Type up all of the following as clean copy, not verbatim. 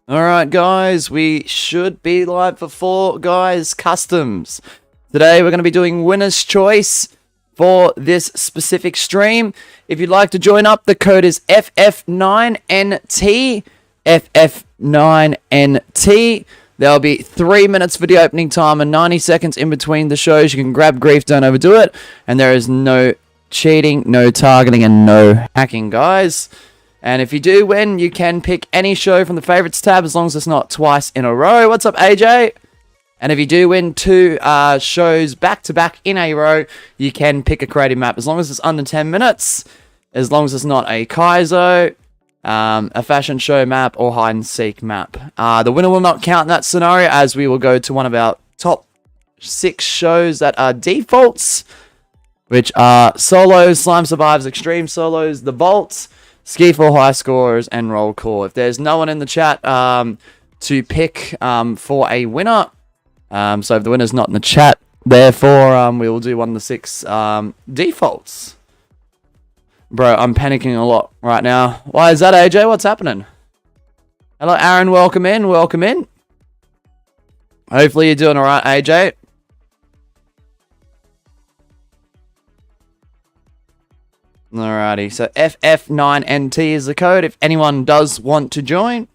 Alright guys, we should be live for Four Guys Customs. Today we're going to be doing winner's choice for this specific stream. If you'd like to join up, the code is FF9NT. FF9NT. There'll be 3 minutes for the opening time and 90 seconds in between the shows. You can grab grief, don't overdo it. And there is no cheating, no targeting, and no hacking, guys. And if you do win, you can pick any show from the favorites tab as long as it's not twice in a row. What's up, AJ? And if you do win two shows back-to-back in a row, you can pick a creative map as long as it's under 10 minutes, as long as it's not a Kaizo, a fashion show map, or hide-and-seek map. The winner will not count in that scenario, as we will go to one of our top 6 shows that are defaults, which are Solos, Slime Survives, Extreme Solos, The Vault, Ski for High Scorers, and Roll Call. If there's no one in the chat to pick for a winner, so if the winner's not in the chat, therefore we will do one of the 6 defaults. Bro, I'm panicking a lot right now. Why is that, AJ? What's happening? Hello, Aaron. Welcome in. Welcome in. Hopefully you're doing alright, AJ. Alrighty, so FF9NT is the code if anyone does want to join.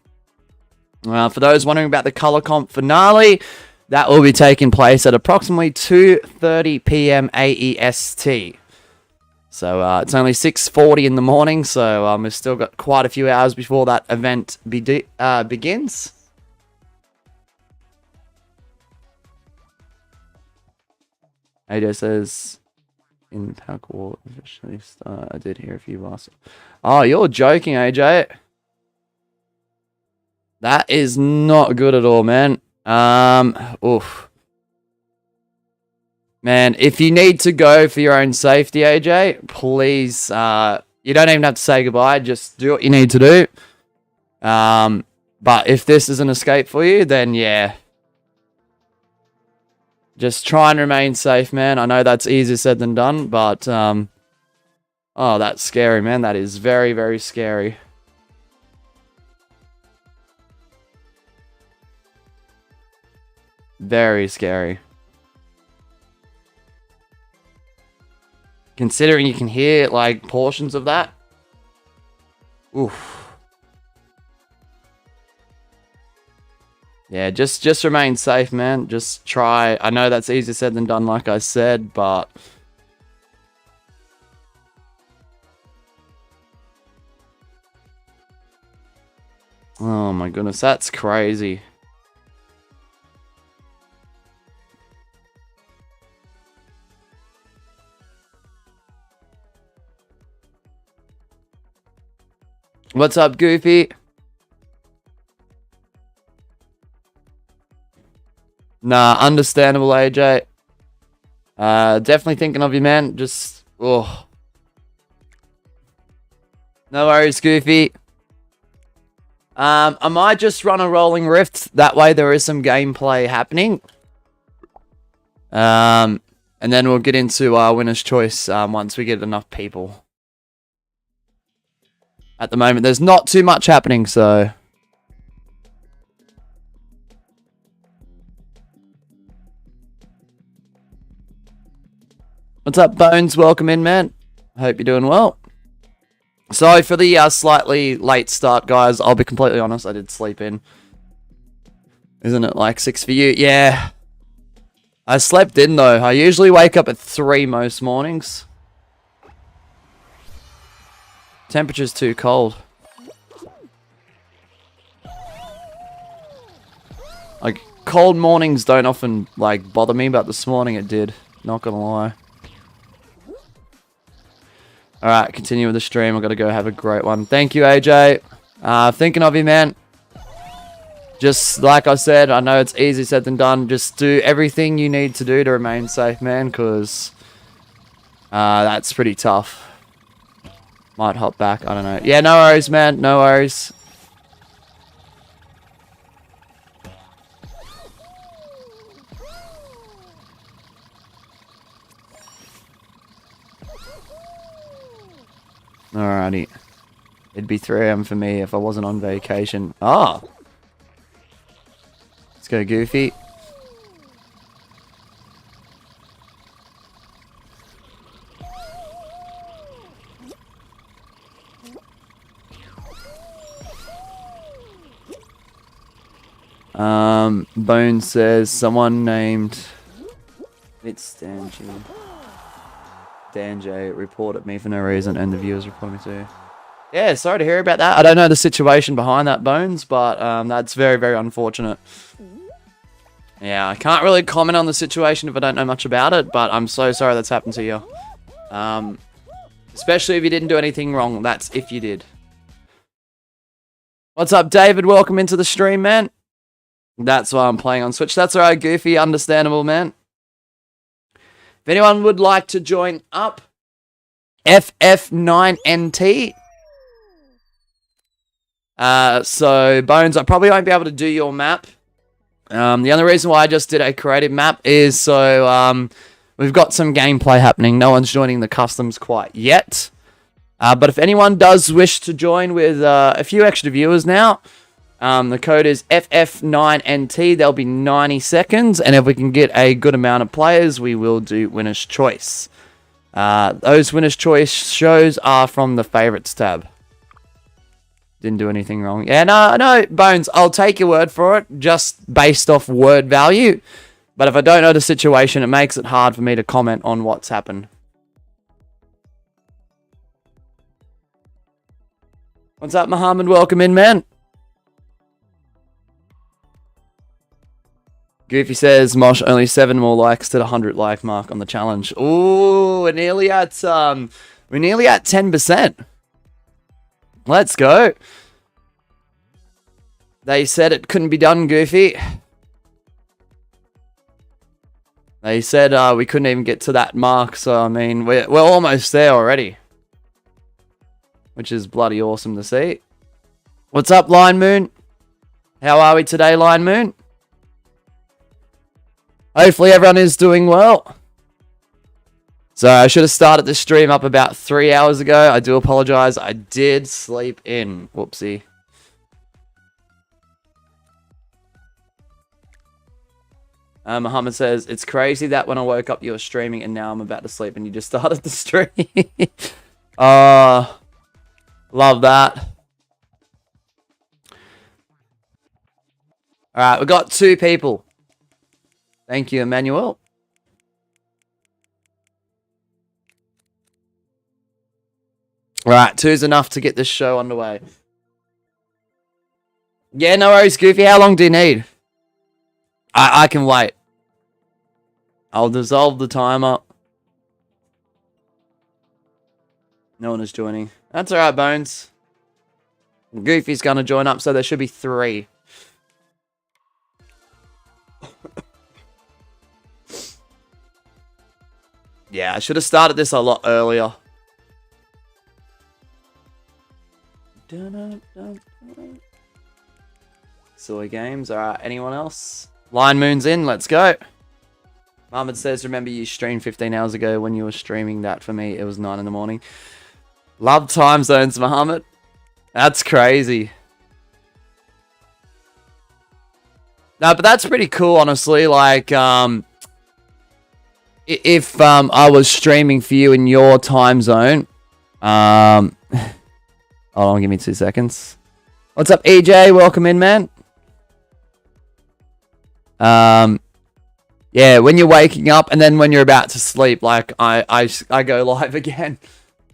For those wondering about the Color Comp finale, that will be taking place at approximately 2:30 p.m. AEST. So it's only 6:40 in the morning, so we've still got quite a few hours before that event begins. AJ says, in Pack War, I did hear a few last. Oh, you're joking, AJ. That is not good at all, man. Oof. Man, if you need to go for your own safety, AJ, please, you don't even have to say goodbye. Just do what you need to do. But if this is an escape for you, then yeah. Just try and remain safe, man. I know that's easier said than done, but, oh, that's scary, man. That is very, very scary. Very scary. Considering you can hear, like, portions of that. Oof. Yeah, just remain safe, man. Just try. I know that's easier said than done, like I said, but... oh my goodness, that's crazy. What's up, Goofy? Nah, understandable, AJ. Definitely thinking of you, man. Just, oh. No worries, Goofy. I might just run a rolling rift. That way there is some gameplay happening. And then we'll get into winner's choice once we get enough people. At the moment, there's not too much happening, so... what's up, Bones? Welcome in, man. Hope you're doing well. Sorry for the slightly late start, guys. I'll be completely honest, I did sleep in. Isn't it like 6 for you? Yeah. I slept in, though. I usually wake up at 3 most mornings. Temperature's too cold. Like, cold mornings don't often, like, bother me, but this morning it did. Not gonna lie. Alright, continue with the stream. I've got to go have a great one. Thank you, AJ. Thinking of you, man. Just like I said, I know it's easier said than done. Just do everything you need to do to remain safe, man, because that's pretty tough. Might hop back. I don't know. Yeah, no worries, man. No worries. Alrighty. It'd be 3 AM for me if I wasn't on vacation. Ah! go, Goofy. Bones says someone named it's Dan J reported me for no reason and the viewers reported me too. Yeah, sorry to hear about that. I don't know the situation behind that, Bones, but that's very, very unfortunate. Yeah, I can't really comment on the situation if I don't know much about it, but I'm so sorry that's happened to you. Especially if you didn't do anything wrong. That's if you did. What's up, David? Welcome into the stream, man. That's why I'm playing on Switch. That's alright, Goofy. Understandable, man. If anyone would like to join up, FF9NT. So, Bones, I probably won't be able to do your map. The only reason why I just did a creative map is so we've got some gameplay happening. No one's joining the customs quite yet. But if anyone does wish to join with a few extra viewers now, the code is FF9NT. There'll be 90 seconds. And if we can get a good amount of players, we will do Winner's Choice. Those Winner's Choice shows are from the Favorites tab. Didn't do anything wrong. Yeah, no, Bones, I'll take your word for it, just based off word value. But if I don't know the situation, it makes it hard for me to comment on what's happened. What's up, Muhammad? Welcome in, man. Goofy says, Mosh, only 7 more likes to the 100 like mark on the challenge. Ooh, we're nearly at 10%. Let's go. They said it couldn't be done, Goofy. They said we couldn't even get to that mark, so I mean, we're almost there already. Which is bloody awesome to see. What's up, Line Moon? How are we today, Line Moon? Hopefully everyone is doing well. So I should have started this stream up about 3 hours ago. I do apologize. I did sleep in. Whoopsie. Muhammad says, it's crazy that when I woke up you were streaming and now I'm about to sleep and you just started the stream. Love that. Alright, we got 2 people. Thank you, Emmanuel. Right, 2's enough to get this show underway. Yeah, no worries, Goofy. How long do you need? I can wait. I'll dissolve the timer. No one is joining. That's alright, Bones. Goofy's gonna join up, so there should be 3. Yeah, I should have started this a lot earlier. Silly games. Alright, anyone else? Line Moon's in, let's go. Mohammed says, remember you streamed 15 hours ago when you were streaming that for me. It was 9 in the morning. Love time zones, Mohammed. That's crazy. No, but that's pretty cool, honestly. Like, if I was streaming for you in your time zone, hold on, give me 2 seconds. What's up, EJ? Welcome in, man. Yeah, when you're waking up and then when you're about to sleep, like I go live again.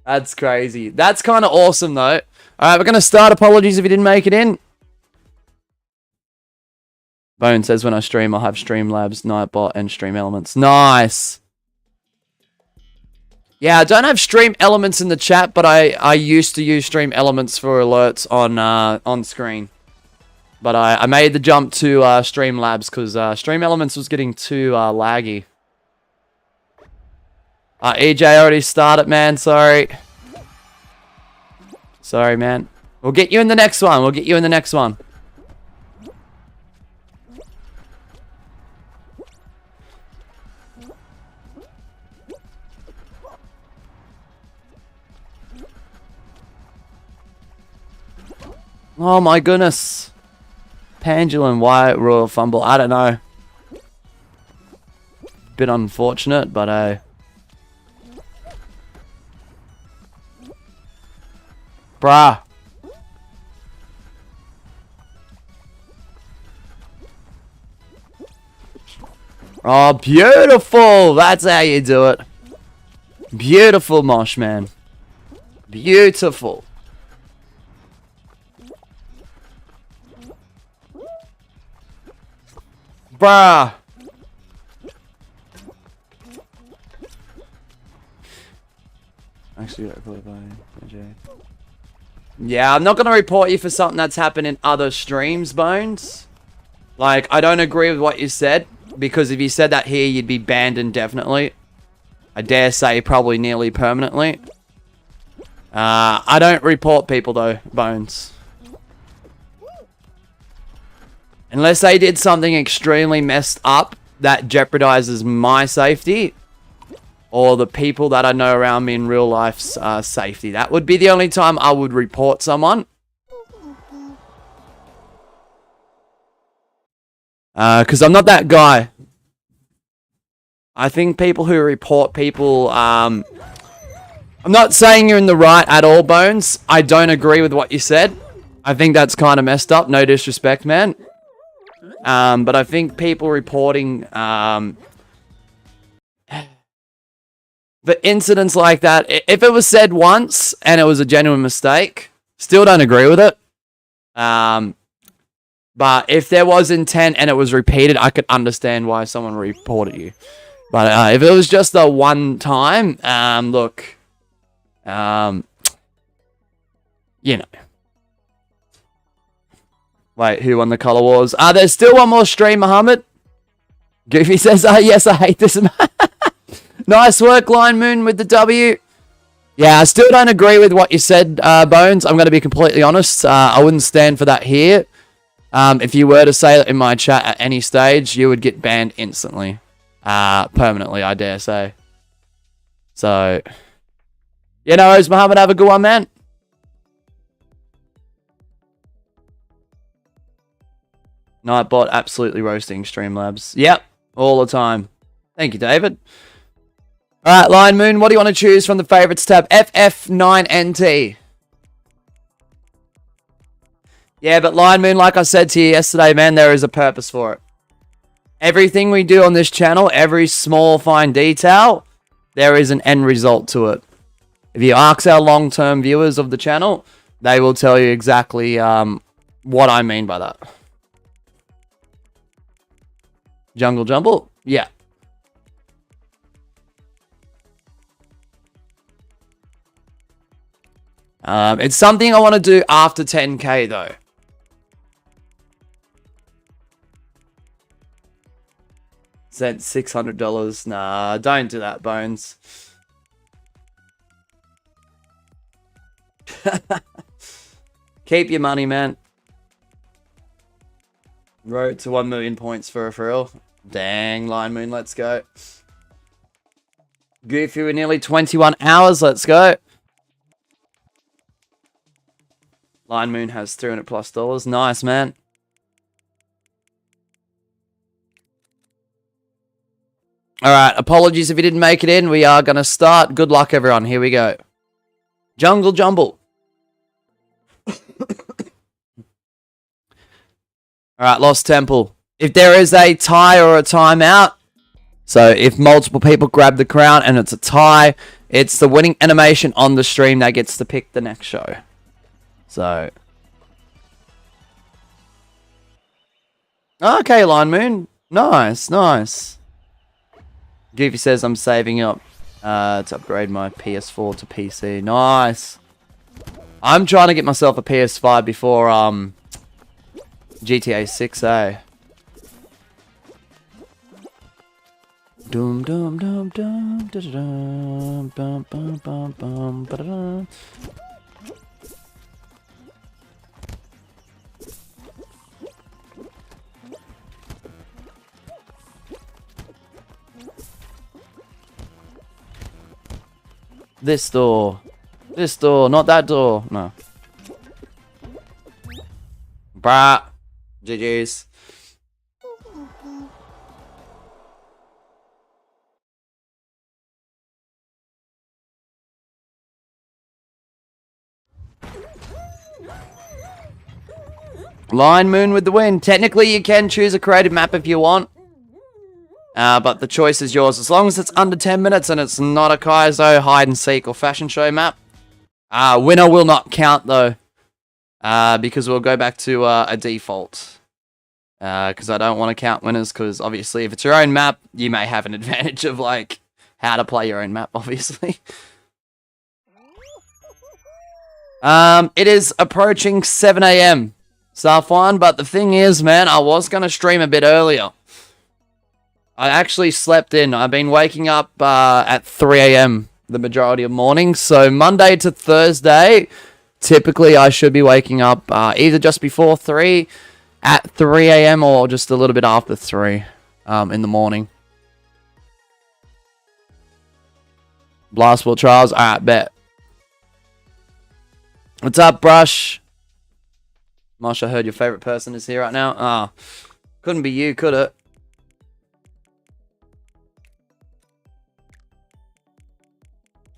That's crazy. That's kind of awesome, though. All right, we're gonna start. Apologies if you didn't make it in. Bone says when I stream, I'll have Streamlabs, Nightbot, and Stream Elements. Nice. Yeah, I don't have Stream Elements in the chat, but I used to use Stream Elements for alerts on screen. But I made the jump to Streamlabs because Stream Elements was getting too laggy. EJ already started, man. Sorry. Sorry, man. We'll get you in the next one. We'll get you in the next one. Oh my goodness. Pendulum, why Royal Fumble? I don't know. Bit unfortunate, but bruh. Oh, beautiful. That's how you do it. Beautiful, Mosh, man. Beautiful. Bruh. Actually, yeah, I'm not going to report you for something that's happened in other streams, Bones. Like, I don't agree with what you said. Because if you said that here, you'd be banned indefinitely. I dare say probably nearly permanently. I don't report people though, Bones. Unless they did something extremely messed up that jeopardizes my safety. Or the people that I know around me in real life's safety. That would be the only time I would report someone. Because I'm not that guy. I think people who report people, I'm not saying you're in the right at all, Bones. I don't agree with what you said. I think that's kind of messed up. No disrespect, man. But I think people reporting, the incidents like that, if it was said once and it was a genuine mistake, still don't agree with it. But if there was intent and it was repeated, I could understand why someone reported you. But if it was just the one time, look, you know. Wait, who won the Color Wars? There's still one more stream, Muhammad. Goofy says, yes, I hate this. Nice work, Line Moon, with the W. Yeah, I still don't agree with what you said, Bones. I'm going to be completely honest. I wouldn't stand for that here. If you were to say that in my chat at any stage, you would get banned instantly. Permanently, I dare say. So, you know, Muhammad, have a good one, man. Nightbot absolutely roasting Streamlabs. Yep, all the time. Thank you, David. Alright, Lion Moon, what do you want to choose from the favorites tab? FF9NT. Yeah, but Lion Moon, like I said to you yesterday, man, there is a purpose for it. Everything we do on this channel, every small, fine detail, there is an end result to it. If you ask our long-term viewers of the channel, they will tell you exactly what I mean by that. Jungle Jumble? Yeah. It's something I want to do after 10k though. Sent $600. Nah, don't do that, Bones. Keep your money, man. Road to 1 million points for a frill. Dang, Lion Moon, let's go. Goofy, we're nearly 21 hours, let's go. Lion Moon has $300+. Nice, man. Alright, apologies if you didn't make it in. We are going to start. Good luck, everyone. Here we go. Jungle Jumble. Alright, Lost Temple. If there is a tie or a timeout, so if multiple people grab the crown and it's a tie, it's the winning animation on the stream that gets to pick the next show. So. Okay, Lion Moon. Nice, nice. Goofy says I'm saving up to upgrade my PS4 to PC. Nice. I'm trying to get myself a PS5 before GTA 6, eh? Dum dum dum dum dum dum bum bum bum bum ba-da-dum. This door. This door, not that door. No. Bruh. GG's. Lion Moon with the win. Technically, you can choose a creative map if you want. But the choice is yours. As long as it's under 10 minutes and it's not a Kaizo, hide and seek, or fashion show map. Winner will not count, though. Because we'll go back to a default. Because I don't want to count winners, because obviously if it's your own map, you may have an advantage of, like, how to play your own map, obviously. It is approaching 7 AM. Safwan, but the thing is, man, I was going to stream a bit earlier. I actually slept in. I've been waking up at 3 AM the majority of mornings. So Monday to Thursday, typically I should be waking up either just before 3, at 3 AM, or just a little bit after 3 in the morning. Blastball Trials, alright, bet. What's up, Brush? Mosh, I heard your favorite person is here right now. Ah, couldn't be you, could it?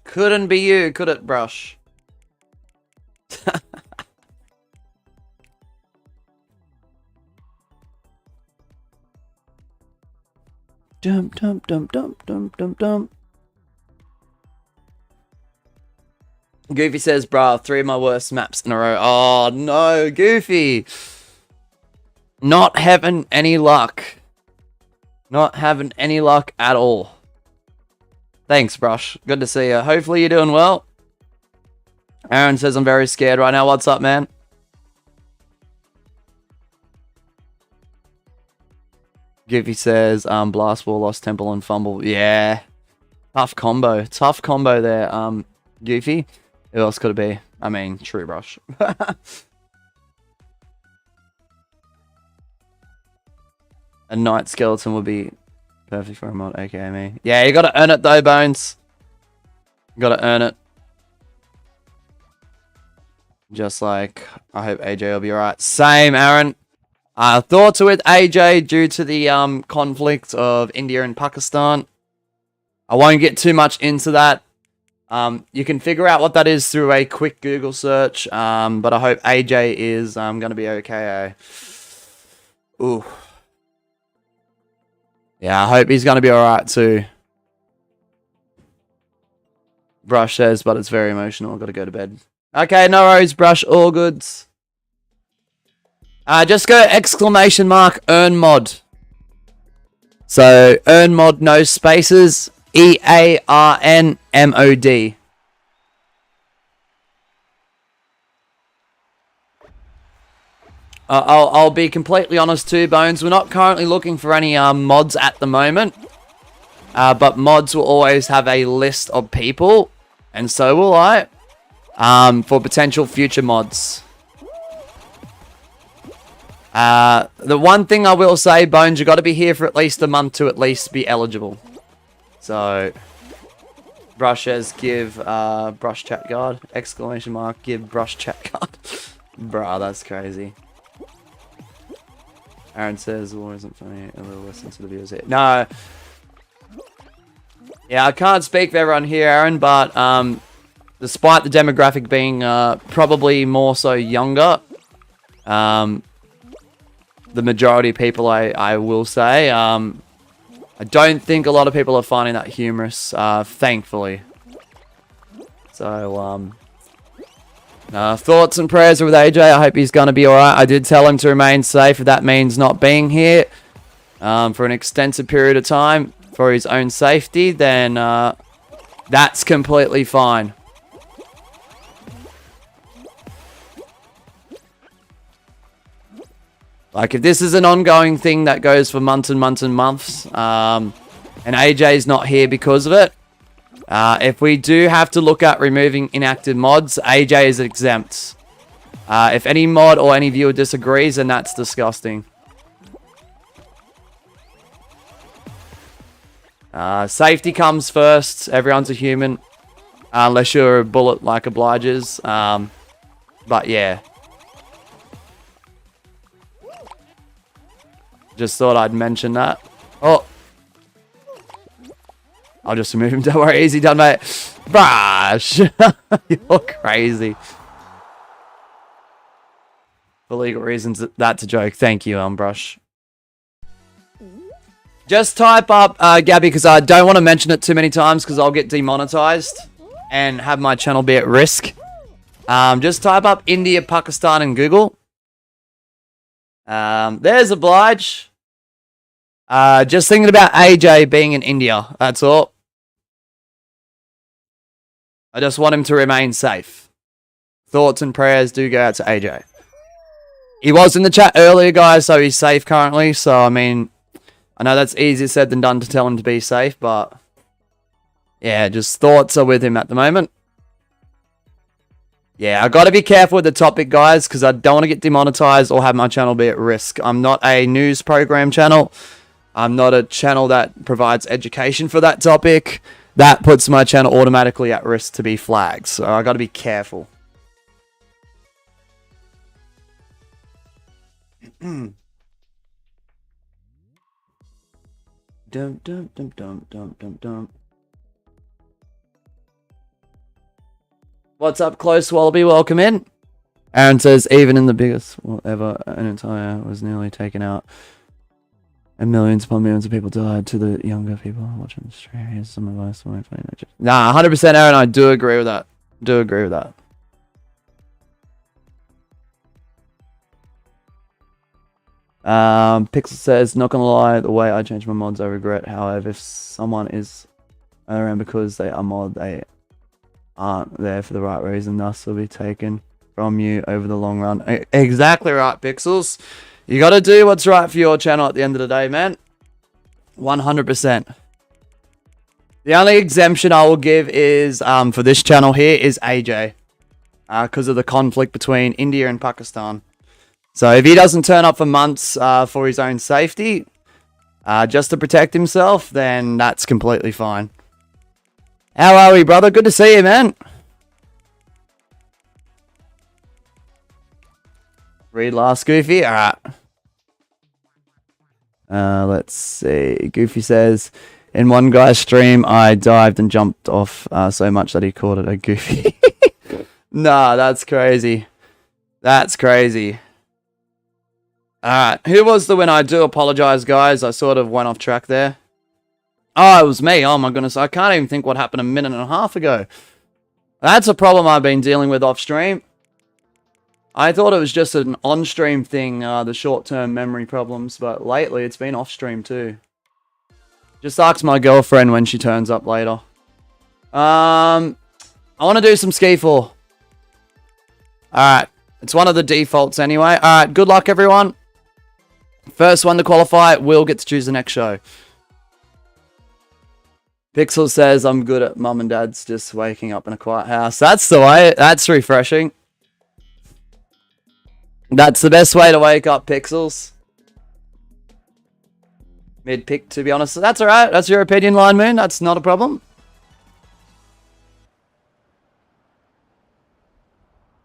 Couldn't be you, could it, Brush? Dum dum dum dum dum dum dum. Goofy says, bruh, 3 of my worst maps in a row. Oh, no, Goofy. Not having any luck. Not having any luck at all. Thanks, Brush. Good to see you. Hopefully you're doing well. Aaron says, I'm very scared right now. What's up, man? Goofy says, Blastball, Lost Temple, and Fumble. Yeah. Tough combo. Tough combo there, Goofy. Who else could it be? I mean, True Brush. A Night Skeleton would be perfect for a mod, aka me. Yeah, you gotta earn it though, Bones. You gotta earn it. Just like, I hope AJ will be alright. Same, Aaron. Thoughts with AJ due to the conflict of India and Pakistan. I won't get too much into that. You can figure out what that is through a quick Google search, but I hope AJ is going to be okay. Ooh. Yeah, I hope he's going to be alright too. Brush says, but it's very emotional. I've got to go to bed. Okay, no worries, Brush. All goods. Just go exclamation mark earn mod. So, earn mod, no spaces. EARNMOD. I'll be completely honest too, Bones. We're not currently looking for any mods at the moment. But mods will always have a list of people. And so will I. For potential future mods. The one thing I will say, Bones, you got to be here for at least a month to at least be eligible. So, Brush says, give Brush chat guard, exclamation mark, give Brush chat guard. Bruh, that's crazy. Aaron says, war isn't funny, a little listen to the viewers here. No. Yeah, I can't speak for everyone here, Aaron, but despite the demographic being probably more so younger, the majority of people, I will say, I don't think a lot of people are finding that humorous, thankfully. So, thoughts and prayers with AJ. I hope he's going to be alright. I did tell him to remain safe if that means not being here for an extensive period of time for his own safety, then that's completely fine. Like, if this is an ongoing thing that goes for months and months and months, and AJ's not here because of it, if we do have to look at removing inactive mods, AJ is exempt. If any mod or any viewer disagrees, then that's disgusting. Safety comes first. Everyone's a human. Unless you're a bullet like obliges. But yeah. Just thought I'd mention that. Oh. I'll just remove him. Don't worry. Easy done, mate. Brush. You're crazy. For legal reasons, that's a joke. Thank you, Brush. Just type up, Gabby, because I don't want to mention it too many times because I'll get demonetized and have my channel be at risk. Just type up India, Pakistan in Google. There's Oblige. Just thinking about AJ being in India. That's all. I just want him to remain safe. Thoughts and prayers do go out to AJ. He was in the chat earlier, guys, so he's safe currently. So, I mean, I know that's easier said than done to tell him to be safe, but yeah, just thoughts are with him at the moment. Yeah, I got to be careful with the topic, guys, because I don't want to get demonetized or have my channel be at risk. I'm not a news program channel. I'm not a channel that provides education for that topic. That puts my channel automatically at risk to be flagged. So I got to be careful. Dum dum dum dum dum dum dum. What's up, Close Wallaby? Welcome in. Aaron says, even in the biggest ever, an entire was nearly taken out. And millions upon millions of people died. To the younger people watching the stream, here's some advice for my funny nature. Nah, 100% Aaron, I do agree with that. Do agree with that. Pixel says, not gonna lie, the way I changed my mods I regret. However, if someone is around because they are mod, they aren't there for the right reason, thus will be taken from you over the long run. Exactly right, Pixels. You gotta do what's right for your channel at the end of the day, man. 100%. The only exemption I will give is, for this channel here, is AJ. Because of the conflict between India and Pakistan. So if he doesn't turn up for months for his own safety, just to protect himself, then that's completely fine. How are we, brother? Good to see you, man. Read last, Goofy. Alright. Let's see. Goofy says, in one guy's stream, I dived and jumped off so much that he called it a Goofy. Nah, that's crazy. That's crazy. Alright, who was the winner? I do apologize, guys. I sort of went off track there. Oh, it was me. Oh my goodness. I can't even think what happened a minute and a half ago. That's a problem I've been dealing with off stream. I thought it was just an on-stream thing, the short-term memory problems, but lately it's been off-stream too. Just ask my girlfriend when she turns up later. I want to do some ski fall. Alright, it's one of the defaults anyway. Alright, good luck everyone. First one to qualify will get to choose the next show. Pixel says, I'm good at mum and dad's just waking up in a quiet house. That's the way. That's refreshing. That's the best way to wake up, Pixels. Mid-pick, to be honest. That's alright. That's your opinion, Line Moon. That's not a problem.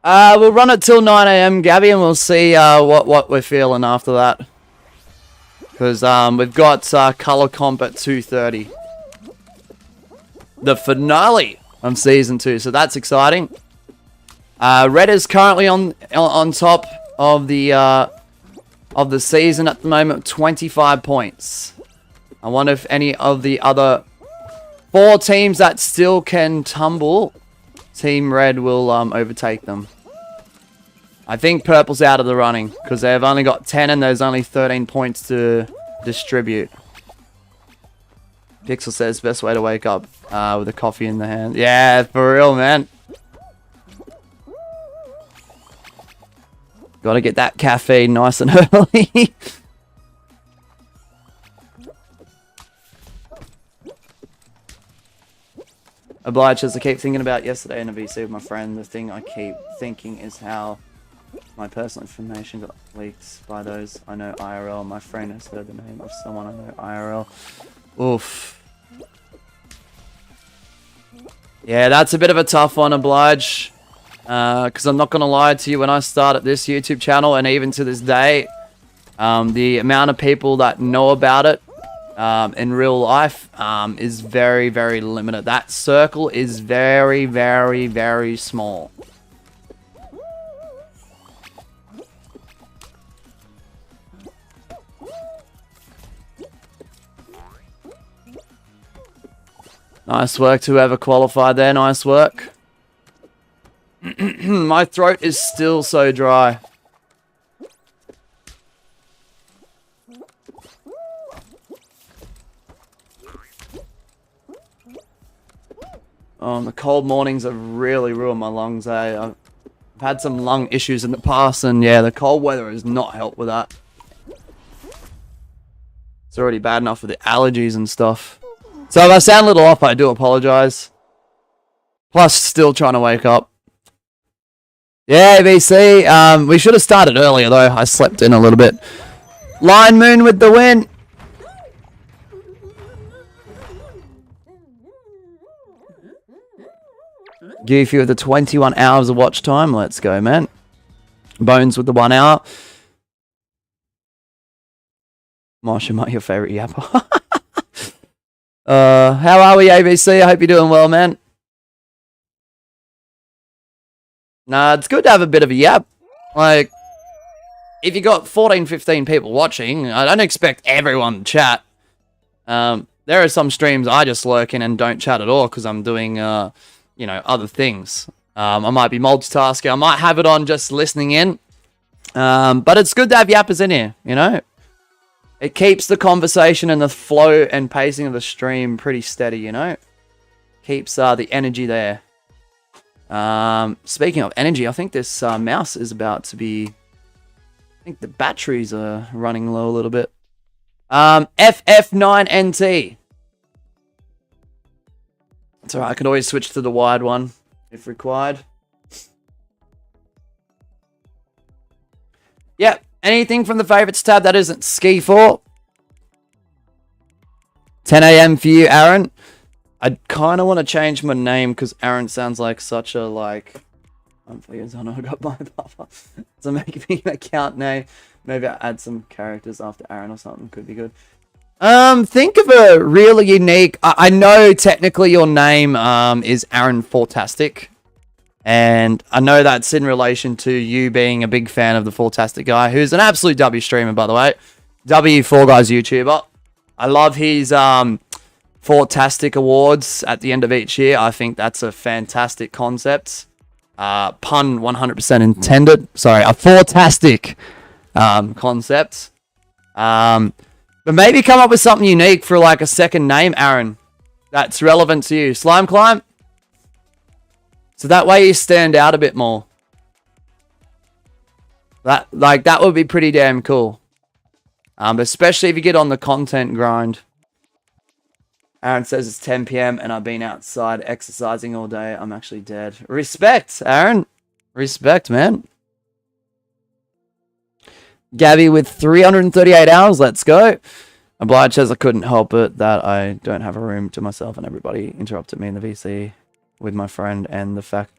We'll run it till 9 AM, Gabby, and we'll see what we're feeling after that. Because we've got Color Comp at 2:30. The finale of Season 2, so that's exciting. Red is currently on top of the season at the moment, 25 points. I wonder if any of the other 4 teams that still can tumble, Team Red will overtake them. I think Purple's out of the running because they've only got 10 and there's only 13 points to distribute. Pixel says best way to wake up with a coffee in the hand. Yeah, for real, man. Gotta get that caffeine nice and early. Obliged says I keep thinking about yesterday in a VC with my friend. The thing I keep thinking is how my personal information got leaked by those I know IRL. My friend has heard the name of someone I know IRL. Oof. Yeah, that's a bit of a tough one, Oblige. Because I'm not going to lie to you, when I started this YouTube channel, and even to this day, The amount of people that know about it in real life is very, very limited. That circle is very, very, very small. Nice work to whoever qualified there. Nice work. My throat is still so dry. The cold mornings have really ruined my lungs, eh? I've had some lung issues in the past, and yeah, the cold weather has not helped with that. It's already bad enough with the allergies and stuff. So if I sound a little off, I do apologize. Plus, still trying to wake up. Yeah, BC. We should have started earlier, though. I slept in a little bit. Line Moon with the win. Goofy with the 21 hours of watch time. Let's go, man. Bones with the 1 hour. Mosh, am I your favorite yapper? How are we, ABC? I hope you're doing well, man. Nah, it's good to have a bit of a yap. Like, if you got 14, 15 people watching, I don't expect everyone to chat. There are some streams I just lurk in and don't chat at all because I'm doing, you know, other things. I might be multitasking. I might have it on just listening in. But it's good to have yappers in here, you know? It keeps the conversation and the flow and pacing of the stream pretty steady, you know? Keeps the energy there. Speaking of energy, I think this mouse is about to be... I think the batteries are running low a little bit. FF9NT. It's alright, I can always switch to the wired one if required. Yep, anything from the favorites tab that isn't Ski 4. 10 a.m. for you, Aaron. I kind of want to change my name because Aaron sounds like such a, like... I got my papa. So make me an account name. Maybe I add some characters after Aaron or something. Could be good. Think of a really unique... I know technically your name is Aaron Fortastic. And I know that's in relation to you being a big fan of the Fortastic guy, who's an absolute W streamer, by the way. W4 Guys YouTuber. I love his Fortastic Awards at the end of each year. I think that's a fantastic concept. Pun 100% intended. Sorry, a Fortastic concept. But maybe come up with something unique for like a second name, Aaron, that's relevant to you. Slime Climb? So that way you stand out a bit more. That would be pretty damn cool. Especially if you get on the content grind. Aaron says it's 10 p.m. and I've been outside exercising all day. I'm actually dead. Respect, Aaron. Respect, man. Gabby with 338 hours. Let's go. Obliged says I couldn't help it that I don't have a room to myself and everybody interrupted me in the VC with my friend, and the fact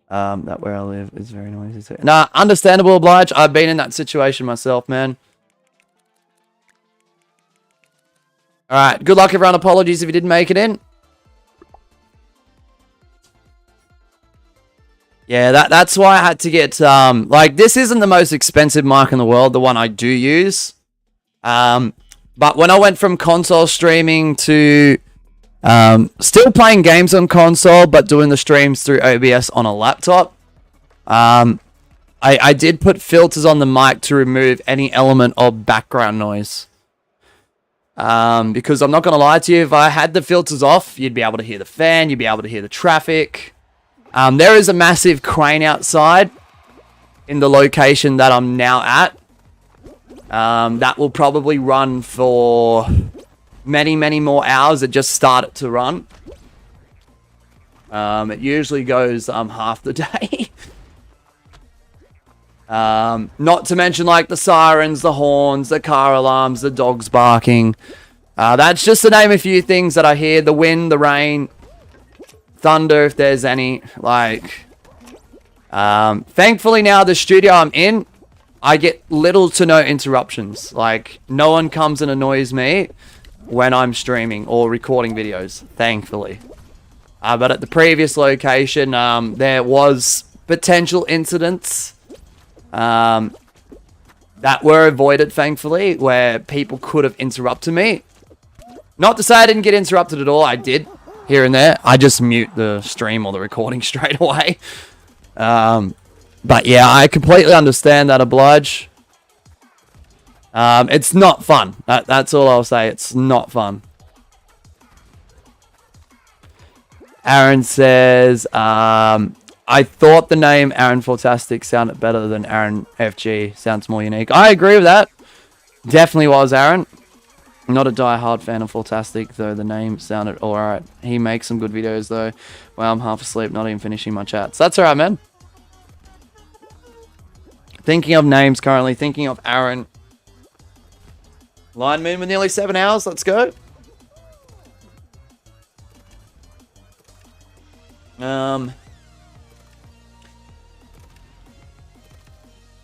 that where I live is very noisy too. Nah, understandable, Obliged. I've been in that situation myself, man. Alright, good luck everyone. Apologies if you didn't make it in. Yeah, that's why I had to get, like, this isn't the most expensive mic in the world, the one I do use. But when I went from console streaming to still playing games on console, but doing the streams through OBS on a laptop, I did put filters on the mic to remove any element of background noise. Because I'm not going to lie to you, if I had the filters off, you'd be able to hear the fan, you'd be able to hear the traffic. There is a massive crane outside in the location that I'm now at. That will probably run for many, many more hours. It just started to run. It usually goes half the day. Not to mention like the sirens, the horns, the car alarms, the dogs barking. That's just to name a few things that I hear. The wind, the rain, thunder if there's any. Like, thankfully now the studio I'm in I get little to no interruptions. Like, no one comes and annoys me when I'm streaming or recording videos, thankfully. But at the previous location, there was potential incidents that were avoided, thankfully, where people could have interrupted me. Not to say I didn't get interrupted at all. I did, here and there. I just mute the stream or the recording straight away. But yeah, I completely understand that, Oblige. It's not fun. That's all I'll say. It's not fun. Aaron says, I thought the name Aaron Fantastic sounded better than Aaron FG. Sounds more unique. I agree with that. Definitely was Aaron. I'm not a die-hard fan of Fantastic, though the name sounded alright. He makes some good videos, though. Well, I'm half asleep, not even finishing my chats. That's alright, man. Thinking of names currently. Thinking of Aaron. Line Moon with nearly 7 hours. Let's go.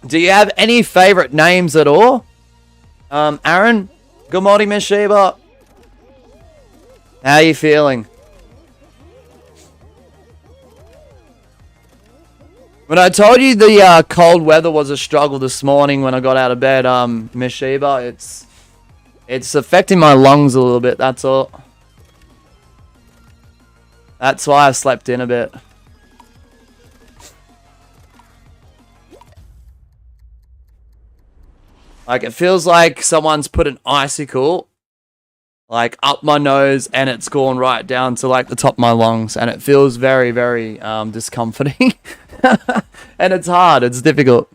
Do you have any favorite names at all? Aaron? Good morning, Miss Sheba. How are you feeling? When I told you the cold weather was a struggle this morning when I got out of bed, Miss Sheba, it's affecting my lungs a little bit, that's all. That's why I slept in a bit. Like, it feels like someone's put an icicle, like, up my nose, and it's gone right down to, like, the top of my lungs, and it feels very, very, discomforting. And it's hard, it's difficult.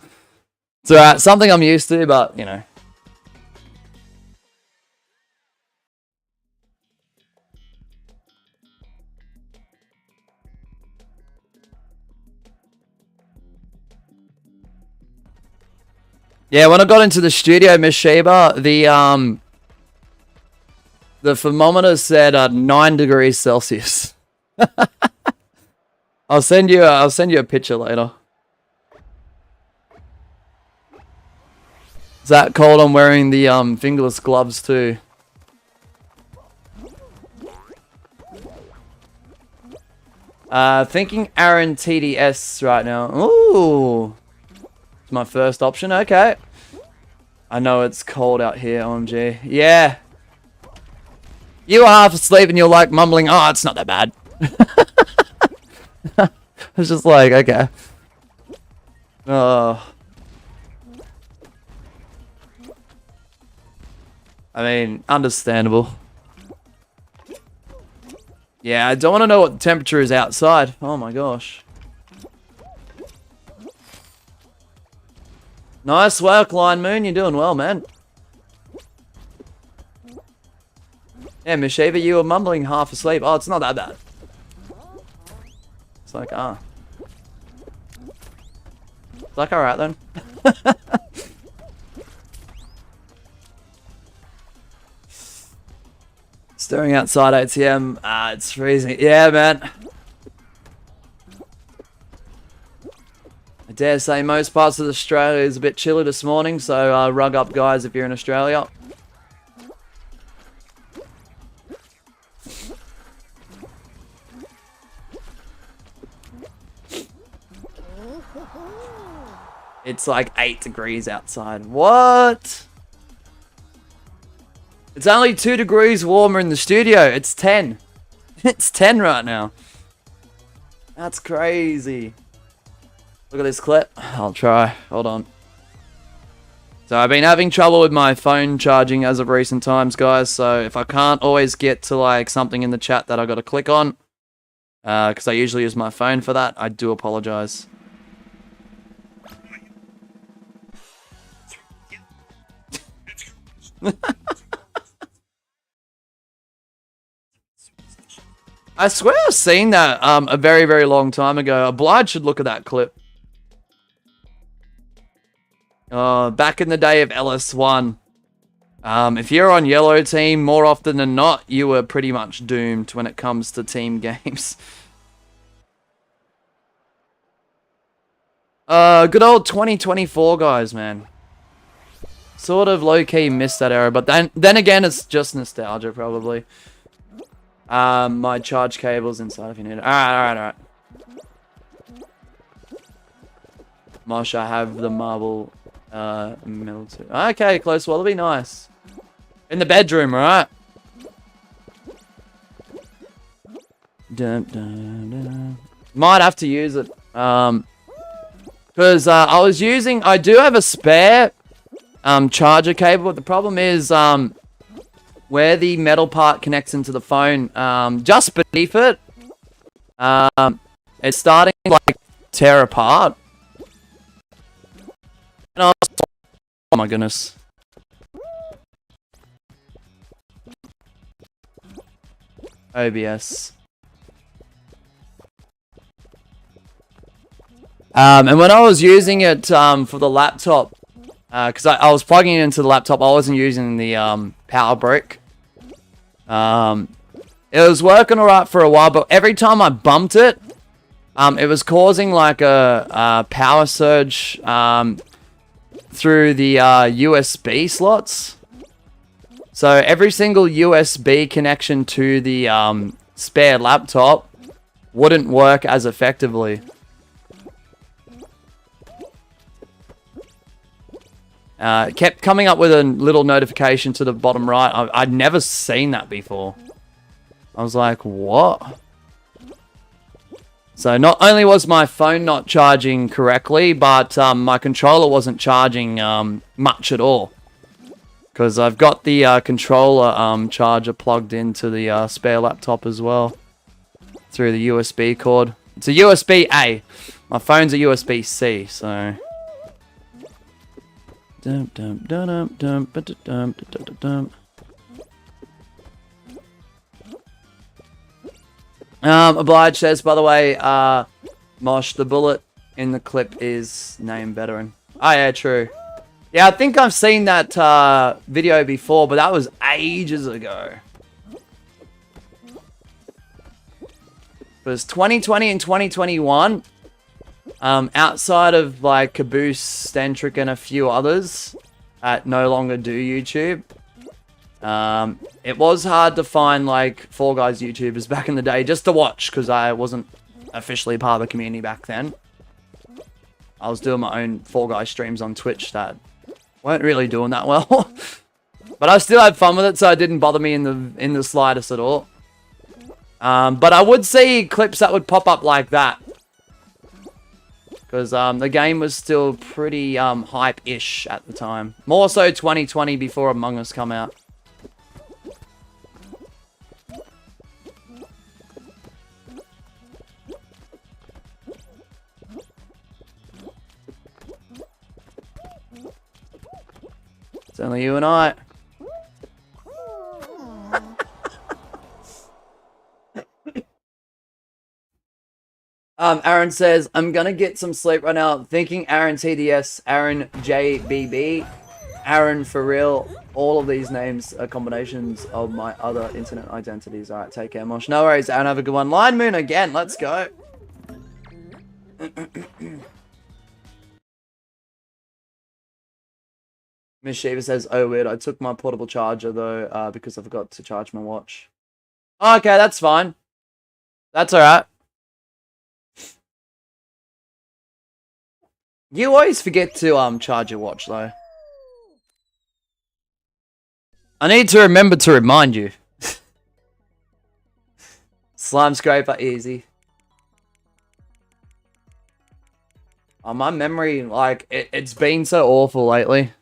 It's something I'm used to, but, you know. Yeah, when I got into the studio, Miss Sheba, the thermometer said 9 degrees Celsius. I'll send you a picture later. It's that cold. I'm wearing the fingerless gloves too. Thinking Aaron TDS right now. Ooh. My first option, okay. I know it's cold out here, OMG. Yeah. You were half asleep and you're like mumbling, oh, it's not that bad. I was just like, okay. Oh. I mean, understandable. Yeah, I don't want to know what the temperature is outside. Oh my gosh. Nice work, Line Moon. You're doing well, man. Yeah, Miss Sheba, you were mumbling half asleep. Oh, it's not that bad. It's like, It's like, alright then. Staring outside ATM. It's freezing. Yeah, man. I dare say most parts of Australia is a bit chilly this morning, so rug up, guys, if you're in Australia. It's like 8 degrees outside. What? It's only 2 degrees warmer in the studio. It's 10. It's 10 right now. That's crazy. Look at this clip. I'll try. Hold on. So I've been having trouble with my phone charging as of recent times, guys. So if I can't always get to like something in the chat that I got to click on, because I usually use my phone for that, I do apologize. I swear I've seen that a very, very long time ago. Oblige should look at that clip. Back in the day of LS1. If you're on yellow team, more often than not, you were pretty much doomed when it comes to team games. Good old 2024, guys, man. sort of low-key missed that era, but then again, it's just nostalgia, probably. My charge cable's inside if you need it. Alright. Mosh, I have the marble middle too. Okay, close wallaby, nice. In the bedroom, right? Might have to use it. Because I do have a spare charger cable, but the problem is where the metal part connects into the phone, just beneath it, it's starting to like tear apart. Oh my goodness. OBS. And when I was using it for the laptop, because I was plugging it into the laptop, I wasn't using the power brick. It was working alright for a while, but every time I bumped it, it was causing like a power surge through the USB slots. So every single USB connection to the spare laptop wouldn't work as effectively. It kept coming up with a little notification to the bottom right. I'd never seen that before. I was like, what? So not only was my phone not charging correctly, but my controller wasn't charging much at all. Because I've got the controller charger plugged into the spare laptop as well. Through the USB cord. It's a USB-A. My phone's a USB-C, so... Oblige says, by the way, Mosh, the bullet in the clip is named Veteran. Oh yeah, true. Yeah, I think I've seen that video before, but that was ages ago. It was 2020 and 2021. Outside of like Caboose, Stentric, and a few others that no longer do YouTube, it was hard to find like Fall Guys YouTubers back in the day just to watch because I wasn't officially part of the community back then. I was doing my own Fall Guys streams on Twitch that weren't really doing that well, but I still had fun with it, so it didn't bother me in the slightest at all. But I would see clips that would pop up like that. Because the game was still pretty hype-ish at the time. More so 2020 before Among Us come out. It's only you and I. Aaron says, I'm gonna get some sleep right now. Thinking Aaron TDS, Aaron JBB, Aaron for real. All of these names are combinations of my other internet identities. Alright, take care, Mosh. No worries, Aaron, have a good one. Line Moon again, let's go. Miss Shiva says, oh weird, I took my portable charger though, because I forgot to charge my watch. Okay, that's fine. That's alright. You always forget to charge your watch though. I need to remember to remind you. Slime scraper easy. Oh, my memory, like, it's been so awful lately.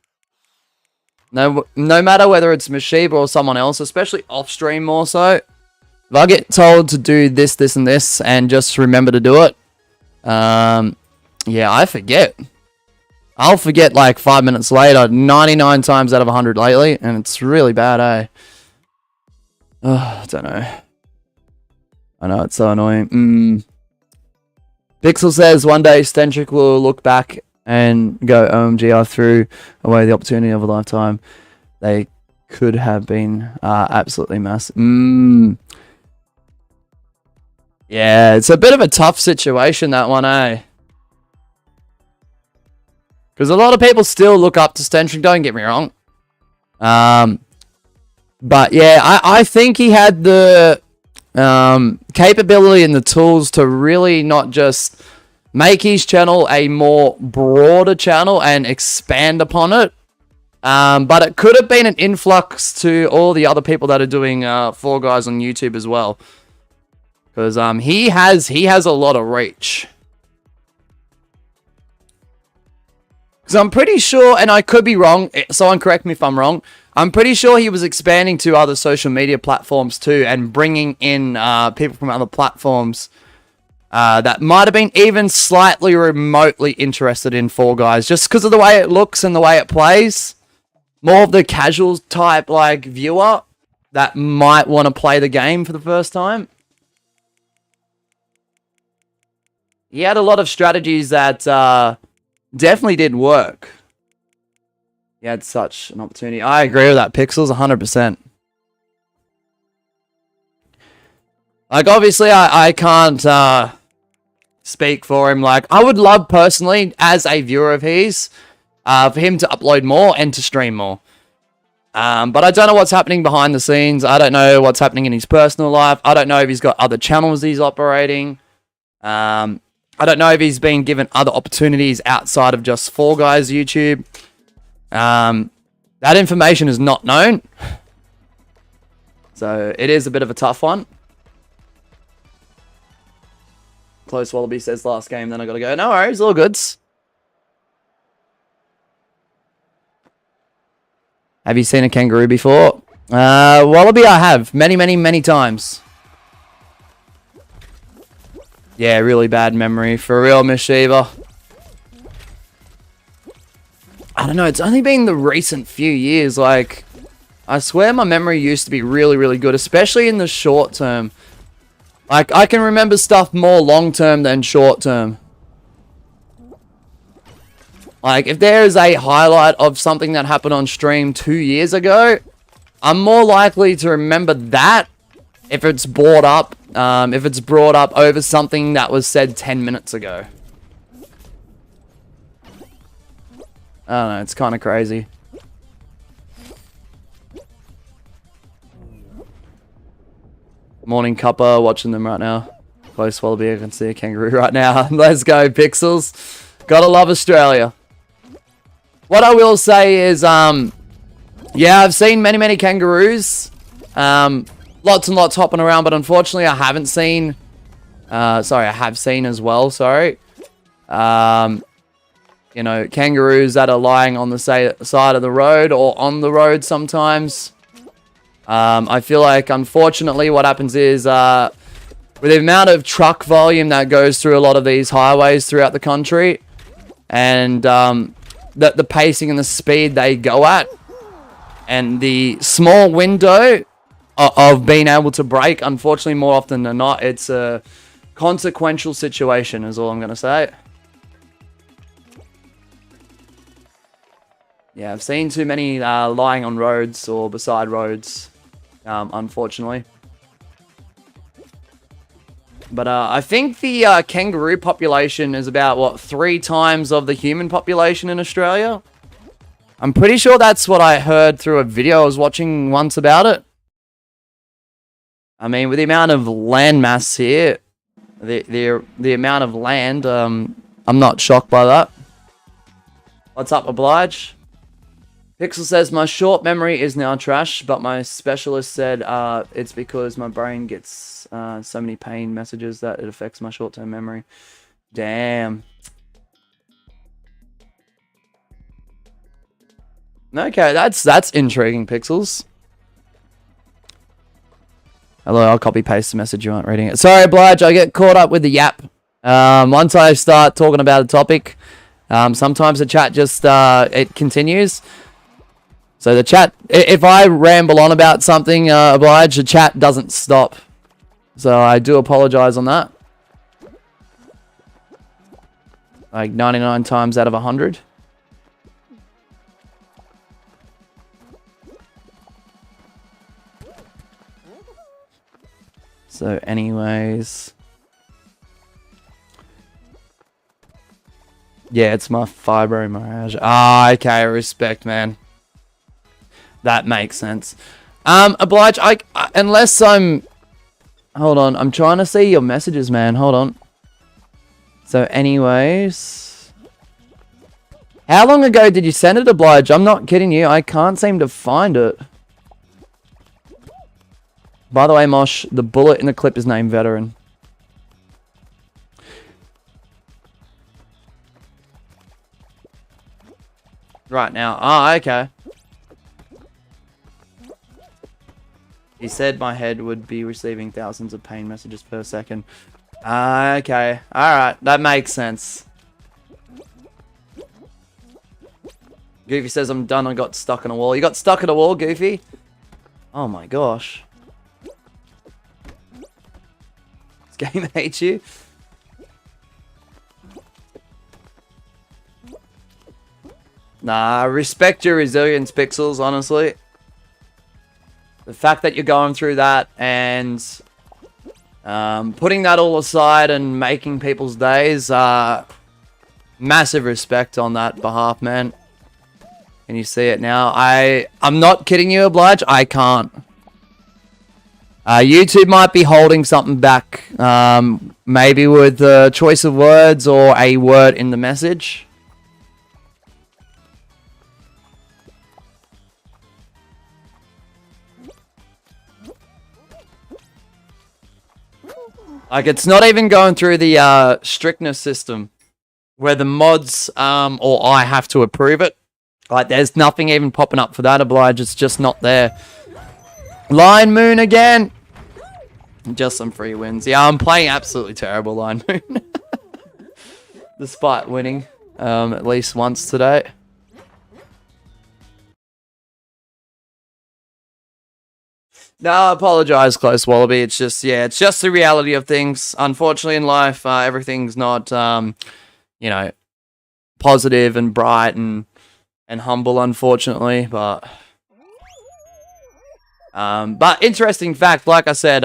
No matter whether it's Mashiba or someone else, especially off stream more so. If I get told to do this, this, and this, and just remember to do it, yeah, I forget. I'll forget like 5 minutes later, 99 times out of 100 lately, and it's really bad, eh? I don't know. I know, it's so annoying. Pixel says, one day Stentric will look back and go, OMG, I threw away the opportunity of a lifetime. They could have been absolutely massive. Yeah, it's a bit of a tough situation, that one, eh? Because a lot of people still look up to Stentric, don't get me wrong. But yeah, I think he had the capability and the tools to really not just make his channel a more broader channel and expand upon it. But it could have been an influx to all the other people that are doing Fall Guys on YouTube as well. Because he has a lot of reach. Because I'm pretty sure, and I could be wrong, someone correct me if I'm wrong, I'm pretty sure he was expanding to other social media platforms too, and bringing in people from other platforms that might have been even slightly remotely interested in Fall Guys, just because of the way it looks and the way it plays. More of the casual type like viewer that might want to play the game for the first time. He had a lot of strategies that definitely did work. He had such an opportunity. I agree with that, Pixels, 100%. Like, obviously, I can't speak for him. Like, I would love, personally, as a viewer of his, for him to upload more and to stream more. But I don't know what's happening behind the scenes. I don't know what's happening in his personal life. I don't know if he's got other channels he's operating. I don't know if he's been given other opportunities outside of just Fall Guys YouTube. That information is not known. So it is a bit of a tough one. Close Wallaby says last game, then I gotta go. No worries, all goods. Have you seen a kangaroo before? Wallaby I have. Many times. Yeah, really bad memory. For real, Miss Shiva. I don't know, it's only been the recent few years. Like, I swear my memory used to be really good, especially in the short term. Like, I can remember stuff more long term than short term. Like, if there is a highlight of something that happened on stream 2 years ago, I'm more likely to remember that if it's brought up over something that was said 10 minutes ago. I don't know, it's kind of crazy. Morning Cuppa, watching them right now. Close Wallaby, I can see a kangaroo right now. Let's go, Pixels. Gotta love Australia. What I will say is, yeah, I've seen many kangaroos. Lots and lots hopping around, but unfortunately I haven't seen... sorry, I have seen as well, sorry. You know, kangaroos that are lying on the side of the road or on the road sometimes. I feel like, unfortunately, what happens is, with the amount of truck volume that goes through a lot of these highways throughout the country, and the pacing and the speed they go at, and the small window of being able to brake, unfortunately, more often than not, it's a consequential situation, is all I'm going to say. Yeah, I've seen too many lying on roads or beside roads, unfortunately. But I think the kangaroo population is about, what, 3 times of the human population in Australia? I'm pretty sure that's what I heard through a video I was watching once about it. I mean, with the amount of land mass here, the amount of land, I'm not shocked by that. What's up, Oblige? Pixel says, my short memory is now trash, but my specialist said it's because my brain gets so many pain messages that it affects my short-term memory. Damn. Okay, that's intriguing, Pixels. Hello, I'll copy-paste the message, you aren't reading it. Sorry, Oblige, I get caught up with the yap. Once I start talking about a topic, sometimes the chat just, it continues. So the chat, if I ramble on about something, Oblige, the chat doesn't stop. So I do apologize on that. Like 99 times out of 100. So anyways. Yeah, it's my fibromyalgia. Ah, okay, respect, man. That makes sense. Oblige, unless I'm... Hold on, I'm trying to see your messages, man. Hold on. So, anyways... How long ago did you send it, Oblige? I'm not kidding you. I can't seem to find it. By the way, Mosh, the bullet in the clip is named Veteran. Right now. Ah, okay. He said my head would be receiving thousands of pain messages per second. Ah, okay. Alright, that makes sense. Goofy says I'm done, I got stuck in a wall. You got stuck in a wall, Goofy? Oh my gosh. This game hates you. Nah, respect your resilience, Pixels, honestly. The fact that you're going through that and putting that all aside and making people's days, massive respect on that behalf, man. Can you see it now? I'm not kidding you, Oblige. I can't. YouTube might be holding something back, maybe with the choice of words or a word in the message. Like, it's not even going through the strictness system where the mods or I have to approve it. Like, there's nothing even popping up for that, Oblige. It's just not there. Line Moon again. Just some free wins. Yeah, I'm playing absolutely terrible, Line Moon. Despite winning at least once today. No, I apologize, Close Wallaby. It's just, yeah, it's just the reality of things. Unfortunately, in life, everything's not, you know, positive and bright and humble, unfortunately. But interesting fact, like I said,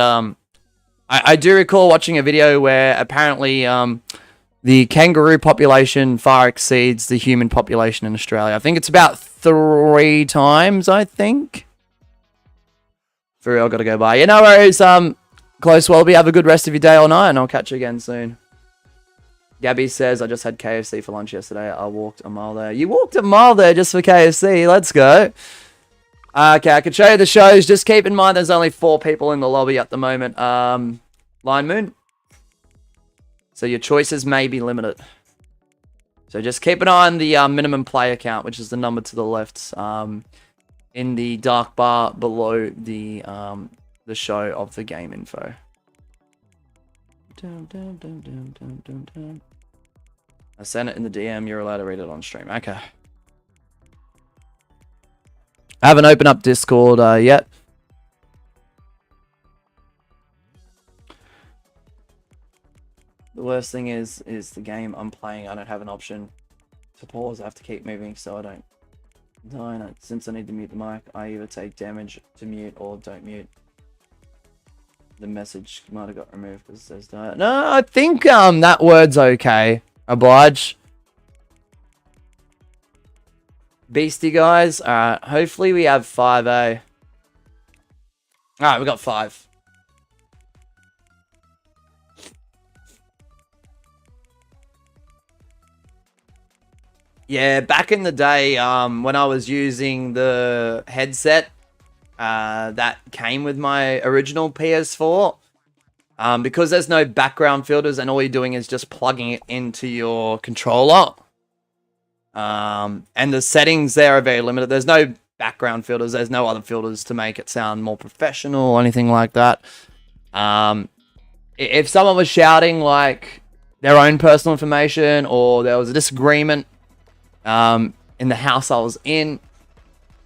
I do recall watching a video where apparently the kangaroo population far exceeds the human population in Australia. I think it's about 3 times, I think. For real, gotta go by. Yeah, no worries. Close Wallaby, have a good rest of your day or night, and I'll catch you again soon. Gabby says, I just had KFC for lunch yesterday. I walked a mile there. You walked a mile there just for KFC. Let's go. Okay, I can show you the shows. Just keep in mind there's only 4 people in the lobby at the moment. Line Moon. So your choices may be limited. So just keep an eye on the minimum player count, which is the number to the left. In the dark bar below the show of the game info. I sent it in the DM. You're allowed to read it on stream. Okay. I haven't opened up Discord yet. The worst thing is the game I'm playing. I don't have an option to pause. I have to keep moving so I don't. No, since I need to mute the mic, I either take damage to mute or don't mute. The message might have got removed because it says die. No, I think that word's okay. Oblige. Beastie guys. Alright, hopefully we have 5A. Alright, we got 5. Yeah, back in the day, when I was using the headset that came with my original PS4, because there's no background filters and all you're doing is just plugging it into your controller, and the settings there are very limited. There's no background filters. There's no other filters to make it sound more professional or anything like that. If someone was shouting like their own personal information or there was a disagreement in the house I was in,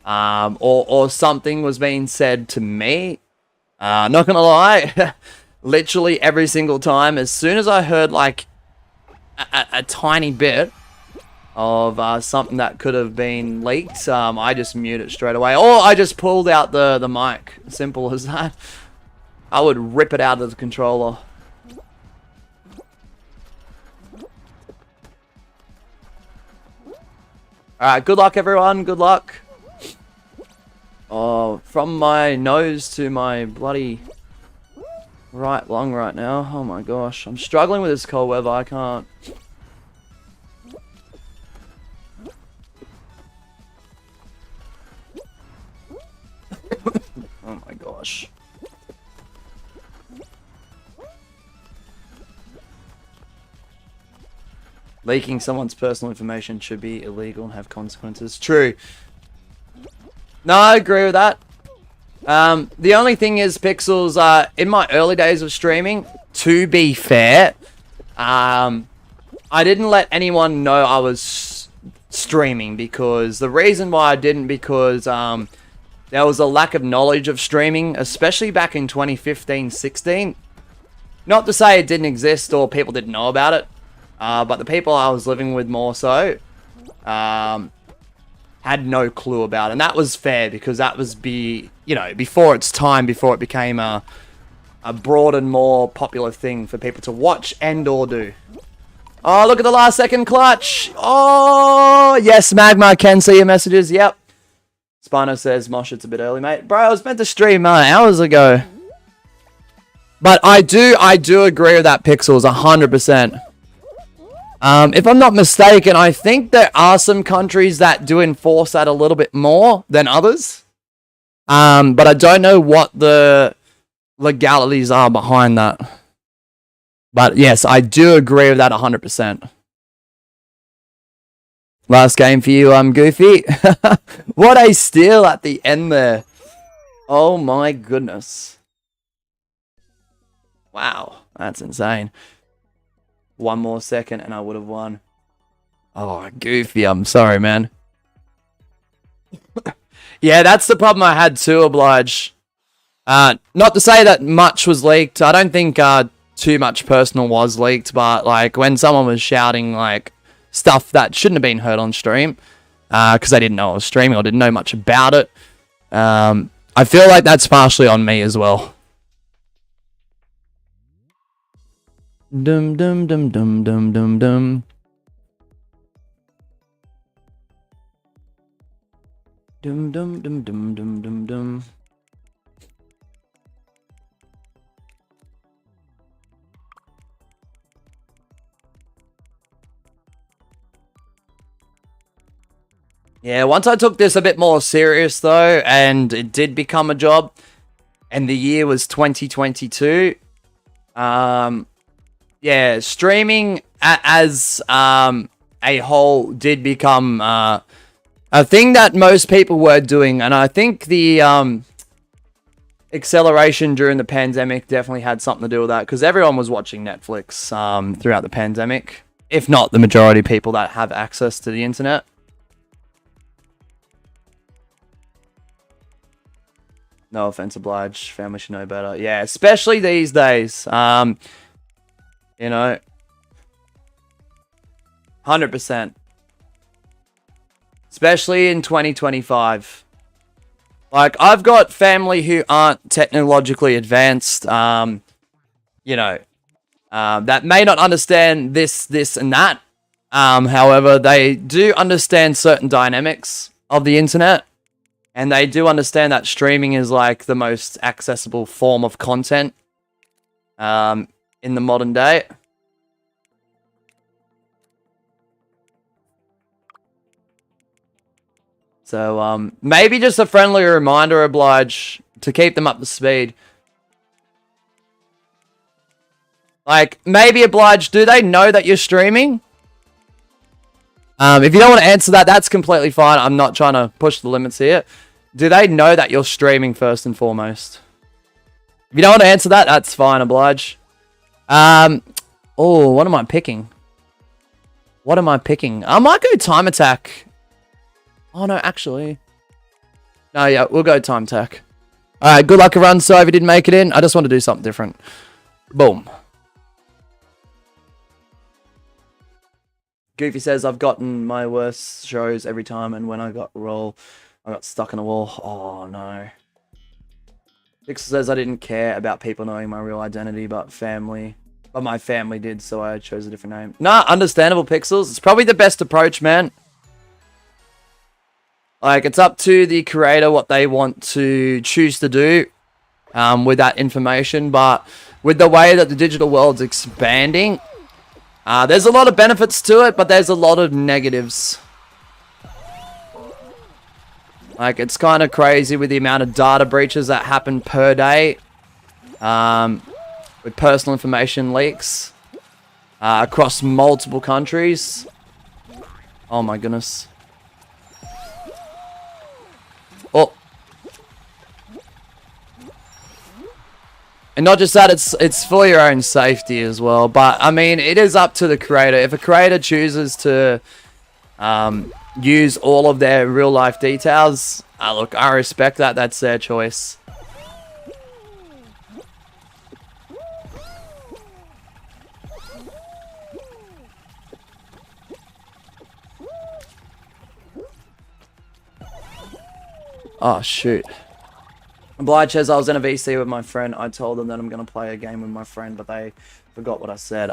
or something was being said to me, not gonna lie, literally every single time, as soon as I heard like a tiny bit of something that could have been leaked, I just mute it straight away, or I just pulled out the mic. Simple as that. I would rip it out of the controller. Alright, good luck, everyone. Good luck. Oh, from my nose to my bloody right lung right now. Oh my gosh. I'm struggling with this cold weather. I can't. Oh my gosh. Leaking someone's personal information should be illegal and have consequences. True. No, I agree with that. The only thing is, Pixels, in my early days of streaming, to be fair, I didn't let anyone know I was streaming, because the reason why I didn't, because there was a lack of knowledge of streaming, especially back in 2015-16. Not to say it didn't exist or people didn't know about it, but the people I was living with more so had no clue about it. And that was fair, because that was before its time, before it became a broad and more popular thing for people to watch and or do. Oh, look at the last second clutch. Oh, yes, Magma, I can see your messages. Yep. Spino says, Mosh, it's a bit early, mate. Bro, I was meant to stream hours ago. But I do agree with that, Pixels, 100%. If I'm not mistaken, I think there are some countries that do enforce that a little bit more than others. But I don't know what the legalities are behind that. But yes, I do agree with that 100%. Last game for you, Goofy. What a steal at the end there. Oh my goodness. Wow, that's insane. One more second and I would have won. Oh, Goofy, I'm sorry, man. Yeah, that's the problem I had too, Oblige. Not to say that much was leaked. I don't think too much personal was leaked, but like when someone was shouting like stuff that shouldn't have been heard on stream, because they didn't know I was streaming or didn't know much about it, I feel like that's partially on me as well. Dum dum dum dum dum dum dum. Dum dum dum dum dum dum dum. Yeah, once I took this a bit more serious though, and it did become a job, and the year was 2022, yeah, streaming as a whole did become a thing that most people were doing, and I think the acceleration during the pandemic definitely had something to do with that, because everyone was watching Netflix throughout the pandemic, if not the majority of people that have access to the internet. No offense, Oblige. Family should know better. Yeah, especially these days. You know, 100%. Especially in 2025. Like, I've got family who aren't technologically advanced, you know, that may not understand this, and that. However, they do understand certain dynamics of the internet. And they do understand that streaming is like the most accessible form of content in the modern day. So maybe just a friendly reminder, Oblige, to keep them up to speed. Like, maybe, Oblige, do they know that you're streaming? If you don't want to answer that, that's completely fine. I'm not trying to push the limits here. Do they know that you're streaming first and foremost? If you don't want to answer that, that's fine, Oblige. Oh, what am I picking? What am I picking? I might go Time Attack. Oh, no, actually. No, yeah, we'll go Time Attack. Alright, good luck, everyone. Sorry if you didn't make it in. I just want to do something different. Boom. Goofy says, I've gotten my worst shows every time, and when I got I got stuck in a wall. Oh, no. Pixel says, I didn't care about people knowing my real identity, but my family did, so I chose a different name. Nah, understandable, Pixels. It's probably the best approach, man. Like, it's up to the creator what they want to choose to do with that information. But with the way that the digital world's expanding, there's a lot of benefits to it, but there's a lot of negatives. Like, it's kind of crazy with the amount of data breaches that happen per day with personal information leaks across multiple countries. Oh my goodness. Oh. And not just that, it's for your own safety as well. But, I mean, it is up to the creator. If a creator chooses to use all of their real-life details, look, I respect that. That's their choice. Oh, shoot. Oblige says, I was in a VC with my friend. I told them that I'm going to play a game with my friend, but they forgot what I said.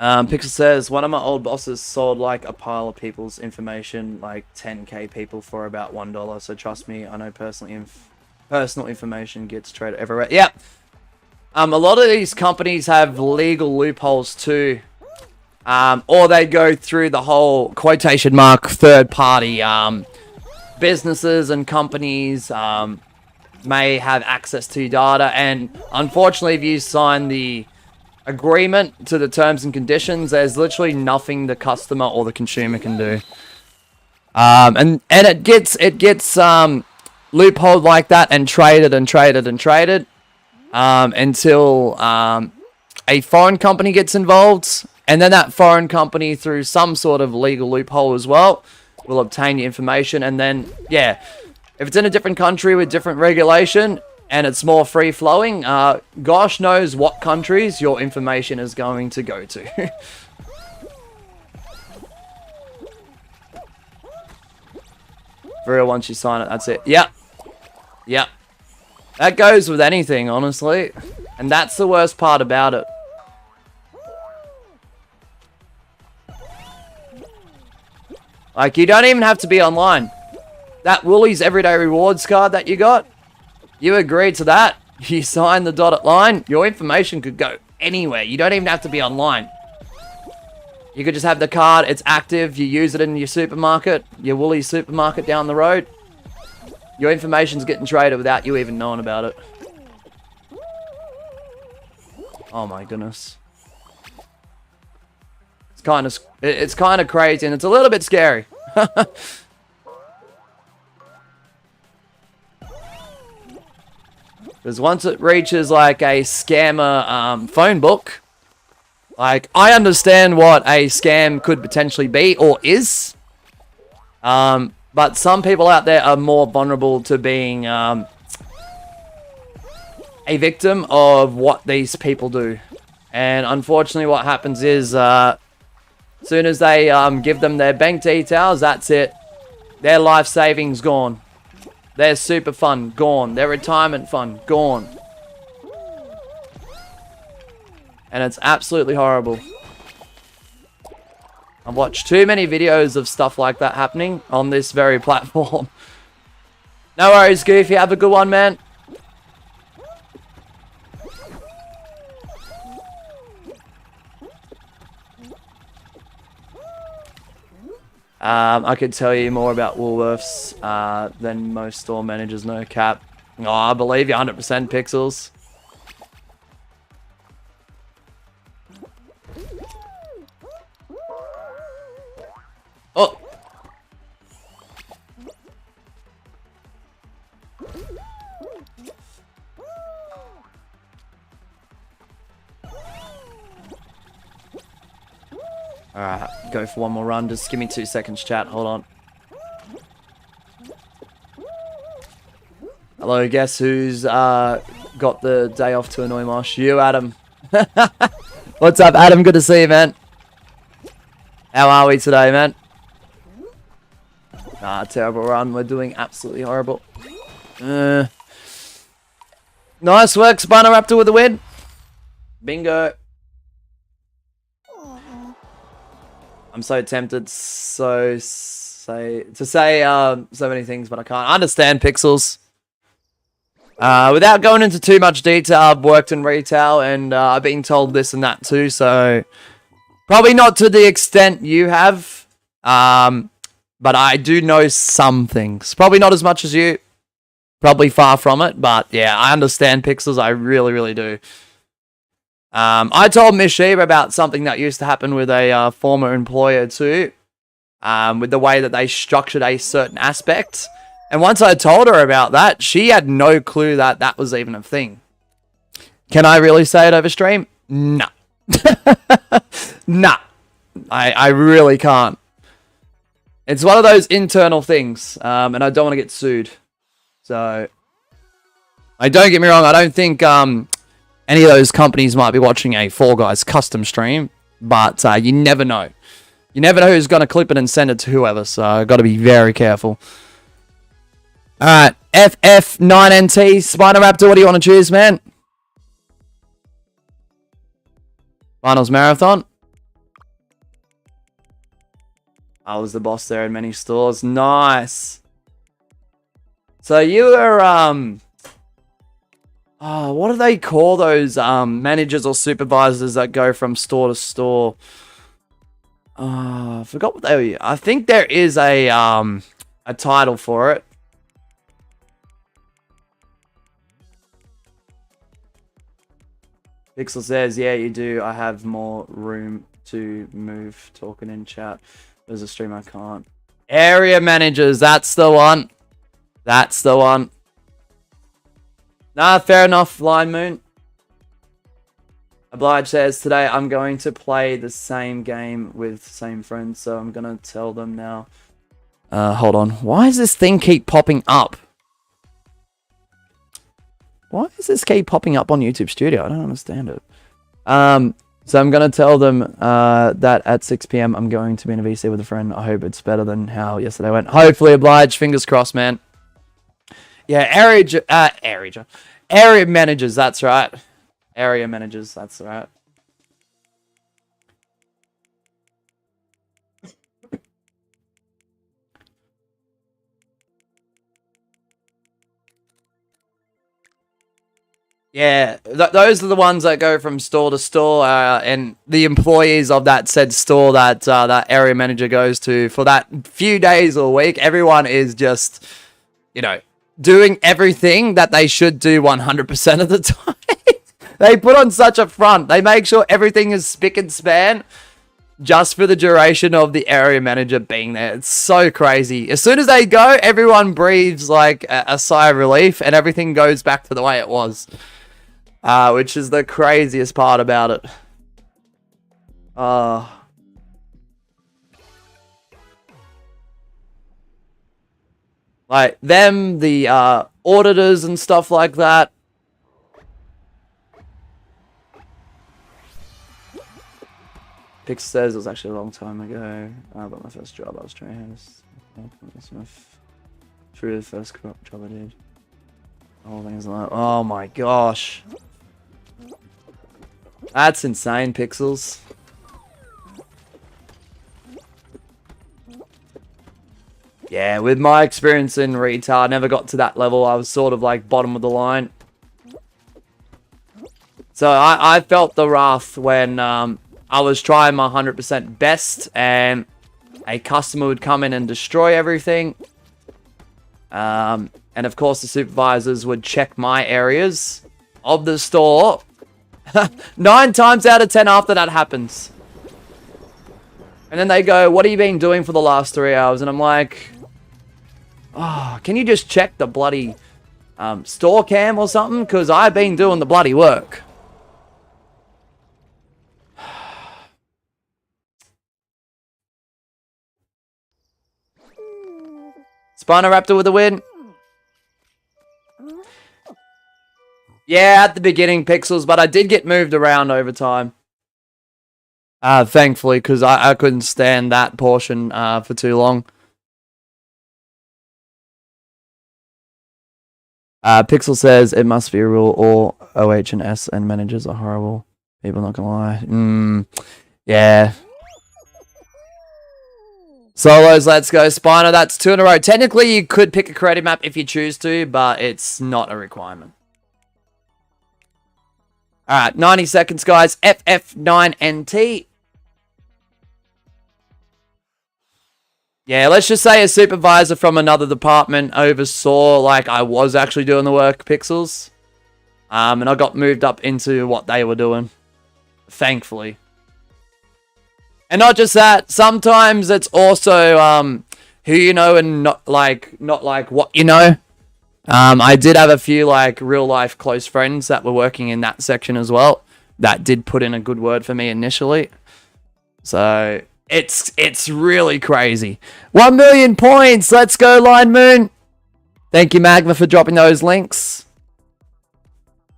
Pixel says, one of my old bosses sold like a pile of people's information, like 10k people for about $1. So trust me, I know personal information gets traded everywhere. Yeah. A lot of these companies have legal loopholes too. Or they go through the whole quotation mark third party businesses and companies may have access to data, and unfortunately if you sign the agreement to the terms and conditions, there's literally nothing the customer or the consumer can do. And it gets loopholed like that and traded until a foreign company gets involved, and then that foreign company, through some sort of legal loophole as well, will obtain your information. And then, yeah, if it's in a different country with different regulation and it's more free-flowing, gosh knows what countries your information is going to go to. For real, once you sign it, that's it. Yep. Yep. That goes with anything, honestly. And that's the worst part about it. Like, you don't even have to be online. That Woolies Everyday Rewards card that you got, you agreed to that. You signed the dotted line. Your information could go anywhere. You don't even have to be online. You could just have the card. It's active. You use it in your supermarket, your Woolies supermarket down the road. Your information's getting traded without you even knowing about it. Oh my goodness. It's kind of crazy, and it's a little bit scary. Because once it reaches like a scammer phone book, like, I understand what a scam could potentially be or is. But some people out there are more vulnerable to being a victim of what these people do. And unfortunately what happens is, as soon as they give them their bank details, that's it. Their life savings gone. Their super fund gone. Their retirement fund gone. And it's absolutely horrible. I've watched too many videos of stuff like that happening on this very platform. No worries, Goofy. Have a good one, man. I could tell you more about Woolworths than most store managers, no cap. Oh, I believe you 100%, Pixels. Oh! Alright, go for one more run. Just give me 2 seconds, chat. Hold on. Hello, guess who's got the day off to annoy Mosh? You, Adam. What's up, Adam? Good to see you, man. How are we today, man? Terrible run. We're doing absolutely horrible. Nice work, Spinoraptor with the win. Bingo. I'm so tempted to say so many things, but I can't. I understand Pixels. Without going into too much detail, I've worked in retail and I've been told this and that too, so probably not to the extent you have. But I do know some things. Probably not as much as you. Probably far from it, but yeah, I understand Pixels. I really, really do. I told Miss Sheba about something that used to happen with a former employer too, with the way that they structured a certain aspect. And once I told her about that, she had no clue that that was even a thing. Can I really say it over stream? Nah. Nah. I really can't. It's one of those internal things, and I don't want to get sued. So, don't get me wrong, I don't think any of those companies might be watching a Fall Guys custom stream, but you never know. You never know who's going to clip it and send it to whoever, so I've got to be very careful. Alright, FF9NT, Spinoraptor, what do you want to choose, man? Finals Marathon. I was the boss there in many stores. Nice. So you were, what do they call those managers or supervisors that go from store to store? I forgot what they were. I think there is a title for it. Pixel says, yeah, you do. I have more room to move. Talking in chat. There's a stream I can't. Area managers, that's the one. That's the one. Nah, fair enough, Line Moon. Oblige says, today I'm going to play the same game with same friends, so I'm going to tell them now. Hold on. Why does this thing keep popping up? Why does this keep popping up on YouTube Studio? I don't understand it. So I'm going to tell them that at 6 PM I'm going to be in a VC with a friend. I hope it's better than how yesterday went. Hopefully, Oblige. Fingers crossed, man. Yeah, area managers, that's right. Area managers, that's right. Yeah, those are the ones that go from store to store, and the employees of that said store that that area manager goes to for that few days or week. Everyone is just, you know, doing everything that they should do 100% of the time. They put on such a front. They make sure everything is spick and span just for the duration of the area manager being there. It's so crazy. As soon as they go, everyone breathes like a sigh of relief and everything goes back to the way it was. Which is the craziest part about it. Like them, the auditors and stuff like that. Pix says it was actually a long time ago. But my first job, I was trained. True, the first job I did. All things like, oh my gosh. That's insane, Pixels. Yeah, with my experience in retail, I never got to that level. I was sort of like bottom of the line. So I felt the wrath when I was trying my 100% best and a customer would come in and destroy everything. And of course the supervisors would check my areas of the store. 9 times out of 10 after that happens. And then they go, what have you been doing for the last 3 hours? And I'm like, oh, can you just check the bloody store cam or something? Because I've been doing the bloody work. Spinoraptor with a win. Yeah, at the beginning, Pixels, but I did get moved around over time. Thankfully, because I couldn't stand that portion for too long. Pixel says it must be a rule. All OH and S and managers are horrible. People not gonna lie. Yeah. Solos, let's go. Spino, that's 2 in a row. Technically, you could pick a creative map if you choose to, but it's not a requirement. Alright, 90 seconds, guys. FF9NT. Yeah, let's just say a supervisor from another department oversaw, like, I was actually doing the work, Pixels. And I got moved up into what they were doing. Thankfully. And not just that, sometimes it's also who you know and not like what you know. I did have a few like real life close friends that were working in that section as well. That did put in a good word for me initially. So it's really crazy. 1 million points. Let's go, Line Moon. Thank you, Magma, for dropping those links.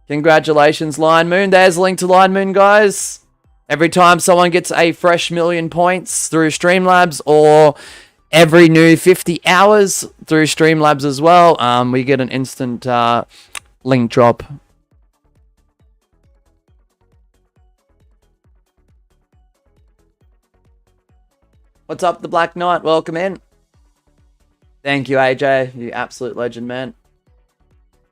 Congratulations, Line Moon. There's a link to Line Moon, guys. Every time someone gets a fresh 1,000,000 points through Streamlabs, or every new 50 hours through Streamlabs as well, we get an instant link drop. What's up, the Black Knight? Welcome in. Thank you, AJ. You absolute legend, man.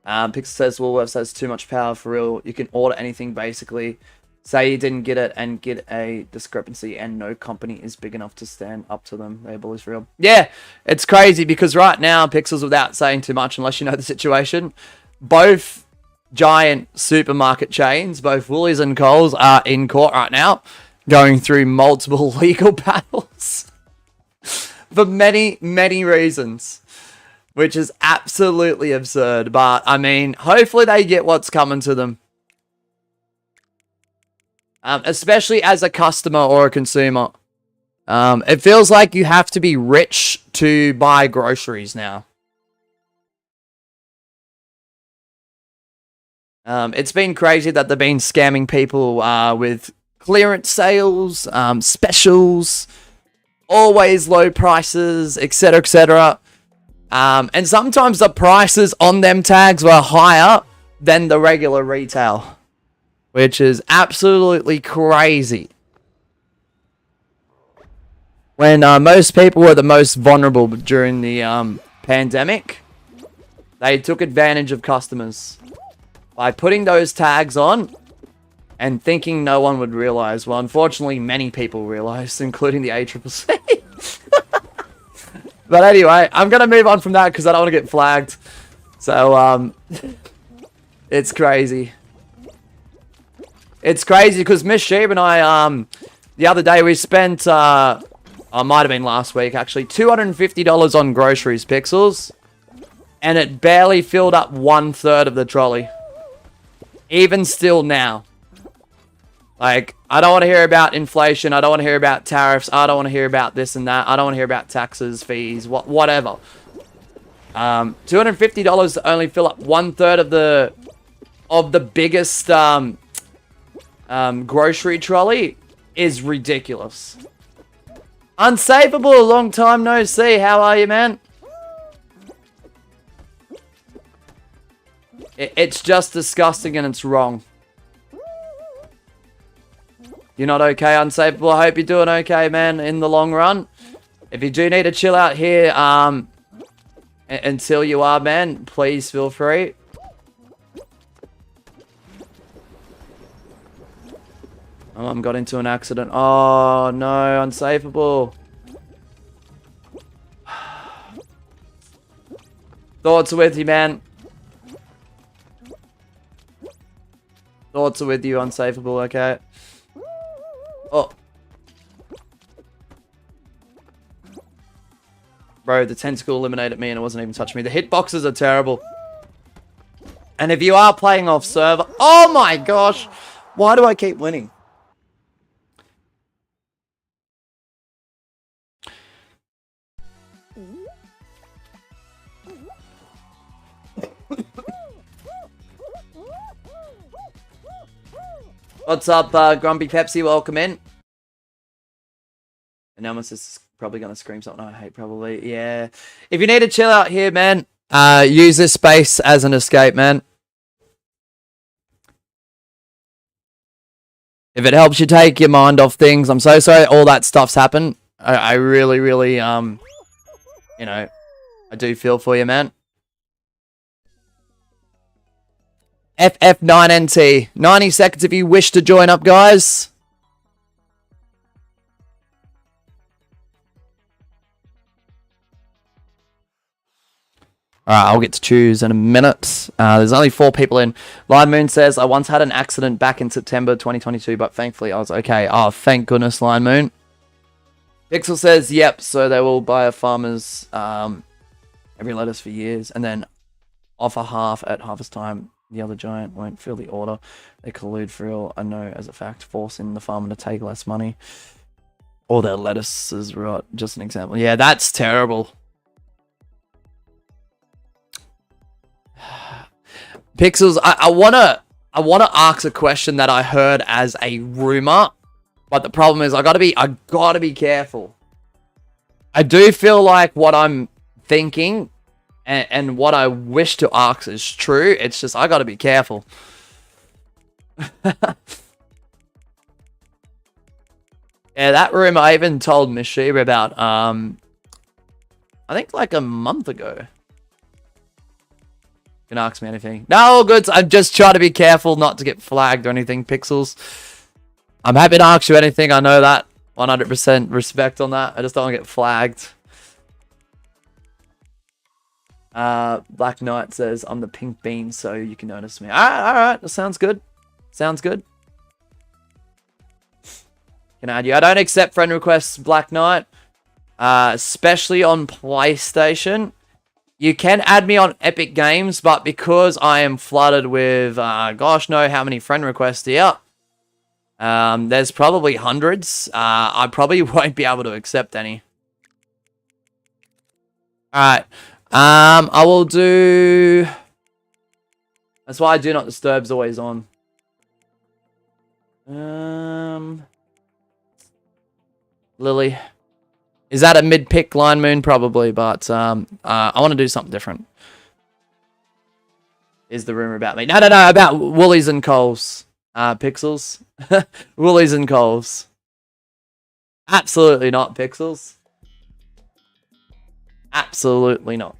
Pixel says Woolworths has too much power for real. You can order anything basically. Say you didn't get it and get a discrepancy and no company is big enough to stand up to them. Label is real. Yeah, it's crazy because right now, Pixels, without saying too much, unless you know the situation, both giant supermarket chains, both Woolies and Coles, are in court right now, going through multiple legal battles for many, many reasons, which is absolutely absurd. But, I mean, hopefully they get what's coming to them. Especially as a customer or a consumer. It feels like you have to be rich to buy groceries now. It's been crazy that they've been scamming people with clearance sales, specials, always low prices, etc., etc. And sometimes the prices on them tags were higher than the regular retail, which is absolutely crazy. When most people were the most vulnerable during the pandemic, they took advantage of customers by putting those tags on and thinking no one would realize. Well, unfortunately, many people realized, including the ACCC. But anyway, I'm going to move on from that because I don't want to get flagged. So, it's crazy. It's crazy because Miss Sheeb and I, the other day we spent, might have been last week actually, $250 on groceries, Pixels. And it barely filled up 1/3 of the trolley. Even still now. Like, I don't want to hear about inflation. I don't want to hear about tariffs. I don't want to hear about this and that. I don't want to hear about taxes, fees, whatever. $250 to only fill up 1/3 of the biggest, grocery trolley is ridiculous. Unsavable, a long time no see. How are you, man? It's just disgusting and it's wrong. You're not okay, Unsavable? I hope you're doing okay, man, in the long run. If you do need to chill out here until you are, man, please feel free. My mum got into an accident. Oh, no, Unsavable. Thoughts are with you, man. Thoughts are with you, Unsavable, okay? Oh. Bro, the tentacle eliminated me and it wasn't even touching me. The hitboxes are terrible. And if you are playing off server... Oh my gosh! Why do I keep winning? What's up, Grumpy Pepsi? Welcome in. And now my sister's probably going to scream something I hate, probably. Yeah. If you need to chill out here, man, Use this space as an escape, man. If it helps you take your mind off things, I'm so sorry all that stuff's happened. I really, really, you know, I do feel for you, man. FF9NT. 90 seconds if you wish to join up, guys. Alright, I'll get to choose in a minute. There's only 4 people in. Lion Moon says, I once had an accident back in September 2022, but thankfully I was okay. Oh, thank goodness, Lion Moon. Pixel says, yep, so they will buy a farmer's every lettuce for years, and then offer half at harvest time. The other giant won't fill the order. They collude for real, I know as a fact, forcing the farmer to take less money. Or their lettuces rot, just an example. Yeah, that's terrible. Pixels, I wanna ask a question that I heard as a rumor, but the problem is I gotta be careful. I do feel like what I'm thinking and what I wish to ask is true. It's just I gotta be careful. Yeah, that rumor I even told Miss Sheba about I think like a month ago. Can ask me anything. No, good. I'm just trying to be careful not to get flagged or anything, Pixels. I'm happy to ask you anything. I know that. 100% respect on that. I just don't want to get flagged. Black Knight says, I'm the pink bean, so you can notice me. Alright. That sounds good. Sounds good. Can add you. I don't accept friend requests, Black Knight. Especially on PlayStation. You can add me on Epic Games, but because I am flooded with, gosh know how many friend requests here, there's probably hundreds. I probably won't be able to accept any. Alright. I will do... That's why Do Not Disturb's always on. Lily. Is that a mid-pick, Lion Moon? Probably, but I want to do something different. Is the rumor about me? No, about Woolies and Coles. Pixels. Woolies and Coles. Absolutely not, Pixels. Absolutely not.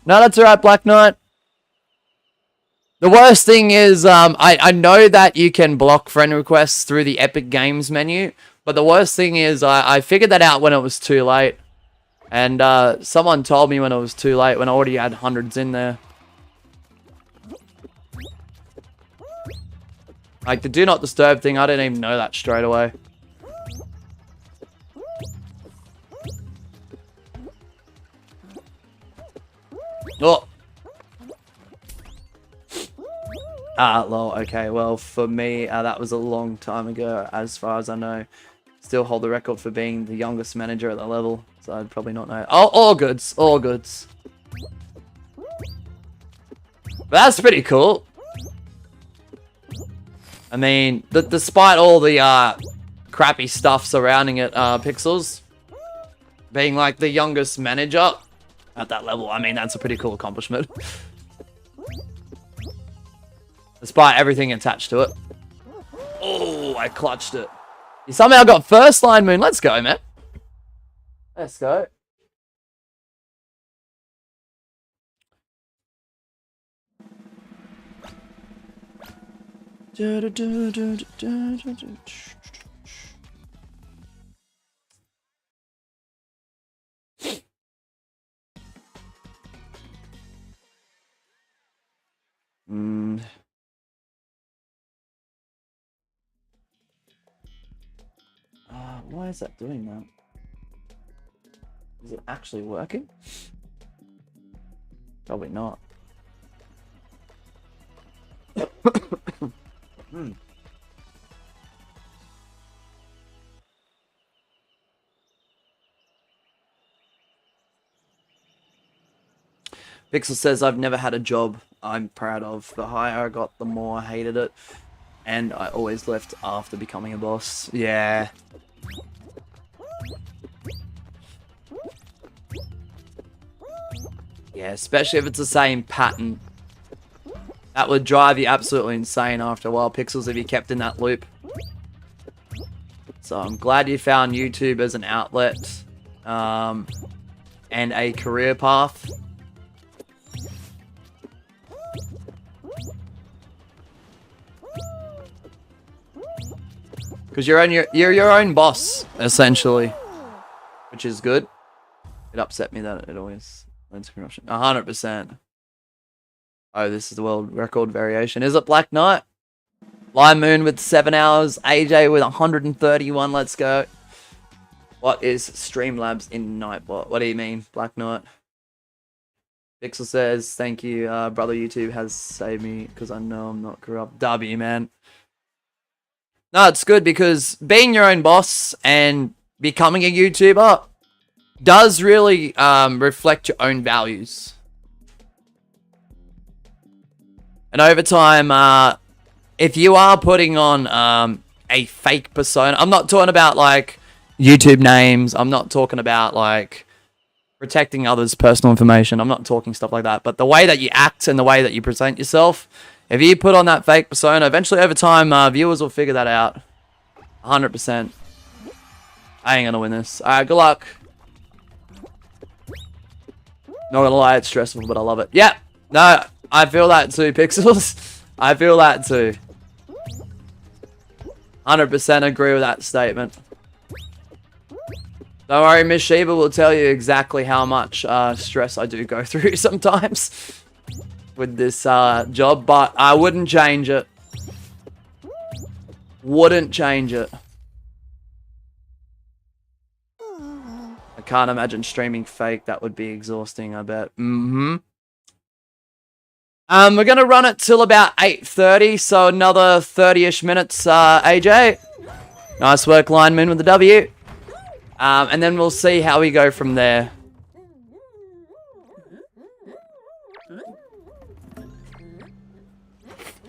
No, that's alright, Black Knight. The worst thing is, I know that you can block friend requests through the Epic Games menu, but the worst thing is I figured that out when it was too late. And someone told me when it was too late, when I already had hundreds in there. Like, the Do Not Disturb thing, I didn't even know that straight away. Oh! Lol, okay, well, for me, that was a long time ago, as far as I know. Still hold the record for being the youngest manager at the level, so I'd probably not know. Oh, all goods, all goods. But that's pretty cool. I mean, despite all the crappy stuff surrounding it, Pixels, being like the youngest manager at that level, I mean, that's a pretty cool accomplishment. Despite everything attached to it. Oh, I clutched it. You somehow got first, Lion Moon. Let's go, man. Let's go. Why is that doing that? Is it actually working? Probably not. Pixel says, I've never had a job I'm proud of. The higher I got, the more I hated it. And I always left after becoming a boss. Yeah. Yeah, especially if it's the same pattern. That would drive you absolutely insane after a while, Pixels, if you kept in that loop. So I'm glad you found YouTube as an outlet and a career path. Because you're your own boss, essentially, which is good. It upset me that it always leads to corruption. 100%. Oh, this is the world record variation. Is it Black Knight? Line Moon with 7 hours. AJ with 131. Let's go. What is Streamlabs in Nightbot? What do you mean, Black Knight? Pixel says, thank you, brother. YouTube has saved me because I know I'm not corrupt. W, man. No, it's good because being your own boss and becoming a YouTuber does really reflect your own values. And over time, if you are putting on a fake persona, I'm not talking about like YouTube names. I'm not talking about like protecting others' personal information. I'm not talking stuff like that. But the way that you act and the way that you present yourself, if you put on that fake persona, eventually over time, viewers will figure that out. 100%. I ain't gonna win this. Alright, good luck. Not gonna lie, it's stressful, but I love it. Yeah, no, I feel that too, Pixels. I feel that too. 100% agree with that statement. Don't worry, Miss Sheba will tell you exactly how much stress I do go through sometimes with this job, but I wouldn't change it. Wouldn't change it. I can't imagine streaming fake. That would be exhausting, I bet. We're going to run it till about 8:30, so another 30-ish minutes, AJ. Nice work, Lineman, with the W. And then we'll see how we go from there.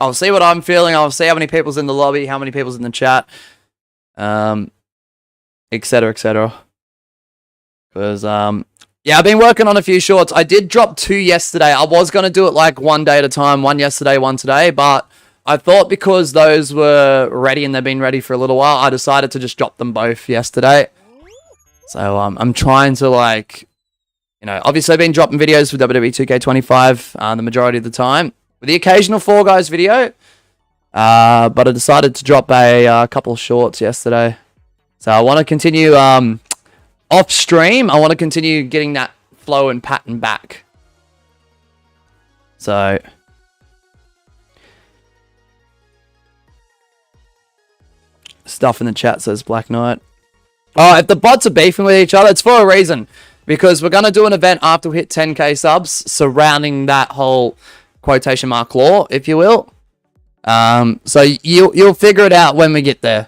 I'll see what I'm feeling. I'll see how many people's in the lobby, how many people's in the chat, etc., etc. Because, yeah, I've been working on a few shorts. I did drop 2 yesterday. I was going to do it like one day at a time, one yesterday, one today, but I thought because those were ready and they've been ready for a little while, I decided to just drop them both yesterday. So, I'm trying to, like, you know, obviously I've been dropping videos for WWE 2K25 the majority of the time. With the occasional Fall Guys video, but I decided to drop a couple of shorts yesterday. So I want to continue off stream. I want to continue getting that flow and pattern back. So stuff in the chat says Black Knight. Oh, if the bots are beefing with each other, it's for a reason. Because we're going to do an event after we hit 10k subs surrounding that whole quotation mark law, if you will. So you'll figure it out when we get there.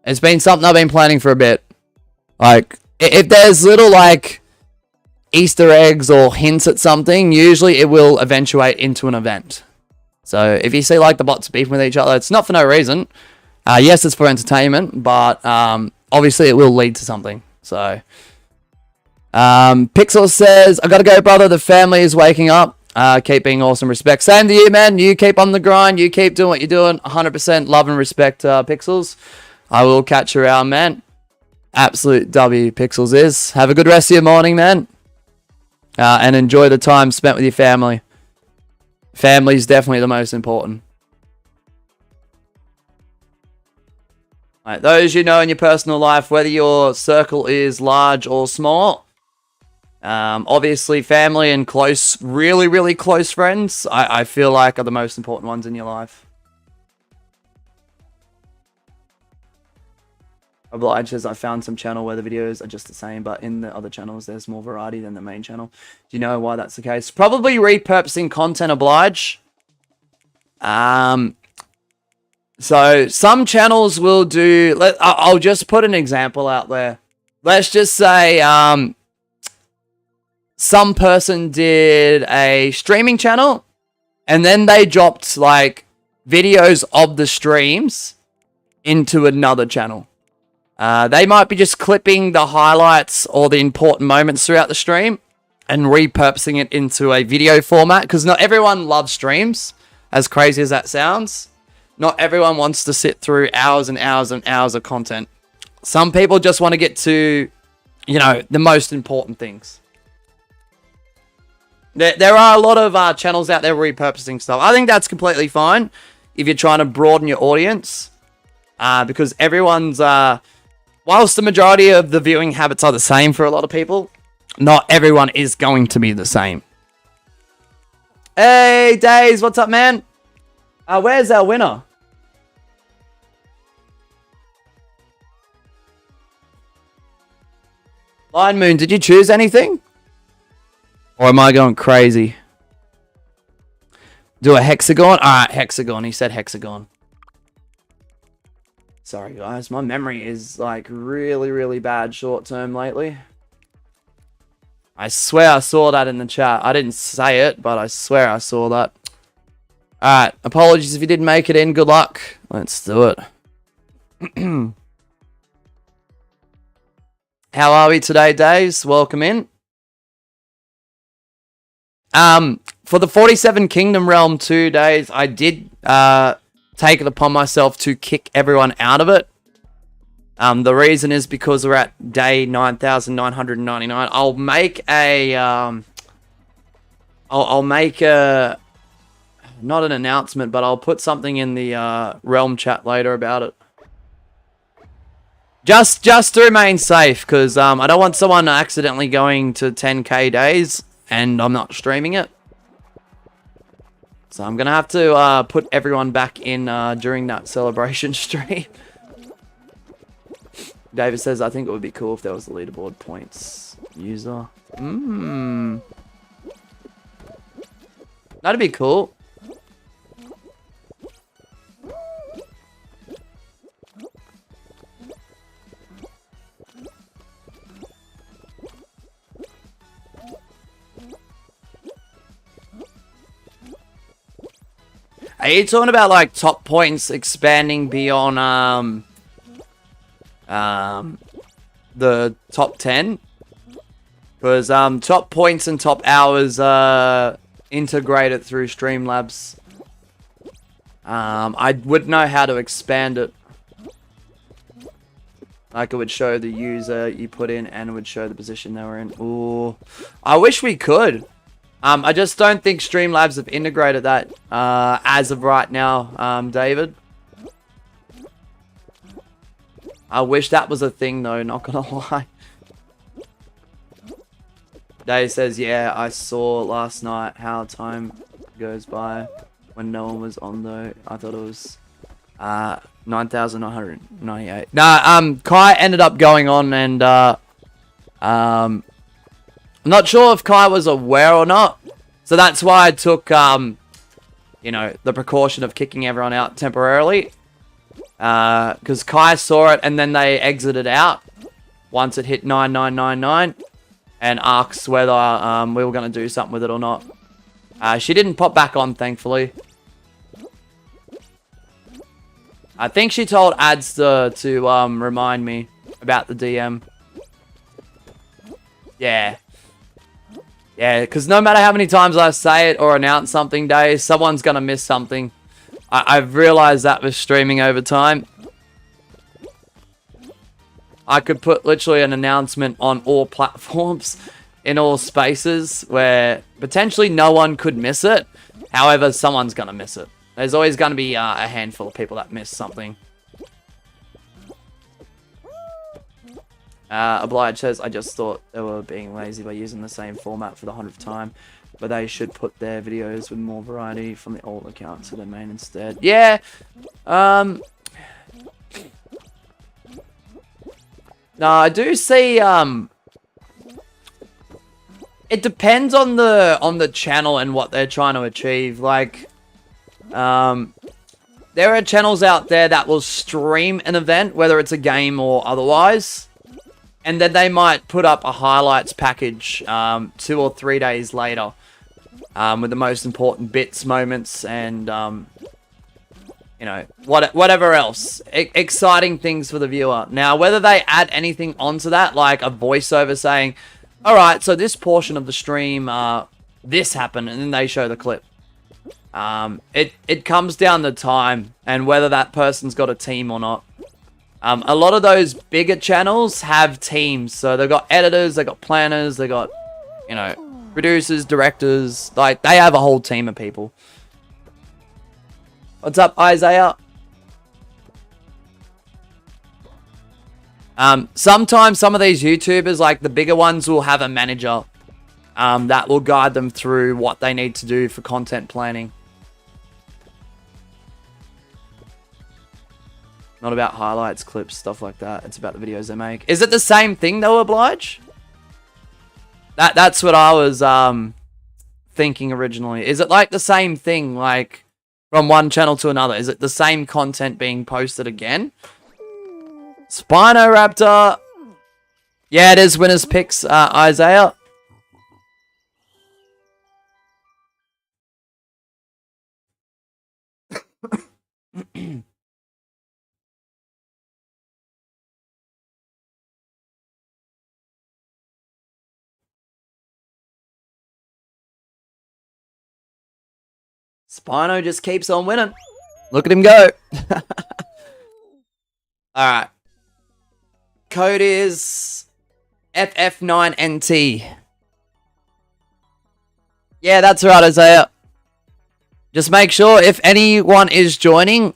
It's been something I've been planning for a bit. Like, if there's little, like, Easter eggs or hints at something, usually it will eventuate into an event. So if you see, like, the bots beefing with each other, it's not for no reason. Yes, it's for entertainment, but obviously it will lead to something. So, Pixel says, I gotta go, brother. The family is waking up. Keep being awesome. Respect. Same to you, man. You keep on the grind. You keep doing what you're doing. 100% love and respect, Pixels. I will catch you around, man. Absolute W, Pixels is. Have a good rest of your morning, man. And enjoy the time spent with your family. Family is definitely the most important. Right, those you know in your personal life, whether your circle is large or small, obviously family and close, really, really close friends, I feel like are the most important ones in your life. Obliges, I found some channel where the videos are just the same, but in the other channels there's more variety than the main channel. Do you know why that's the case? Probably repurposing content, Oblige. So some channels will do, I'll just put an example out there. Let's just say, some person did a streaming channel and then they dropped like videos of the streams into another channel. They might be just clipping the highlights or the important moments throughout the stream and repurposing it into a video format, because not everyone loves streams, as crazy as that sounds. Not everyone wants to sit through hours and hours and hours of content. Some people just want to get to, you know, the most important things. There are a lot of channels out there repurposing stuff. I think that's completely fine if you're trying to broaden your audience, because everyone's... whilst the majority of the viewing habits are the same for a lot of people, not everyone is going to be the same. Hey, Days, what's up, man? Where's our winner? Lion Moon, did you choose anything? Or am I going crazy? Do a hexagon? Alright, hexagon. He said hexagon. Sorry, guys. My memory is, like, really, really bad short term lately. I swear I saw that in the chat. I didn't say it, but I swear I saw that. Alright, apologies if you didn't make it in. Good luck. Let's do it. How are we today, Days? Welcome in. For the 47 Kingdom Realm 2 days, I did take it upon myself to kick everyone out of it. The reason is because we're at day 9,999. I'll make a I'll make a, not an announcement, but I'll put something in the Realm chat later about it. Just to remain safe, because I don't want someone accidentally going to 10k days and I'm not streaming it. So I'm going to have to put everyone back in during that celebration stream. David says, I think it would be cool if there was a leaderboard points user. That'd be cool. Are you talking about like top points expanding beyond the top 10? Because top points and top hours are integrated through Streamlabs. I would know how to expand it. Like it would show the user you put in and it would show the position they were in. Ooh, I wish we could. I just don't think Streamlabs have integrated that as of right now, David. I wish that was a thing though, not gonna lie. Dave says, yeah, I saw last night how time goes by when no one was on though. I thought it was 9,998. Nah, Kai ended up going on and I'm not sure if Kai was aware or not. So that's why I took you know, the precaution of kicking everyone out temporarily. Because Kai saw it and then they exited out once it hit 9999 and asked whether we were going to do something with it or not. She didn't pop back on, thankfully. I think she told Ads to remind me about the DM. Yeah. Yeah, because no matter how many times I say it or announce something, Dave, someone's going to miss something. I've realized that with streaming over time. I could put literally an announcement on all platforms in all spaces where potentially no one could miss it. However, someone's going to miss it. There's always going to be a handful of people that miss something. Oblige says, I just thought they were being lazy by using the same format for the 100th time. But they should put their videos with more variety from the old account to the main instead. Yeah. No, I do see. It depends on the channel and what they're trying to achieve. Like, there are channels out there that will stream an event, whether it's a game or otherwise. And then they might put up a highlights package 2 or 3 days later with the most important bits, moments, and you know, whatever else. Exciting things for the viewer. Now, whether they add anything onto that, like a voiceover saying, alright, so this portion of the stream, this happened, and then they show the clip. It comes down to time and whether that person's got a team or not. A lot of those bigger channels have teams. So they've got editors, they've got planners, they've got, you know, producers, directors. Like, they have a whole team of people. What's up, Isaiah? Sometimes some of these YouTubers, like the bigger ones, will have a manager that will guide them through what they need to do for content planning. Not about highlights, clips, stuff like that. It's about the videos they make. Is it the same thing though, Oblige? That's what I was thinking originally. Is it like the same thing, like from one channel to another? Is it the same content being posted again? Spinoraptor. Yeah, it is winners picks, Isaiah. Spino just keeps on winning. Look at him go. Alright. Code is FF9NT. Yeah, that's right, Isaiah. Just make sure if anyone is joining,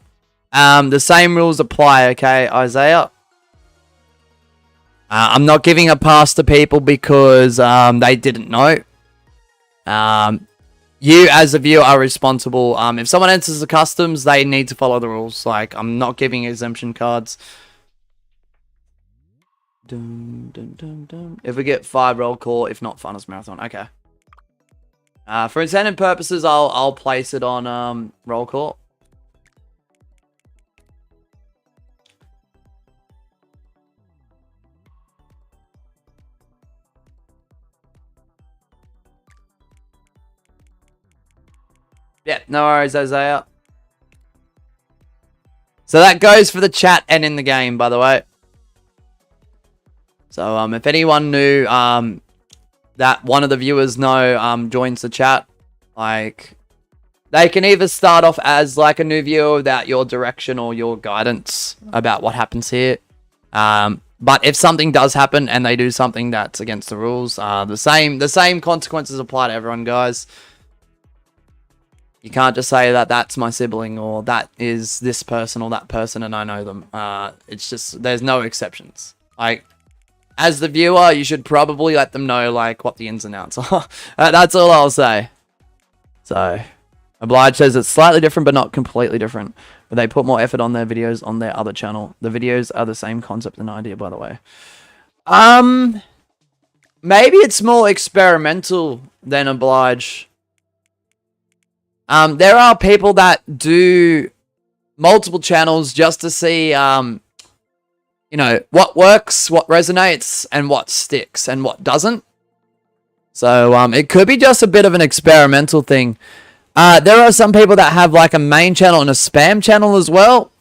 the same rules apply, okay, Isaiah? I'm not giving a pass to people because they didn't know. You, as a viewer, are responsible. If someone enters the customs, they need to follow the rules. Like, I'm not giving exemption cards. Dun, dun, dun, dun. If we get 5 roll call, if not, Funnest Marathon. Okay. For incentive purposes, I'll place it on roll call. Yeah, no worries, Isaiah. So that goes for the chat and in the game, by the way. So if anyone knew that one of the viewers joins the chat, like, they can either start off as like a new viewer without your direction or your guidance about what happens here. But if something does happen and they do something that's against the rules, the same consequences apply to everyone, guys. You can't just say that that's my sibling or that is this person or that person and I know them. It's just, there's no exceptions. Like, as the viewer, you should probably let them know, like, what the ins and outs are. That's all I'll say. So, Oblige says it's slightly different but not completely different. But they put more effort on their videos on their other channel. The videos are the same concept and idea, by the way. Maybe it's more experimental than Oblige. There are people that do multiple channels just to see, you know, what works, what resonates, and what sticks, and what doesn't. So, it could be just a bit of an experimental thing. There are some people that have, like, a main channel and a spam channel as well.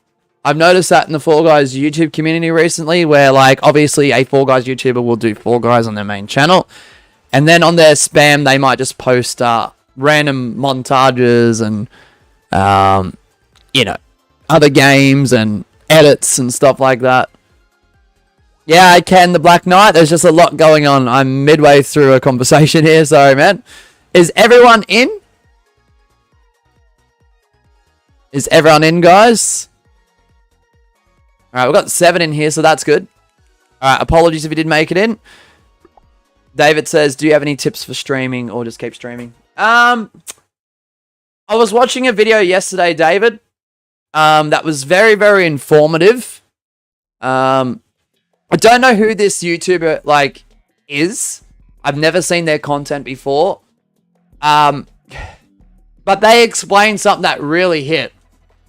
I've noticed that in the Fall Guys YouTube community recently, where, like, obviously a Fall Guys YouTuber will do Fall Guys on their main channel. And then on their spam, they might just post, random montages and, you know, other games and edits and stuff like that. Yeah, I can, the Black Knight. There's just a lot going on. I'm midway through a conversation here. Sorry, man. Is everyone in? Is everyone in, guys? Alright, we've got 7 in here, so that's good. Alright, apologies if you didn't make it in. David says, do you have any tips for streaming or just keep streaming? I was watching a video yesterday, David, that was very, very informative. I don't know who this YouTuber, like, is. I've never seen their content before. But they explained something that really hit.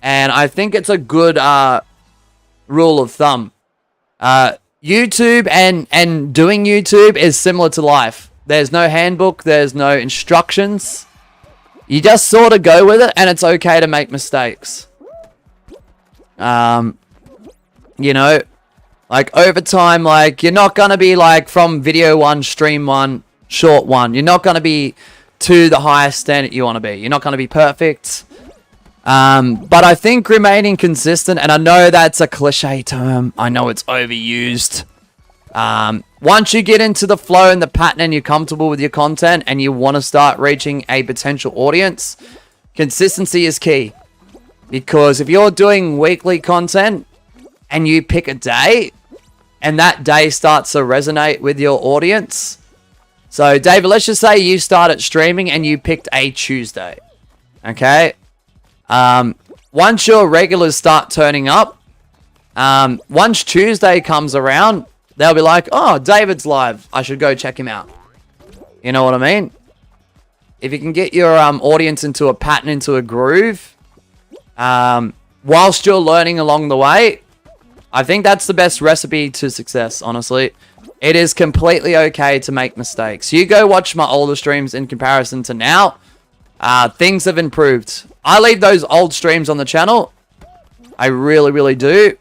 And I think it's a good, rule of thumb. YouTube and doing YouTube is similar to life. There's no handbook. There's no instructions. You just sort of go with it, and it's okay to make mistakes. You know, like over time, like you're not going to be like from video 1, stream 1, short 1. You're not going to be to the highest standard you want to be. You're not going to be perfect. But I think remaining consistent, and I know that's a cliche term. I know it's overused. Once you get into the flow and the pattern and you're comfortable with your content and you want to start reaching a potential audience, consistency is key. Because if you're doing weekly content and you pick a day and that day starts to resonate with your audience. So, David, let's just say you started streaming and you picked a Tuesday. Okay? Once your regulars start turning up, once Tuesday comes around, they'll be like, oh, David's live. I should go check him out. You know what I mean? If you can get your audience into a pattern, into a groove, whilst you're learning along the way, I think that's the best recipe to success, honestly. It is completely okay to make mistakes. You go watch my older streams in comparison to now. Things have improved. I leave those old streams on the channel. I really, really do.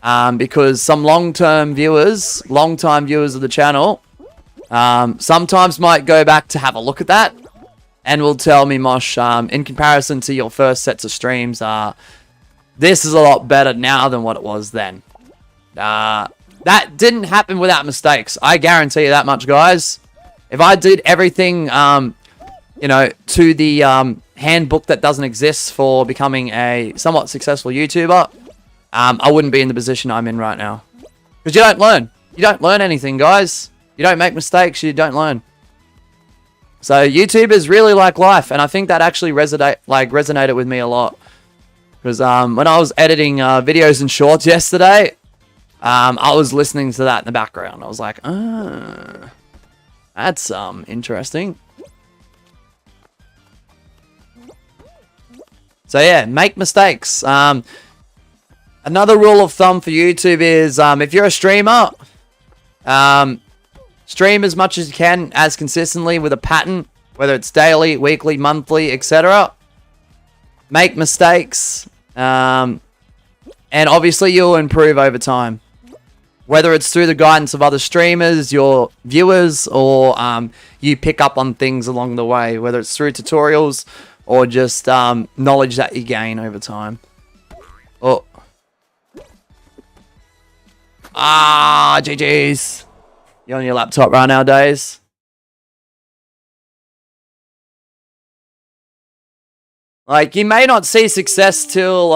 Because some long-time viewers of the channel, sometimes might go back to have a look at that and will tell me, Mosh, in comparison to your first sets of streams, this is a lot better now than what it was then. That didn't happen without mistakes. I guarantee you that much, guys. If I did everything, you know, to the handbook that doesn't exist for becoming a somewhat successful YouTuber, I wouldn't be in the position I'm in right now. Because you don't learn. You don't learn anything, guys. You don't make mistakes. You don't learn. So YouTube is really like life, and I think that actually resonated with me a lot. Because when I was editing videos and shorts yesterday, I was listening to that in the background. I was like, that's interesting. So yeah, make mistakes. Another rule of thumb for YouTube is if you're a streamer, stream as much as you can, as consistently with a pattern, whether it's daily, weekly, monthly, etc. Make mistakes, and obviously you'll improve over time. Whether it's through the guidance of other streamers, your viewers, or you pick up on things along the way, whether it's through tutorials or just knowledge that you gain over time. Oh. GG's. You're on your laptop right nowadays. Like, you may not see success till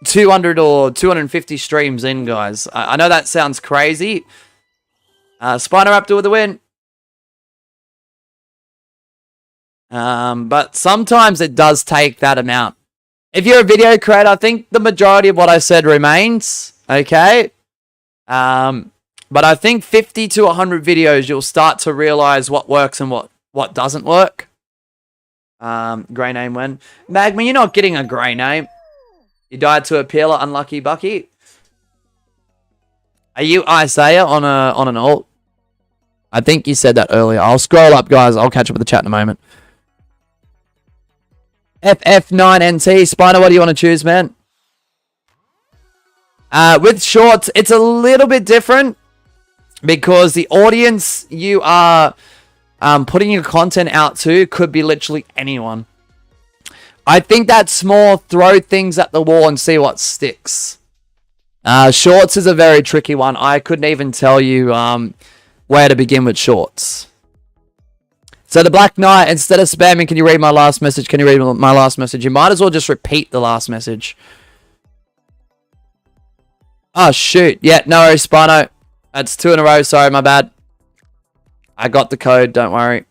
200 or 250 streams in, guys. I know that sounds crazy. Spinoraptor with the win. But sometimes it does take that amount. If you're a video creator, I think the majority of what I said remains. Okay? But I think 50 to 100 videos, you'll start to realize what works and what doesn't work. Grey name when. Magma, you're not getting a grey name. You died to a peeler, unlucky Bucky. Are you Isaiah on an alt? I think you said that earlier. I'll scroll up, guys. I'll catch up with the chat in a moment. FF9NT. Spiner, what do you want to choose, man? With shorts, it's a little bit different because the audience you are putting your content out to could be literally anyone. I think that's more throw things at the wall and see what sticks. Shorts is a very tricky one. I couldn't even tell you where to begin with shorts. So the Black Knight, instead of spamming, can you read my last message? Can you read my last message? You might as well just repeat the last message. Oh, shoot. Yeah, no worries, Spino. That's 2 in a row. Sorry, my bad. I got the code. Don't worry.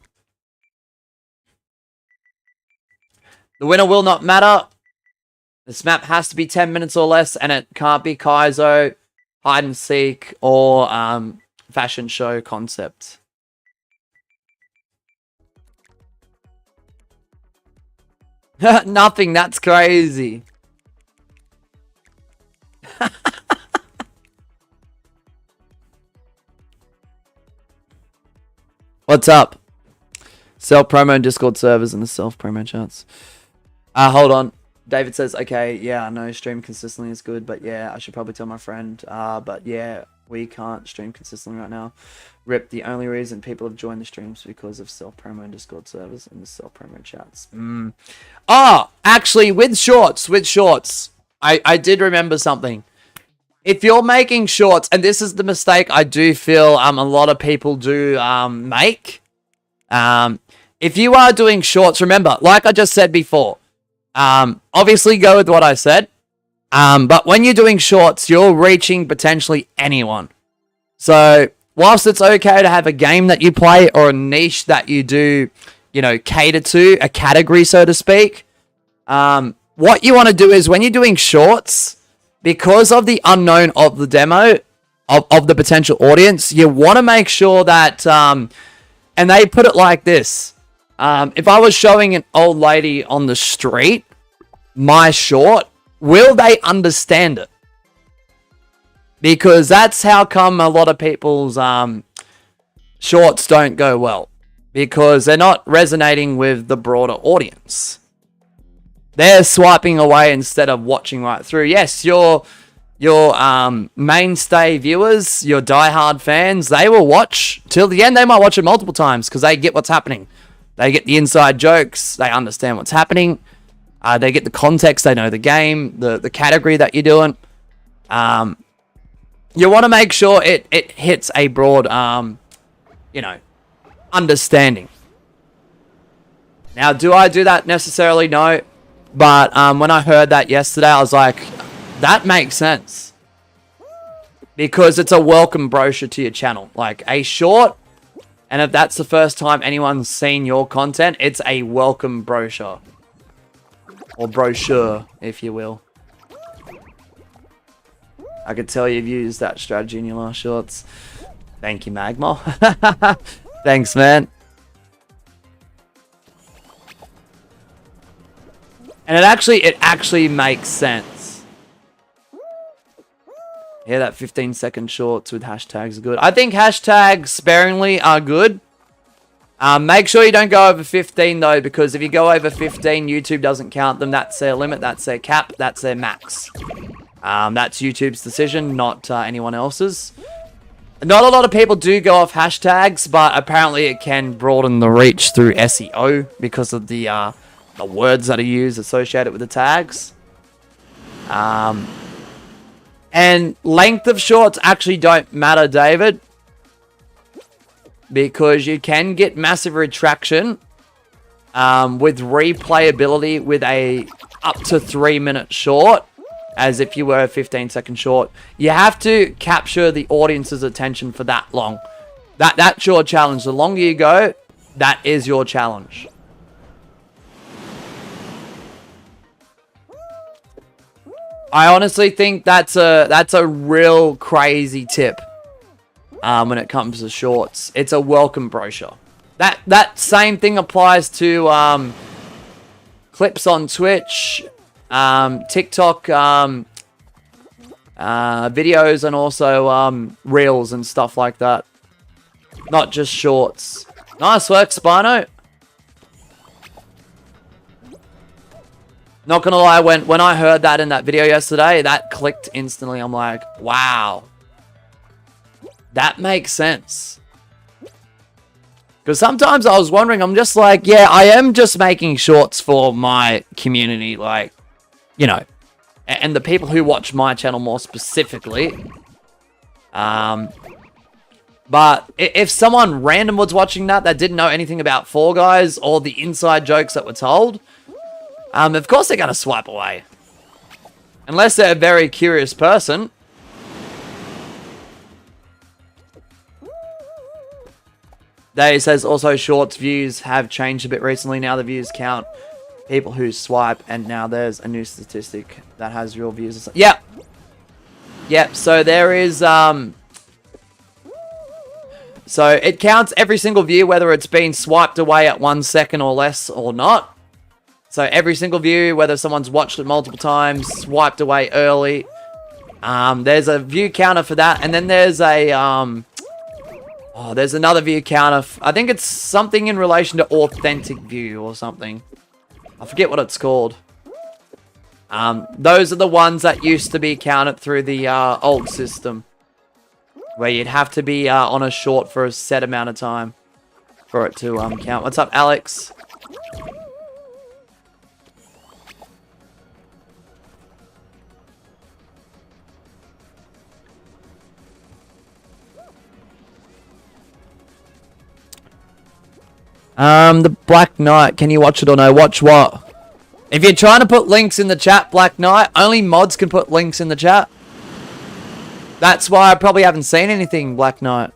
The winner will not matter. This map has to be 10 minutes or less, and it can't be Kaizo, hide and seek, or fashion show concept. Nothing. That's crazy. What's up? Self-promo Discord servers and the self-promo chats. Hold on. David says, okay, yeah, I know stream consistently is good, but yeah, I should probably tell my friend. But yeah, we can't stream consistently right now. Rip, the only reason people have joined the streams is because of self-promo Discord servers and the self-promo chats. Oh, actually, with shorts, I did remember something. If you're making shorts, and this is the mistake I do feel a lot of people do make. If you are doing shorts, remember, like I just said before, obviously go with what I said. But when you're doing shorts, you're reaching potentially anyone. So whilst it's okay to have a game that you play or a niche that you do, you know, cater to, a category, so to speak, what you want to do is when you're doing shorts, because of the unknown of the demo, of the potential audience, you want to make sure that, and they put it like this. If I was showing an old lady on the street my short, will they understand it? Because that's how come a lot of people's shorts don't go well. Because they're not resonating with the broader audience. They're swiping away instead of watching right through. Yes, your mainstay viewers, your diehard fans, they will watch till the end. They might watch it multiple times because they get what's happening. They get the inside jokes. They understand what's happening. They get the context. They know the game, the category that you're doing. You want to make sure it hits a broad, understanding. Now, do I do that necessarily? No. But when I heard that yesterday, I was like, that makes sense. Because it's a welcome brochure to your channel. Like a short, and if that's the first time anyone's seen your content, it's a welcome brochure. Or brochure, if you will. I could tell you've used that strategy in your last shorts. Thank you, Magma. Thanks, man. And it actually makes sense. Yeah, that 15-second shorts with hashtags are good. I think hashtags sparingly are good. Make sure you don't go over 15 though, because if you go over 15, YouTube doesn't count them. That's their limit, that's their cap, that's their max. That's YouTube's decision, not anyone else's. Not a lot of people do go off hashtags, but apparently it can broaden the reach through SEO because of the words that are used associated with the tags. And length of shorts actually don't matter, David. Because you can get massive retraction with replayability with a up to 3-minute short. As if you were a 15-second short. You have to capture the audience's attention for that long. That's your challenge. The longer you go, that is your challenge. I honestly think that's a real crazy tip when it comes to shorts. It's a welcome brochure. That same thing applies to clips on Twitch, TikTok videos, and also reels and stuff like that. Not just shorts. Nice work, Spino. Not gonna lie, when I heard that in that video yesterday, that clicked instantly. I'm like, wow. That makes sense. Because sometimes I was wondering, I'm just like, yeah, I am just making shorts for my community, like, you know, and the people who watch my channel more specifically. But if someone random was watching that didn't know anything about Fall Guys or the inside jokes that were told, of course they're going to swipe away. Unless they're a very curious person. They says also shorts views have changed a bit recently. Now the views count people who swipe, and now there's a new statistic that has real views. Yep. Yep, so there is so it counts every single view, whether it's been swiped away at 1 second or less or not. So every single view, whether someone's watched it multiple times, swiped away early. There's a view counter for that, and then there's a Oh, there's another view counter. I think it's something in relation to authentic view or something. I forget what it's called. Those are the ones that used to be counted through the old system. Where you'd have to be on a short for a set amount of time for it to count. What's up, Alex? The Black Knight, can you watch it or no? Watch what? If you're trying to put links in the chat, Black Knight, only mods can put links in the chat. That's why I probably haven't seen anything, Black Knight.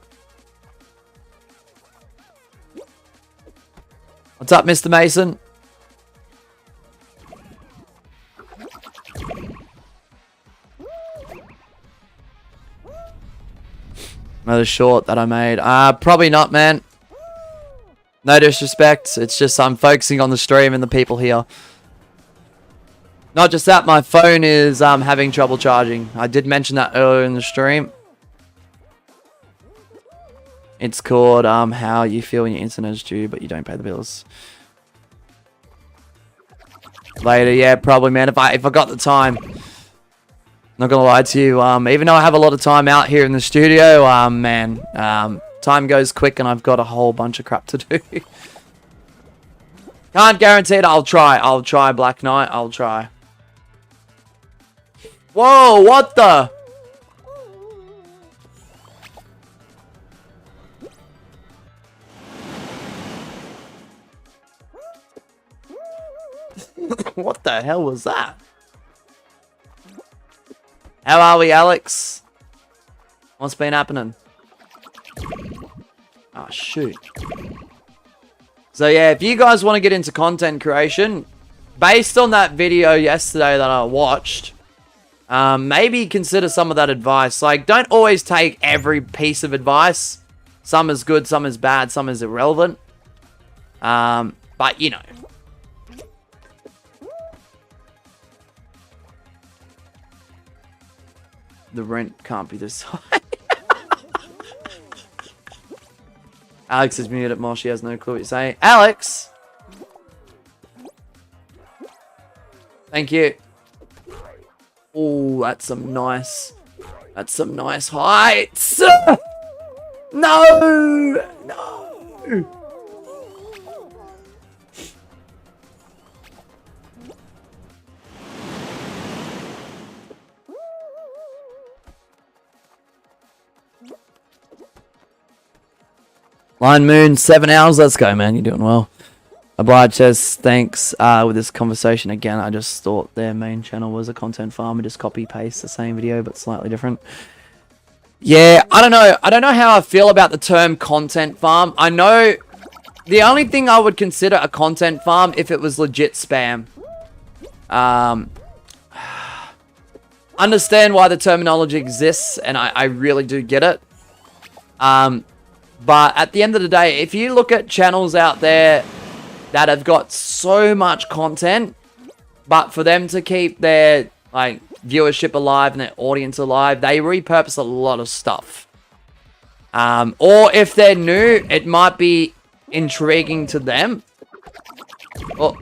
What's up, Mr. Mason? Another short that I made. Probably not, man. No disrespect. It's just I'm focusing on the stream and the people here. Not just that, my phone is having trouble charging. I did mention that earlier in the stream. It's called how you feel when your internet is due, but you don't pay the bills. Later, yeah, probably, man. If I got the time. Not gonna lie to you. Even though I have a lot of time out here in the studio, man, time goes quick and I've got a whole bunch of crap to do. Can't guarantee it. I'll try. I'll try, Black Knight. I'll try. Whoa, what the? What the hell was that? How are we, Alex? What's been happening? Oh, shoot. So, yeah, if you guys want to get into content creation, based on that video yesterday that I watched, maybe consider some of that advice. Like, don't always take every piece of advice. Some is good, some is bad, some is irrelevant. But, you know. The rent can't be this high. Alex is muted. Mosh, she has no clue what you're saying. Alex! Thank you. Oh, that's some nice heights. No! No! Line Moon, 7 hours. Let's go, man. You're doing well. Oblige says, thanks with this conversation. Again, I just thought their main channel was a content farm and just copy-paste the same video, but slightly different. Yeah, I don't know. I don't know how I feel about the term content farm. I know the only thing I would consider a content farm if it was legit spam. Understand why the terminology exists, and I really do get it. But at the end of the day, if you look at channels out there that have got so much content, but for them to keep their like viewership alive and their audience alive, they repurpose a lot of stuff. Or if they're new, it might be intriguing to them. Or,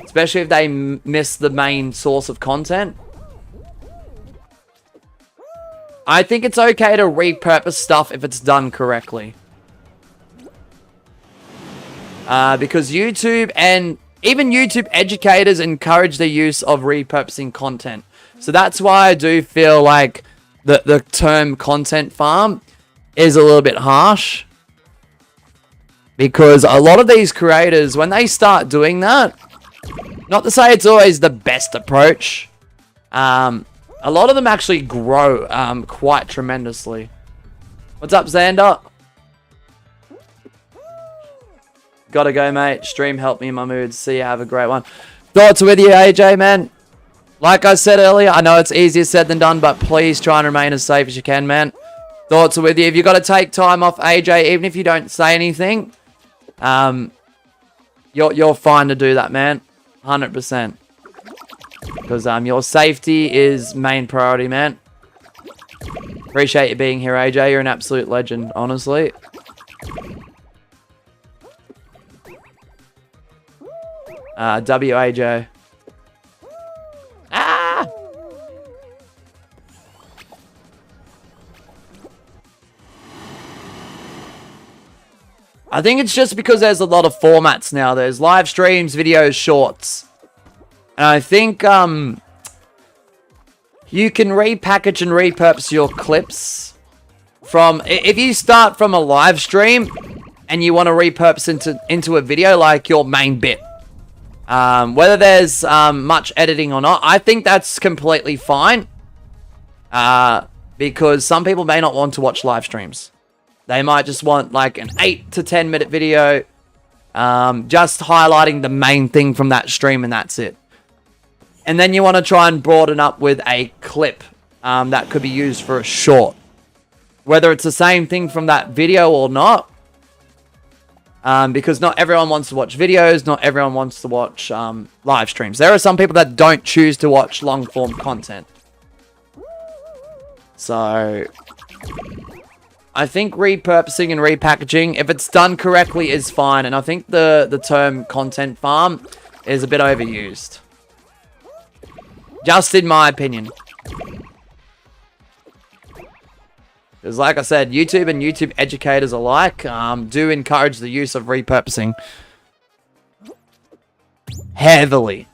especially if they miss the main source of content. I think it's okay to repurpose stuff if it's done correctly. Because YouTube and even YouTube educators encourage the use of repurposing content. So that's why I do feel like the term content farm is a little bit harsh. Because a lot of these creators, when they start doing that, not to say it's always the best approach, a lot of them actually grow quite tremendously. What's up, Xander? Gotta go, mate. Stream helped me in my mood. See you. Have a great one. Thoughts with you, AJ, man. Like I said earlier, I know it's easier said than done, but please try and remain as safe as you can, man. Thoughts are with you. If you've got to take time off, AJ, even if you don't say anything, you're fine to do that, man. 100%. Because your safety is main priority, man. Appreciate you being here, AJ. You're an absolute legend, honestly. WAJ. Ah! I think it's just because there's a lot of formats now. There's live streams, videos, shorts. And I think you can repackage and repurpose your clips from... If you start from a live stream and you want to repurpose into a video, like your main bit. Whether there's much editing or not, I think that's completely fine. Because some people may not want to watch live streams. They might just want like an 8 to 10 minute video, just highlighting the main thing from that stream, and that's it. And then you want to try and broaden up with a clip that could be used for a short. Whether it's the same thing from that video or not. Because not everyone wants to watch videos, not everyone wants to watch live streams. There are some people that don't choose to watch long form content. So I think repurposing and repackaging, if it's done correctly, is fine. And I think the term content farm is a bit overused. Just in my opinion. Because like I said, YouTube and YouTube educators alike do encourage the use of repurposing. Heavily.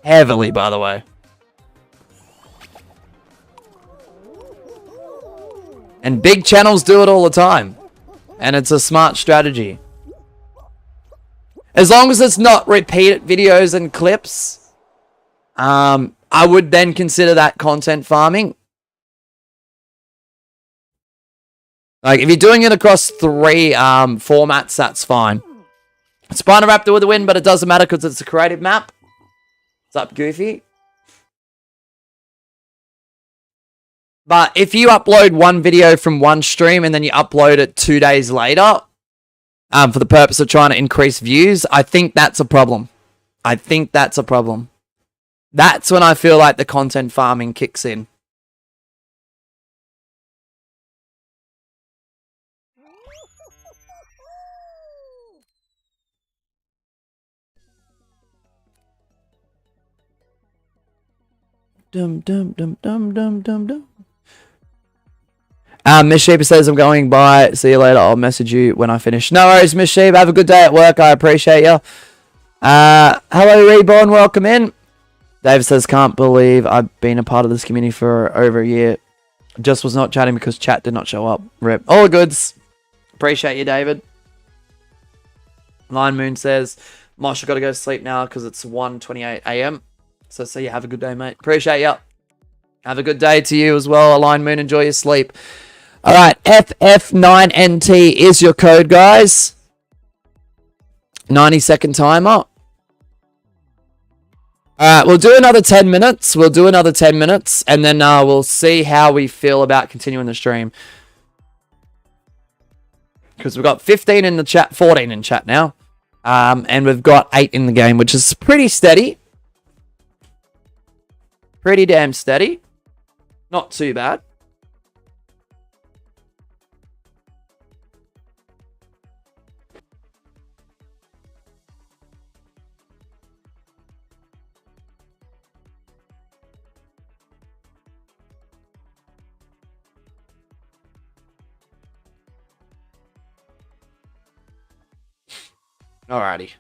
Heavily, by the way. And big channels do it all the time. And it's a smart strategy. As long as it's not repeated videos and clips, I would then consider that content farming. Like, if you're doing it across 3 formats, that's fine. Spina Raptor with a win, but it doesn't matter because it's a creative map. What's up, Goofy? But if you upload one video from one stream and then you upload it 2 days later, for the purpose of trying to increase views, I think that's a problem. I think that's a problem. That's when I feel like the content farming kicks in. Dum dum dum dum dum dum dum. Miss Sheep says I'm going by. See you later. I'll message you when I finish. No worries, Miss Sheep. Have a good day at work. I appreciate you. Hello, Reborn. Welcome in. Dave says, can't believe I've been a part of this community for over a year. Just was not chatting because chat did not show up. Rip. All the goods. Appreciate you, David. Line Moon says, Mosh, I've got to go to sleep now because it's 1:28 a.m. So you have a good day, mate. Appreciate you. Have a good day to you as well. Align Moon, enjoy your sleep. All right, FF9NT is your code, guys. 90-second timer. All right, we'll do another 10 minutes. We'll do another 10 minutes, and then we'll see how we feel about continuing the stream. Because we've got 15 in the chat, 14 in chat now. And we've got 8 in the game, which is pretty steady. Pretty damn steady. Not too bad. Alrighty.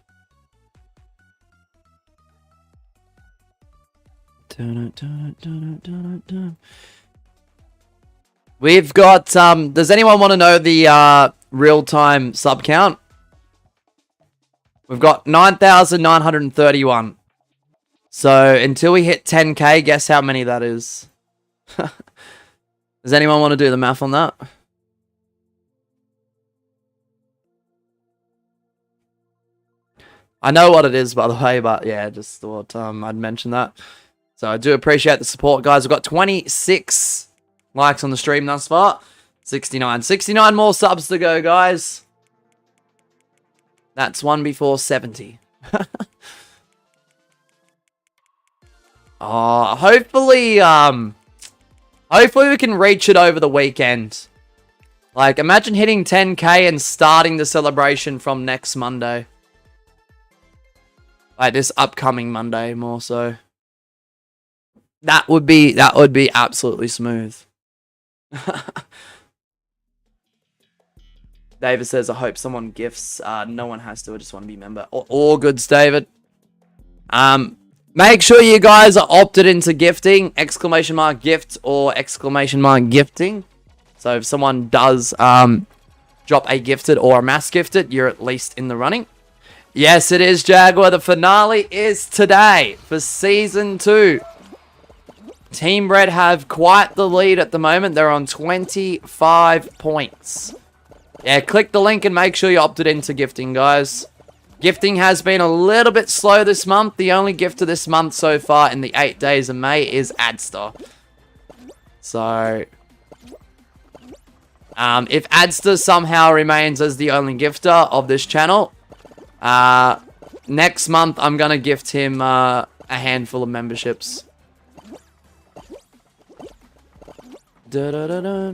We've got, does anyone want to know the real-time sub count? We've got 9,931. So until we hit 10k, guess how many that is? Does anyone want to do the math on that? I know what it is, by the way, but yeah, just thought I'd mention that. So I do appreciate the support, guys. We've got 26 likes on the stream thus far. 69. 69 more subs to go, guys. That's one before 70. Hopefully Hopefully we can reach it over the weekend. Like, imagine hitting 10k and starting the celebration from next Monday. Like, this upcoming Monday, more so. That would be absolutely smooth. David says, I hope someone gifts. No one has to. I just want to be a member. All goods, David. Make sure you guys are opted into gifting. ! Gift or ! Gifting. So if someone does drop a gifted or a mass gifted, you're at least in the running. Yes, it is, Jaguar. The finale is today for Season 2. Team Red have quite the lead at the moment. They're on 25 points. Yeah, click the link and make sure you're opted into gifting, guys. Gifting has been a little bit slow this month. The only gifter this month so far in the 8 days of May is Adster. So, if Adster somehow remains as the only gifter of this channel, next month I'm going to gift him a handful of memberships. Da-da-da-da.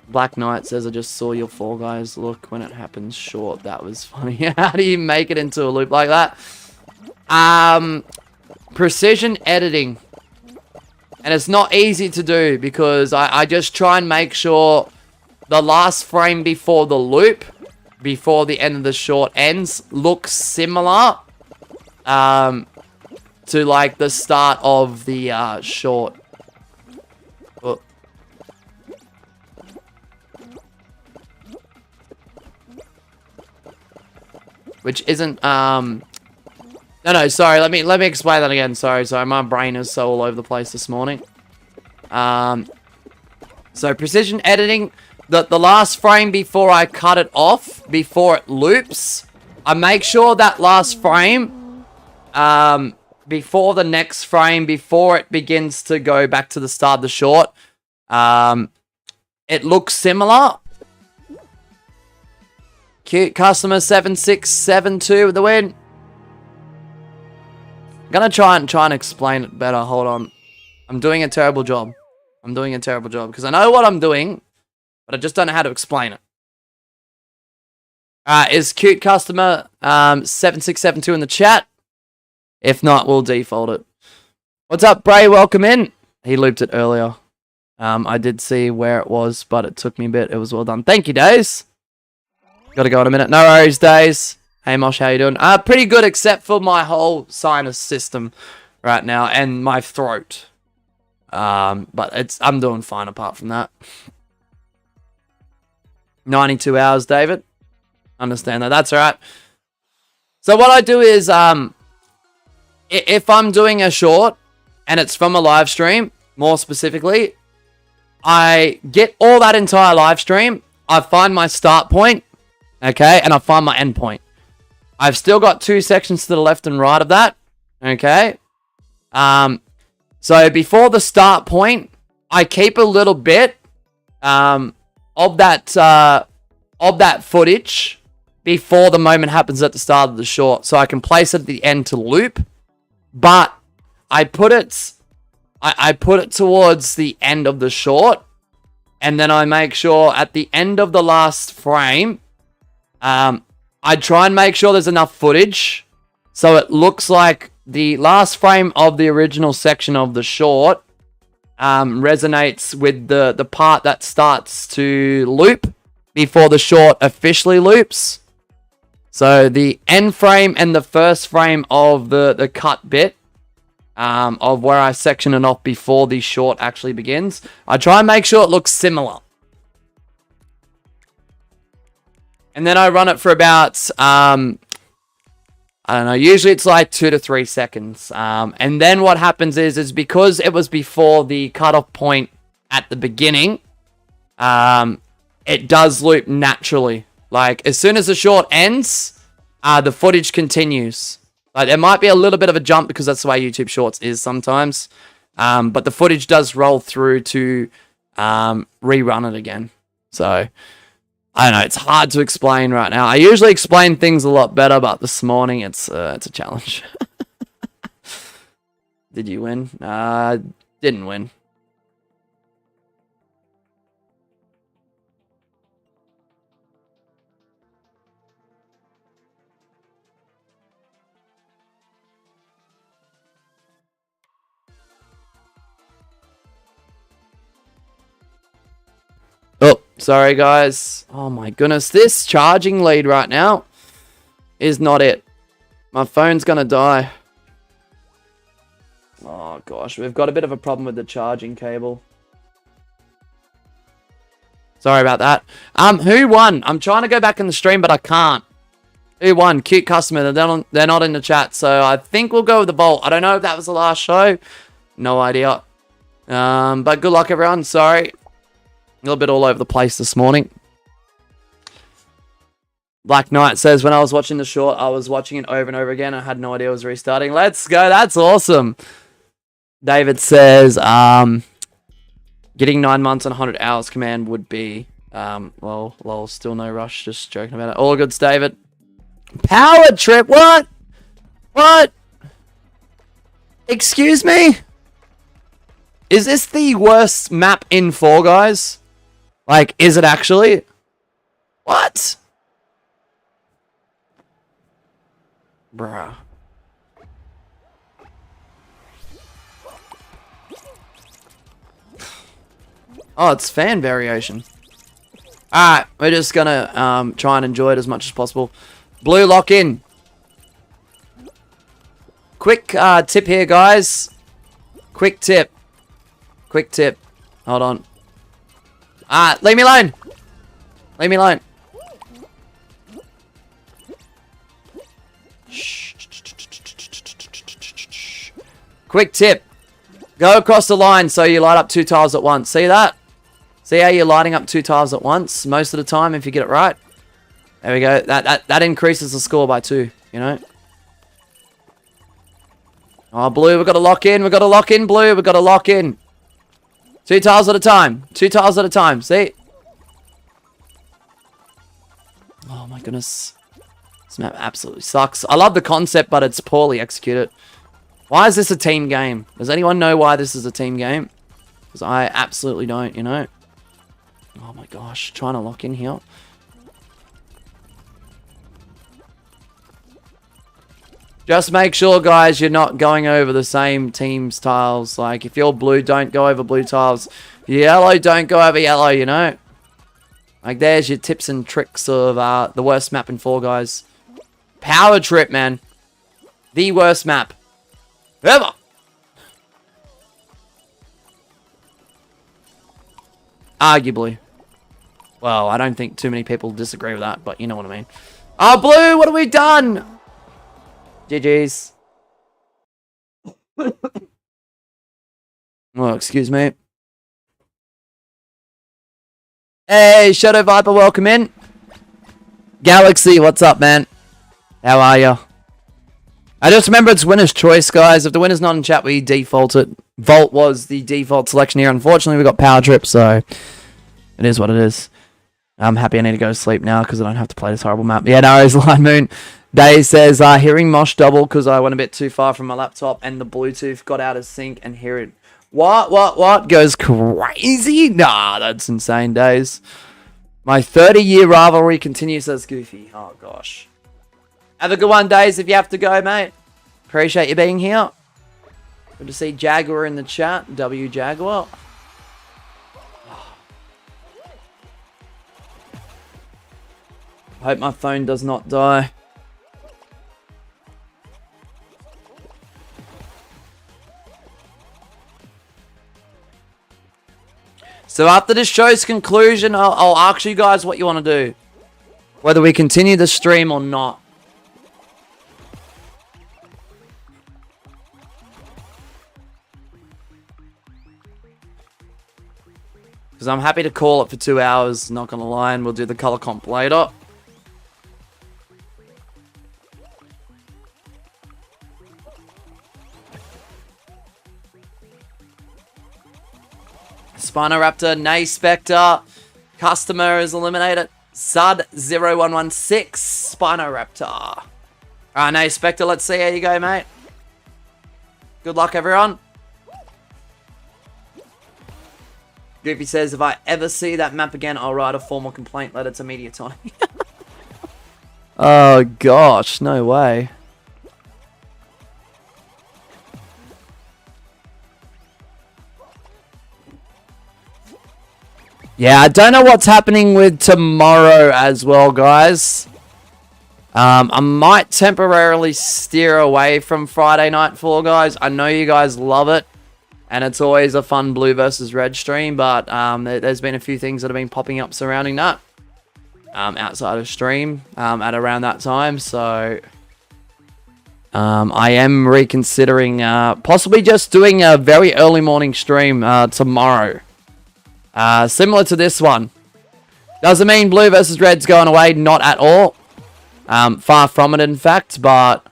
Black Knight says, I just saw your Fall Guys look when it happens short. That was funny. How do you make it into a loop like that? Precision editing. And it's not easy to do because I just try and make sure the last frame before the loop, before the end of the short ends, looks similar to like the start of the short. Oh. Which isn't no, sorry, let me explain that again. Sorry, my brain is so all over the place this morning. So precision editing, the last frame before I cut it off, before it loops, I make sure that last frame, before the next frame, before it begins to go back to the start of the short, it looks similar. Cute customer 7672 with the win. I'm gonna try and explain it better. Hold on. I'm doing a terrible job. Because I know what I'm doing, but I just don't know how to explain it. Is cute customer 7672 in the chat? If not, we'll default it. What's up, Bray? Welcome in. He looped it earlier. I did see where it was, but it took me a bit. It was well done. Thank you, Days. Gotta go in a minute. No worries, Days. Hey, Mosh, how you doing? Pretty good, except for my whole sinus system right now and my throat. But I'm doing fine apart from that. 92 hours, David. Understand that. That's all right. So what I do is, if I'm doing a short and it's from a live stream, more specifically, I get all that entire live stream. I find my start point, okay, and I find my end point. I've still got 2 sections to the left and right of that, okay. So before the start point, I keep a little bit of that footage before the moment happens at the start of the short, so I can place it at the end to loop. But I put it towards the end of the short, and then I make sure at the end of the last frame, I try and make sure there's enough footage so it looks like the last frame of the original section of the short resonates with the part that starts to loop before the short officially loops. So the end frame and the first frame of the cut bit of where I section it off before the short actually begins, I try and make sure it looks similar. And then I run it for about, I don't know, usually it's like 2 to 3 seconds. And then what happens is because it was before the cutoff point at the beginning, it does loop naturally. Like, as soon as the short ends, the footage continues. Like, there might be a little bit of a jump because that's the way YouTube Shorts is sometimes. But the footage does roll through to rerun it again. So, I don't know, it's hard to explain right now. I usually explain things a lot better, but this morning it's a challenge. Did you win? Didn't win. Oh, sorry guys. Oh my goodness, this charging lead right now is not it. My phone's gonna die. Oh gosh, we've got a bit of a problem with the charging cable. Sorry about that. Who won? I'm trying to go back in the stream, but I can't. Who won? Cute customer. They're not in the chat, so I think we'll go with the Bolt. I don't know if that was the last show. No idea. But good luck, everyone. Sorry. A little bit all over the place this morning. Black Knight says, when I was watching the short, I was watching it over and over again. I had no idea it was restarting. Let's go. That's awesome. David says, getting 9 months and 100 hours command would be, well, lol, still no rush. Just joking about it. All goods, David. Power trip. What? What? Excuse me? Is this the worst map in Fall Guys? Like, is it actually? What? Bruh. Oh, it's fan variation. Alright, we're just gonna try and enjoy it as much as possible. Blue lock in. Quick tip here, guys. Quick tip. Quick tip. Hold on. Leave me alone. Leave me alone. Quick tip. Go across the line so you light up 2 tiles at once. See that? See how you're lighting up 2 tiles at once most of the time if you get it right? There we go. That increases the score by 2, you know? Oh, blue, we've got to lock in. We've got to lock in, blue. We've got to lock in. 2 tiles at a time. 2 tiles at a time. See? Oh, my goodness. This map absolutely sucks. I love the concept, but it's poorly executed. Why is this a team game? Does anyone know why this is a team game? Because I absolutely don't, you know? Oh, my gosh. Trying to lock in here. Just make sure, guys, you're not going over the same team's tiles. Like, if you're blue, don't go over blue tiles. If you're yellow, don't go over yellow, you know? Like, there's your tips and tricks of the worst map in Fall Guys. Power Trip, man. The worst map ever. Arguably. Well, I don't think too many people disagree with that, but you know what I mean. Oh, blue, what have we done? GG's. Oh, excuse me. Hey, Shadow Viper, welcome in. Galaxy, what's up, man? How are you? I just remember it's winner's choice, guys. If the winner's not in chat, we default it. Volt was the default selection here. Unfortunately, we got Power Trip, so it is what it is. I'm happy I need to go to sleep now because I don't have to play this horrible map. Yeah, no, it's Line Moon. Day says, hearing Mosh double because I went a bit too far from my laptop and the Bluetooth got out of sync and hear it. What? Goes crazy? Nah, that's insane, Days. My 30-year rivalry continues, says Goofy. Oh, gosh. Have a good one, Days, if you have to go, mate. Appreciate you being here. Good to see Jaguar in the chat. W Jaguar. Hope my phone does not die. So after this show's conclusion, I'll ask you guys what you want to do. Whether we continue the stream or not. Because I'm happy to call it for 2 hours, not going to lie, and we'll do the color comp later. Spinoraptor, Nay Spectre, customer is eliminated. Sud0116 Spinoraptor. Alright, now Spectre, let's see how you go, mate. Good luck, everyone. Goofy says, if I ever see that map again, I'll write a formal complaint letter to Mediatonic. Oh, gosh. No way. Yeah, I don't know what's happening with tomorrow as well, guys. I might temporarily steer away from Friday Night Fall, guys. I know you guys love it. And it's always a fun blue versus red stream. But there's been a few things that have been popping up surrounding that. Outside of stream at around that time. So I am reconsidering possibly just doing a very early morning stream tomorrow. Similar to this one. Doesn't mean blue versus red's going away. Not at all. Far from it, in fact. But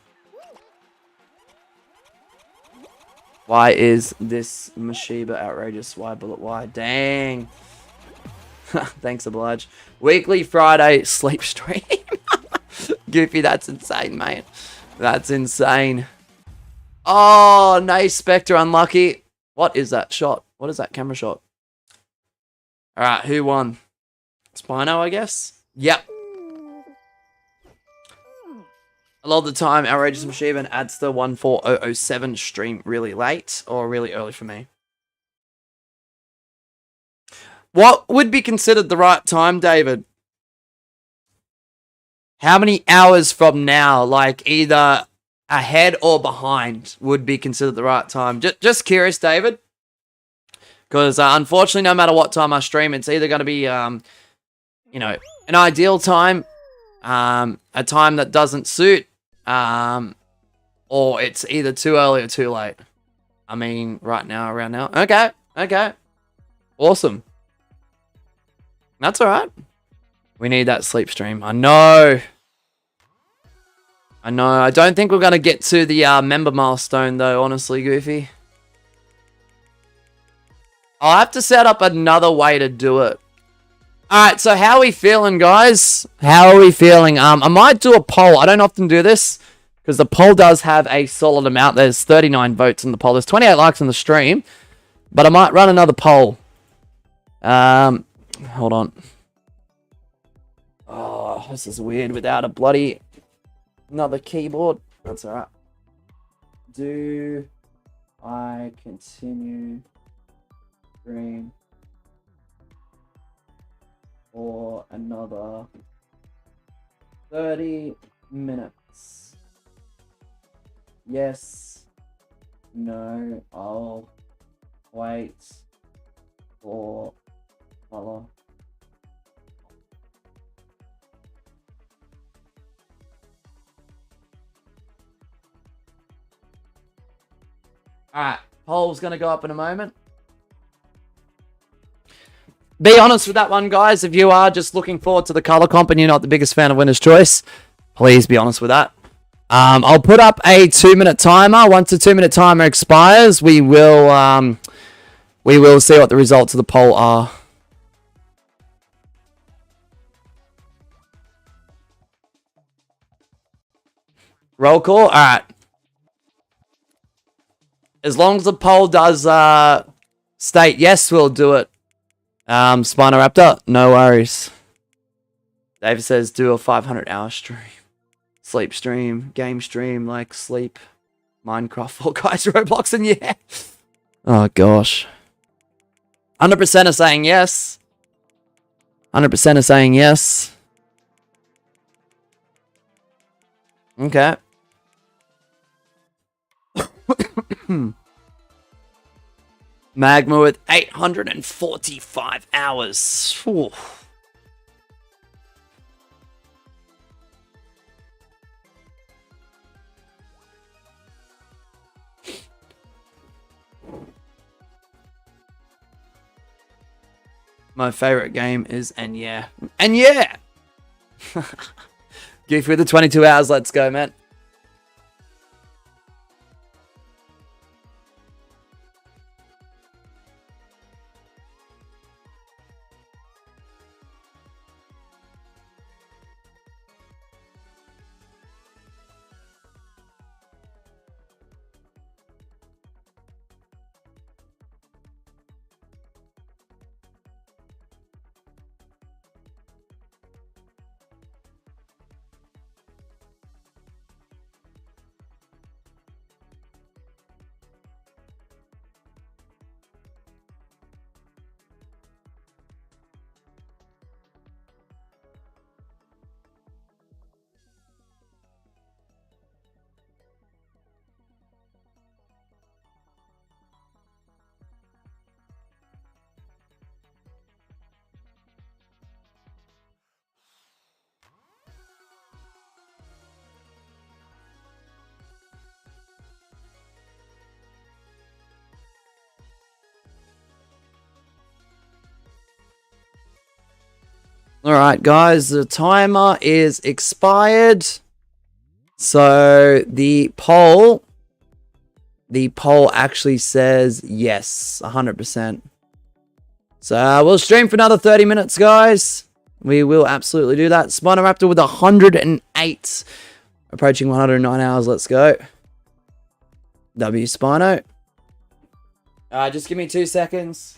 why is this Mashiba outrageous? Why bullet? Why? Dang. Thanks, Oblige. Weekly Friday sleep stream. Goofy, that's insane, mate. That's insane. Oh, nice Spectre, unlucky. What is that shot? What is that camera shot? Alright, who won? Spino, I guess? Yep. A lot of the time, Outrageous Mashiba adds the 14007 stream really late or really early for me. What would be considered the right time, David? How many hours from now, like either ahead or behind, would be considered the right time? Just curious, David. Because unfortunately, no matter what time I stream, it's either going to be, you know, an ideal time, a time that doesn't suit, or it's either too early or too late. I mean, right now, around now. Okay, okay. Awesome. That's alright. We need that sleep stream. I know. I know. I don't think we're going to get to the member milestone, though, honestly, Goofy. I'll have to set up another way to do it. Alright, so how are we feeling, guys? How are we feeling? I might do a poll. I don't often do this, because the poll does have a solid amount. There's 39 votes in the poll. There's 28 likes on the stream. But I might run another poll. Hold on. Oh, this is weird without a bloody another keyboard. That's alright. Do I continue stream for another 30 minutes? Yes. No. I'll wait for color. Alright, poll's gonna go up in a moment. Be honest with that one, guys. If you are just looking forward to the color comp and you're not the biggest fan of Winner's Choice, please be honest with that. I'll put up a 2-minute timer. Once the 2-minute timer expires, we will see what the results of the poll are. Roll call? Alright. As long as the poll does state yes, we'll do it. Spinoraptor, no worries. David says do a 500-hour stream. Sleep stream, game stream, like sleep, Minecraft, Fall Guys, Roblox, and yeah. Oh, gosh. 100% are saying yes. 100% are saying yes. Okay. Magma with 845 hours. Ooh. My favorite game is And Yeah. And Yeah! Goofy with the 22 hours. Let's go, man. Alright, guys, the timer is expired. So the poll actually says yes, 100%. So we'll stream for another 30 minutes, guys. We will absolutely do that. Spinoraptor with 108. Approaching 109 hours. Let's go. W Spino. Just give me 2 seconds.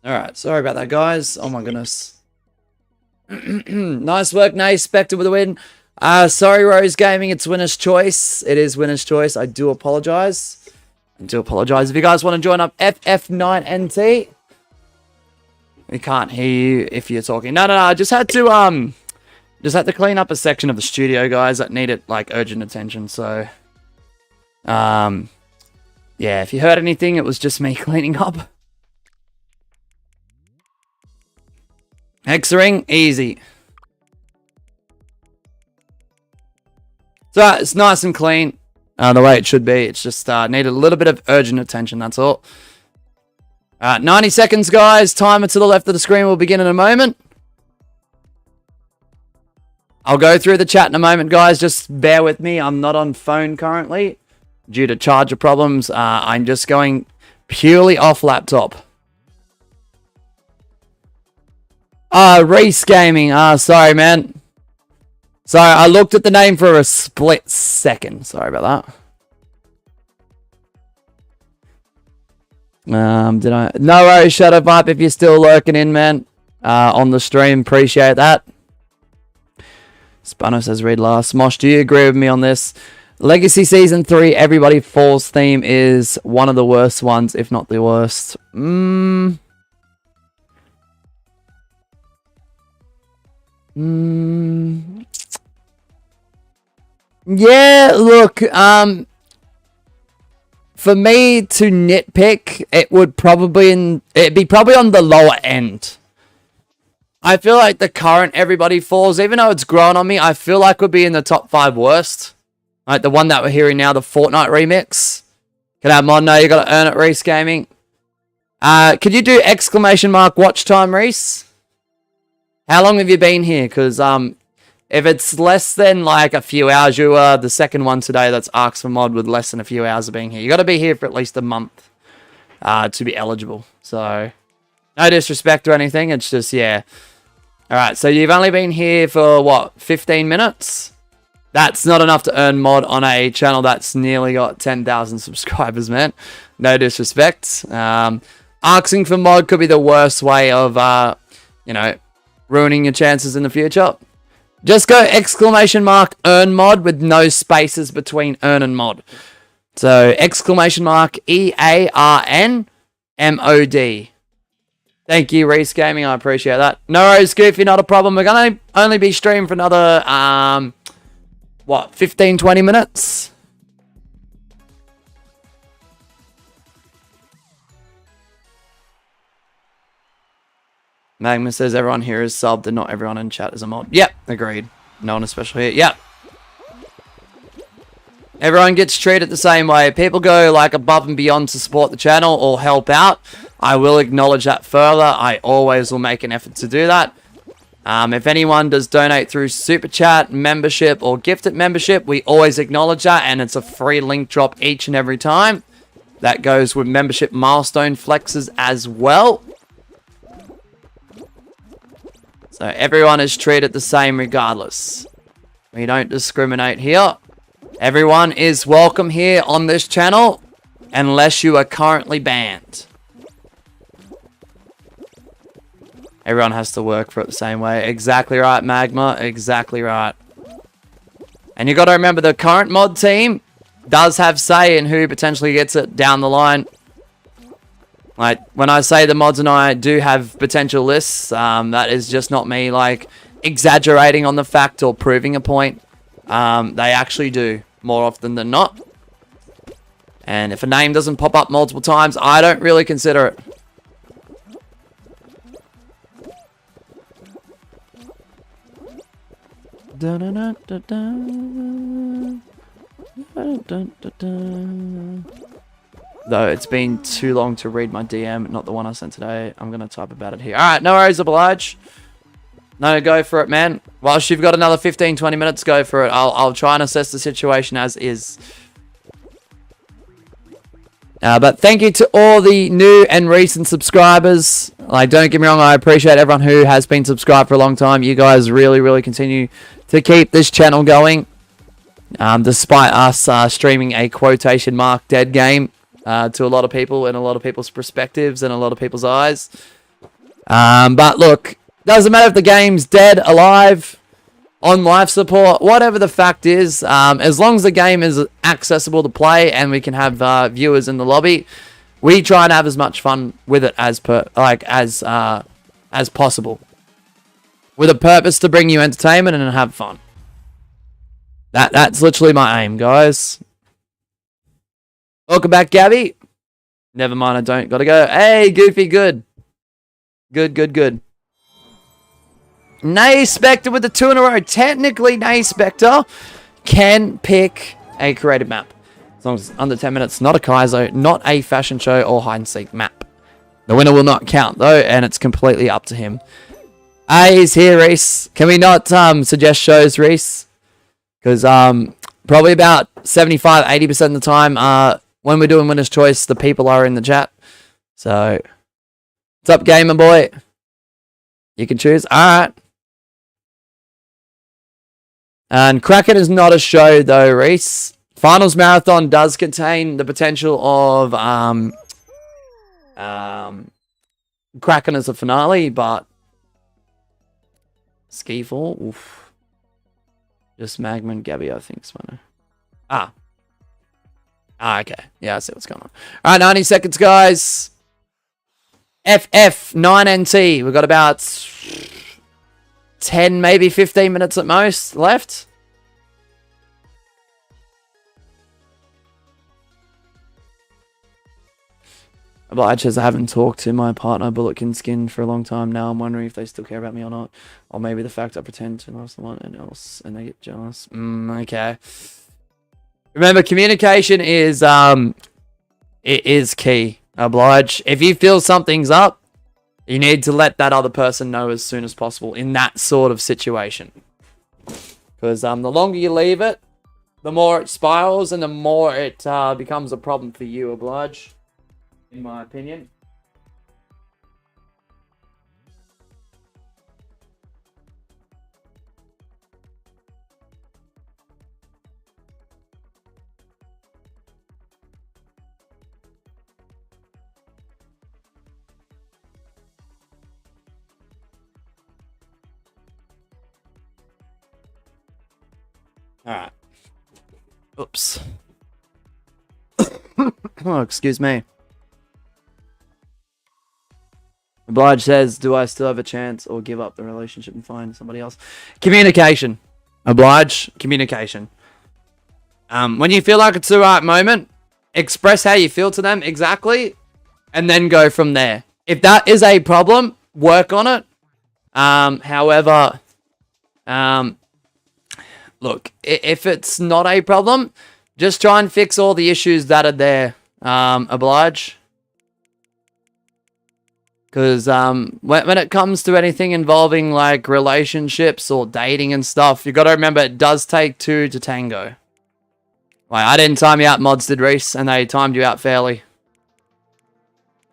Alright, sorry about that, guys. Oh my goodness. Nice work, Nay. Spectre with a win. Sorry, Rose Gaming. It's winner's choice. It is winner's choice. I do apologize. If you guys want to join up FF9NT, we can't hear you if you're talking. No. I just had to clean up a section of the studio, guys, that needed like urgent attention. So, yeah, if you heard anything, it was just me cleaning up. Hexering, easy. So it's nice and clean, the way it should be. It's just needed a little bit of urgent attention, that's all. 90 seconds, guys. Timer to the left of the screen will begin in a moment. I'll go through the chat in a moment, guys. Just bear with me. I'm not on phone currently due to charger problems. I'm just going purely off laptop. Reese Gaming. Sorry, man. Sorry, I looked at the name for a split second. Sorry about that. Did I? No worries, Shadow Vibe, if you're still lurking in, man. On the stream, appreciate that. Spano says read last. Mosh, do you agree with me on this? Legacy Season 3, Everybody Falls theme is one of the worst ones, if not the worst. Yeah, look, for me to nitpick, it'd be probably on the lower end. I feel like the current Everybody Falls, even though it's grown on me, I feel like would be in the top 5 worst. Like the one that we're hearing now, the FORTNITE remix. Can I have mod? No, you gotta earn it, Reese Gaming. Could you do exclamation mark watch time, Reese? How long have you been here? Because if it's less than like a few hours, you are the second one today that's asked for mod with less than a few hours of being here. You got to be here for at least a month to be eligible. So no disrespect or anything. It's just, yeah. All right. So you've only been here for what, 15 minutes? That's not enough to earn mod on a channel that's nearly got 10,000 subscribers, man. No disrespect. Asking for mod could be the worst way of, you know, ruining your chances in the future. Just go exclamation mark earn mod with no spaces between earn and mod. So exclamation mark EARN MOD. Thank you, Reese Gaming. I appreciate that. No worries, Goofy, not a problem. We're going to only be streaming for another, 15, 20 minutes? Magma says everyone here is subbed and not everyone in chat is a mod. Yep, agreed. No one especially here. Yep. Everyone gets treated the same way. People go like above and beyond to support the channel or help out. I will acknowledge that further. I always will make an effort to do that. If anyone does donate through Super Chat, membership, or gifted membership, we always acknowledge that, and it's a free link drop each and every time. That goes with membership milestone flexes as well. So everyone is treated the same regardless. We don't discriminate here. Everyone is welcome here on this channel unless you are currently banned. Everyone has to work for it the same way. Exactly right, Magma. Exactly right. And you got to remember the current mod team does have say in who potentially gets it down the line. Like, when I say the mods and I do have potential lists, that is just not me, like, exaggerating on the fact or proving a point. They actually do, more often than not. And if a name doesn't pop up multiple times, I don't really consider it. Though it's been too long to read my DM, not the one I sent today. I'm going to type about it here. Alright, no worries, oblige. No, go for it, man. Whilst you've got another 15, 20 minutes, go for it. I'll try and assess the situation as is. But thank you to all the new and recent subscribers. Like, don't get me wrong, I appreciate everyone who has been subscribed for a long time. You guys really, really continue to keep this channel going. Despite us streaming a quotation mark dead game. To a lot of people and a lot of people's perspectives and a lot of people's eyes. But look, doesn't matter if the game's dead, alive, on life support, whatever the fact is, as long as the game is accessible to play and we can have viewers in the lobby, we try and have as much fun with it as possible, with a purpose to bring you entertainment and have fun. That's literally my aim, guys. Welcome back, Gabby. Never mind, I don't. Gotta go. Hey, Goofy, good. Good. Nay Spectre with the 2 in a row. Technically, Nay Spectre can pick a creative map. As long as it's under 10 minutes. Not a Kaizo, not a fashion show or hide and seek map. The winner will not count, though, and it's completely up to him. He's here, Reese. Can we not suggest shows, Reese? Because probably about 75-80% of the time, when we're doing Winner's Choice, the people are in the chat. So, what's up, gamer boy? You can choose. Alright. And Kraken is not a show, though, Reese. Finals Marathon does contain the potential of Kraken as a finale, but Skiffle, oof. Just Magma and Gabby, I think, is winner. Okay. Yeah, I see what's going on. Alright, 90 seconds, guys. FF9NT. We've got about 10, maybe 15 minutes at most left. Oblige says I haven't talked to my partner Bulletkin Skin for a long time now. I'm wondering if they still care about me or not. Or maybe the fact I pretend to love someone else and they get jealous. Okay. Remember, communication is it is key. Oblige. If you feel something's up, you need to let that other person know as soon as possible in that sort of situation. Because the longer you leave it, the more it spirals and the more it becomes a problem for you, Oblige. In my opinion. Alright. Oops. Oh, excuse me. Oblige says, do I still have a chance or give up the relationship and find somebody else? Communication. Oblige. Communication. When you feel like it's the right moment, express how you feel to them exactly, and then go from there. If that is a problem, work on it. However, look, if it's not a problem, just try and fix all the issues that are there. Oblige. Because when it comes to anything involving like relationships or dating and stuff, you got to remember it does take two to tango. Like, I didn't time you out, mods did, Reese, and they timed you out fairly.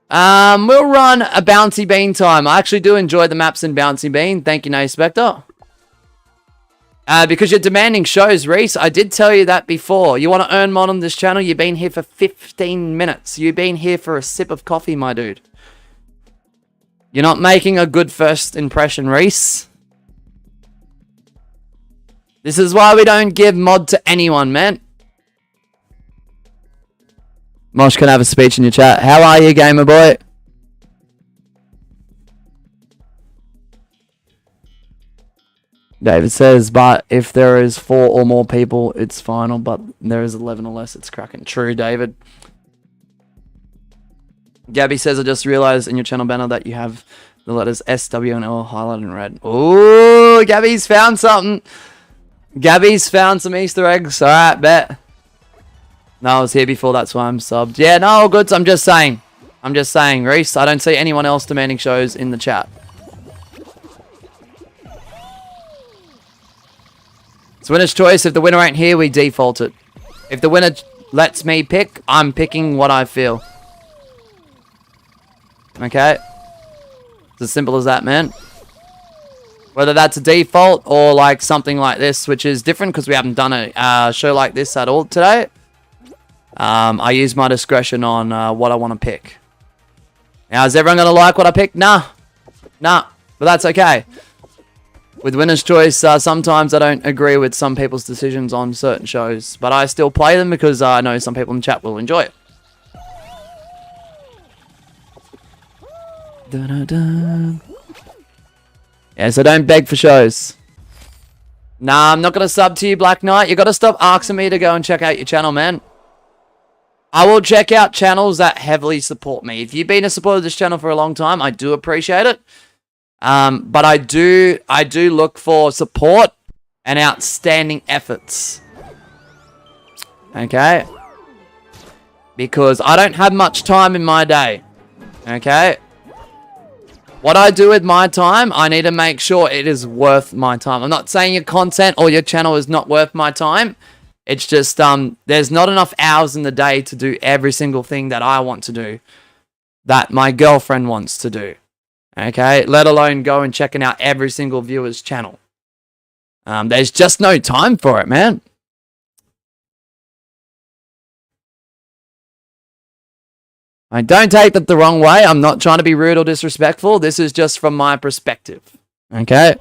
We'll run a Bouncy Bean time. I actually do enjoy the maps in Bouncy Bean. Thank you, Nay Spectre. Because you're demanding shows, Reese. I did tell you that before. You want to earn mod on this channel? You've been here for 15 minutes. You've been here for a sip of coffee, my dude. You're not making a good first impression, Reese. This is why we don't give mod to anyone, man. Mosh can have a speech in your chat. How are you, gamer boy? David says, but if there is 4 or more people, it's final. But there is 11 or less, it's cracking. True, David. Gabby says, I just realized in your channel banner that you have the letters S, W, and L highlighted in red. Ooh, Gabby's found something. Gabby's found some Easter eggs. Alright, bet. No, I was here before, that's why I'm subbed. Yeah, no, all good. I'm just saying. Reese, I don't see anyone else demanding shows in the chat. It's winner's choice. If the winner ain't here, we default it. If the winner lets me pick, I'm picking what I feel. Okay? It's as simple as that, man. Whether that's a default or like something like this, which is different because we haven't done a show like this at all today. I use my discretion on what I want to pick. Now, is everyone going to like what I pick? Nah. Nah, but that's okay. With Winner's Choice, sometimes I don't agree with some people's decisions on certain shows, but I still play them because I know some people in the chat will enjoy it. Da-da-da. Yeah, so don't beg for shows. Nah, I'm not going to sub to you, Black Knight. You got to stop asking me to go and check out your channel, man. I will check out channels that heavily support me. If you've been a supporter of this channel for a long time, I do appreciate it. But I do look for support and outstanding efforts. Okay? Because I don't have much time in my day. Okay? What I do with my time, I need to make sure it is worth my time. I'm not saying your content or your channel is not worth my time. It's just, there's not enough hours in the day to do every single thing that I want to do. That my girlfriend wants to do. Okay, let alone go and checking out every single viewer's channel. There's just no time for it, man. Don't take that the wrong way. I'm not trying to be rude or disrespectful. This is just from my perspective. Okay?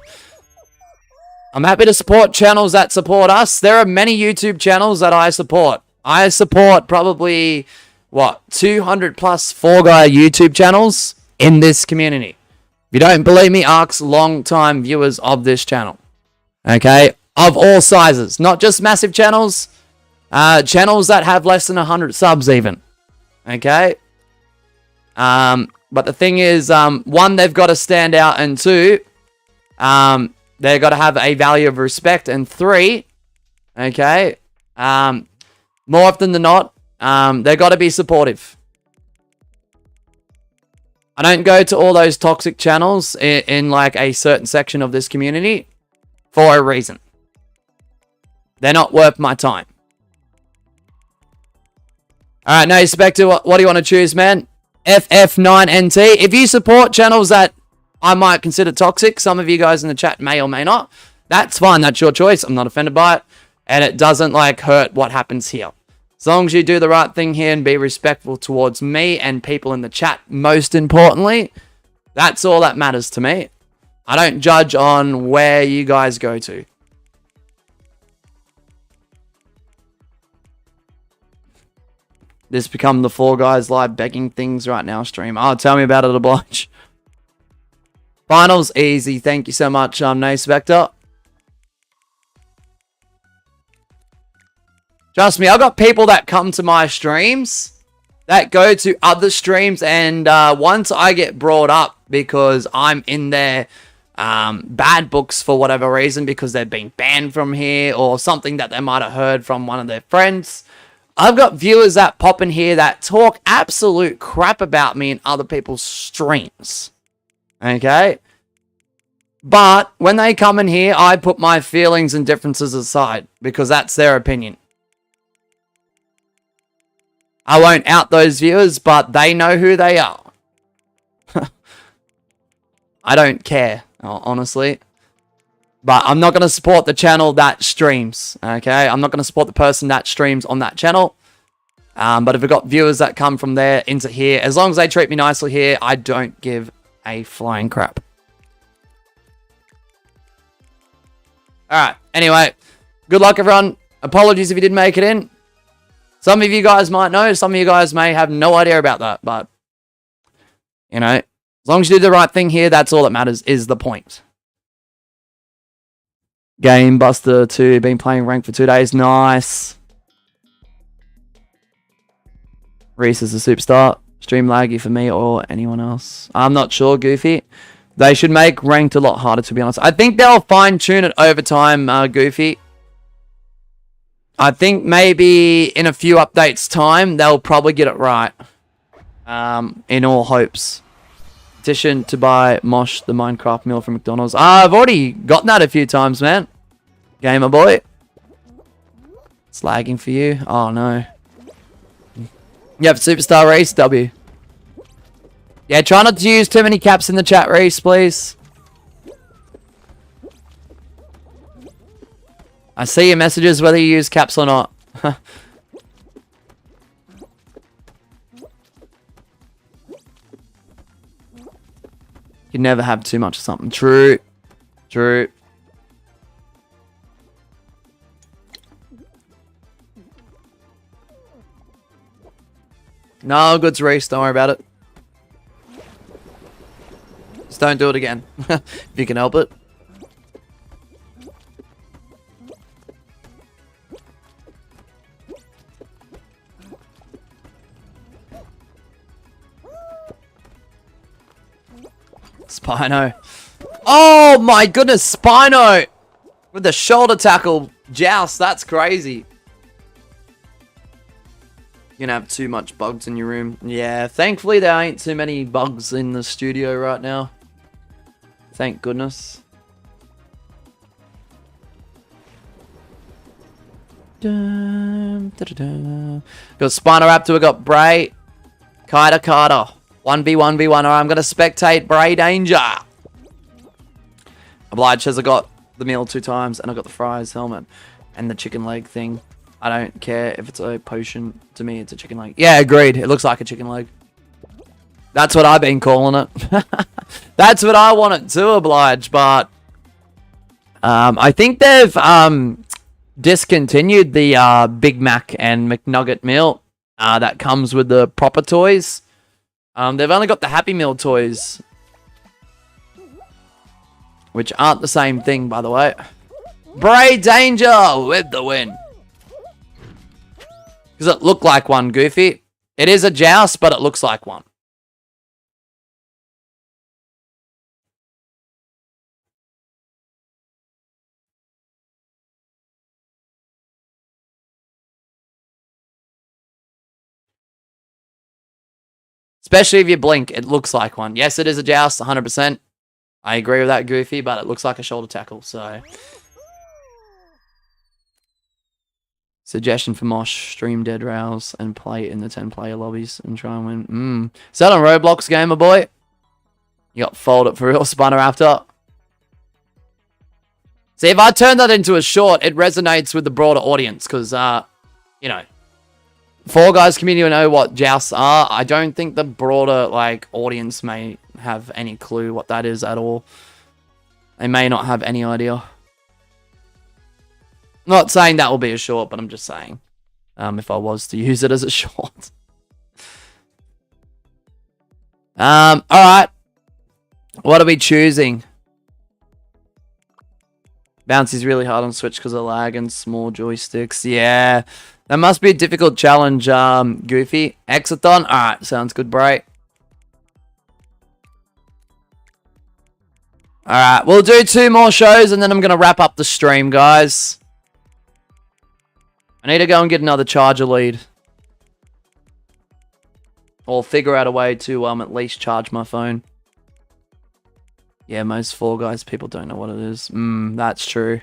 I'm happy to support channels that support us. There are many YouTube channels that I support. I support probably, 200 plus Fall Guy YouTube channels in this community. If you don't believe me, ask long-time viewers of this channel. Okay? Of all sizes. Not just massive channels. Channels that have less than 100 subs even. Okay? But the thing is, one, they've got to stand out. And two, they've got to have a value of respect. And three, okay? More often than not, they've got to be supportive. I don't go to all those toxic channels in like a certain section of this community for a reason. They're not worth my time. Alright, now Spectre, what do you want to choose, man? FF9NT. If you support channels that I might consider toxic, some of you guys in the chat may or may not, that's fine, that's your choice. I'm not offended by it. And it doesn't like hurt what happens here. As long as you do the right thing here and be respectful towards me and people in the chat, most importantly, that's all that matters to me. I don't judge on where you guys go to. This become the Four Guys live begging things right now stream. Oh, tell me about it, Oblige. Finals easy. Thank you so much, No Spectre. Trust me, I've got people that come to my streams that go to other streams, and once I get brought up because I'm in their bad books for whatever reason, because they've been banned from here or something that they might have heard from one of their friends, I've got viewers that pop in here that talk absolute crap about me in other people's streams. Okay? But when they come in here, I put my feelings and differences aside because that's their opinion. I won't out those viewers, but they know who they are. I don't care, honestly. But I'm not going to support the channel that streams, okay? I'm not going to support the person that streams on that channel. But if we've got viewers that come from there into here, as long as they treat me nicely here, I don't give a flying crap. Alright, anyway. Good luck, everyone. Apologies if you didn't make it in. Some of you guys might know, some of you guys may have no idea about that, but, you know, as long as you do the right thing here, that's all that matters, is the point. Game Buster 2, been playing ranked for 2 days, nice. Reese is a superstar, stream laggy for me or anyone else. I'm not sure, Goofy. They should make ranked a lot harder, to be honest. I think they'll fine-tune it over time, Goofy. I think maybe in a few updates time, they'll probably get it right. In all hopes. Petition to buy Mosh, the Minecraft meal from McDonald's. I've already gotten that a few times, man. Gamer boy. It's lagging for you. Oh, no. Yep, Superstar Race, W. Yeah, try not to use too many caps in the chat, Reese, please. I see your messages whether you use caps or not. You never have too much of something. True. True. No, good to race. Don't worry about it. Just don't do it again. If you can help it. Spino. Oh my goodness, Spino! With the shoulder tackle joust, that's crazy. You're gonna have too much bugs in your room. Yeah, thankfully there ain't too many bugs in the studio right now. Thank goodness. Got Spinoraptor, we got Bray. Carter. 1v1v1. Alright, I'm gonna spectate Bray Danger. Obliged says I got the meal 2 times and I got the fries helmet and the chicken leg thing. I don't care if it's a potion. To me, it's a chicken leg. Yeah, agreed. It looks like a chicken leg. That's what I've been calling it. That's what I want it to, Oblige. But I think they've discontinued the Big Mac and McNugget meal that comes with the proper toys. They've only got the Happy Meal toys, which aren't the same thing, by the way. Bray Danger with the win. Does it look like one, Goofy? It is a joust, but it looks like one. Especially if you blink, it looks like one. Yes, it is a joust, 100%. I agree with that, Goofy, but it looks like a shoulder tackle, so... Suggestion for Mosh, stream Dead Rails and play in the 10-player lobbies and try and win. Is that on Roblox, gamer boy? You got folded for real, Spinoraptor. See, if I turn that into a short, it resonates with the broader audience, because, you know, Fall Guys community will know what jousts are. I don't think the broader, like, audience may have any clue what that is at all. They may not have any idea. Not saying that will be a short, but I'm just saying. If I was to use it as a short. Alright. What are we choosing? Bouncy's really hard on Switch because of lag and small joysticks. Yeah. That must be a difficult challenge, Goofy. Exathon? Alright, sounds good, Bray. Alright, we'll do 2 more shows and then I'm going to wrap up the stream, guys. I need to go and get another charger lead. Or figure out a way to at least charge my phone. Yeah, most Fall Guys people don't know what it is. That's true.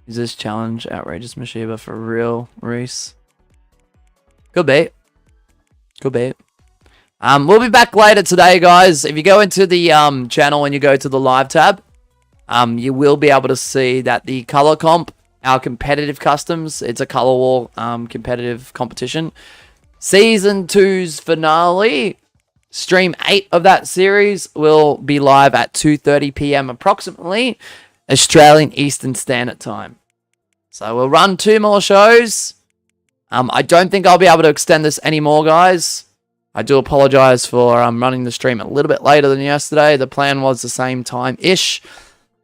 Is this challenge outrageous Mashiba for real, Reese? Could be. Could be. We'll be back later today, guys. If you go into the channel and you go to the live tab, you will be able to see that the color comp, our competitive customs, it's a color war competitive competition. Season 2's finale, stream 8 of that series, will be live at 2:30 PM approximately, Australian Eastern Standard Time. So we'll run 2 more shows. I don't think I'll be able to extend this anymore, guys. I do apologize for running the stream a little bit later than yesterday. The plan was the same time-ish.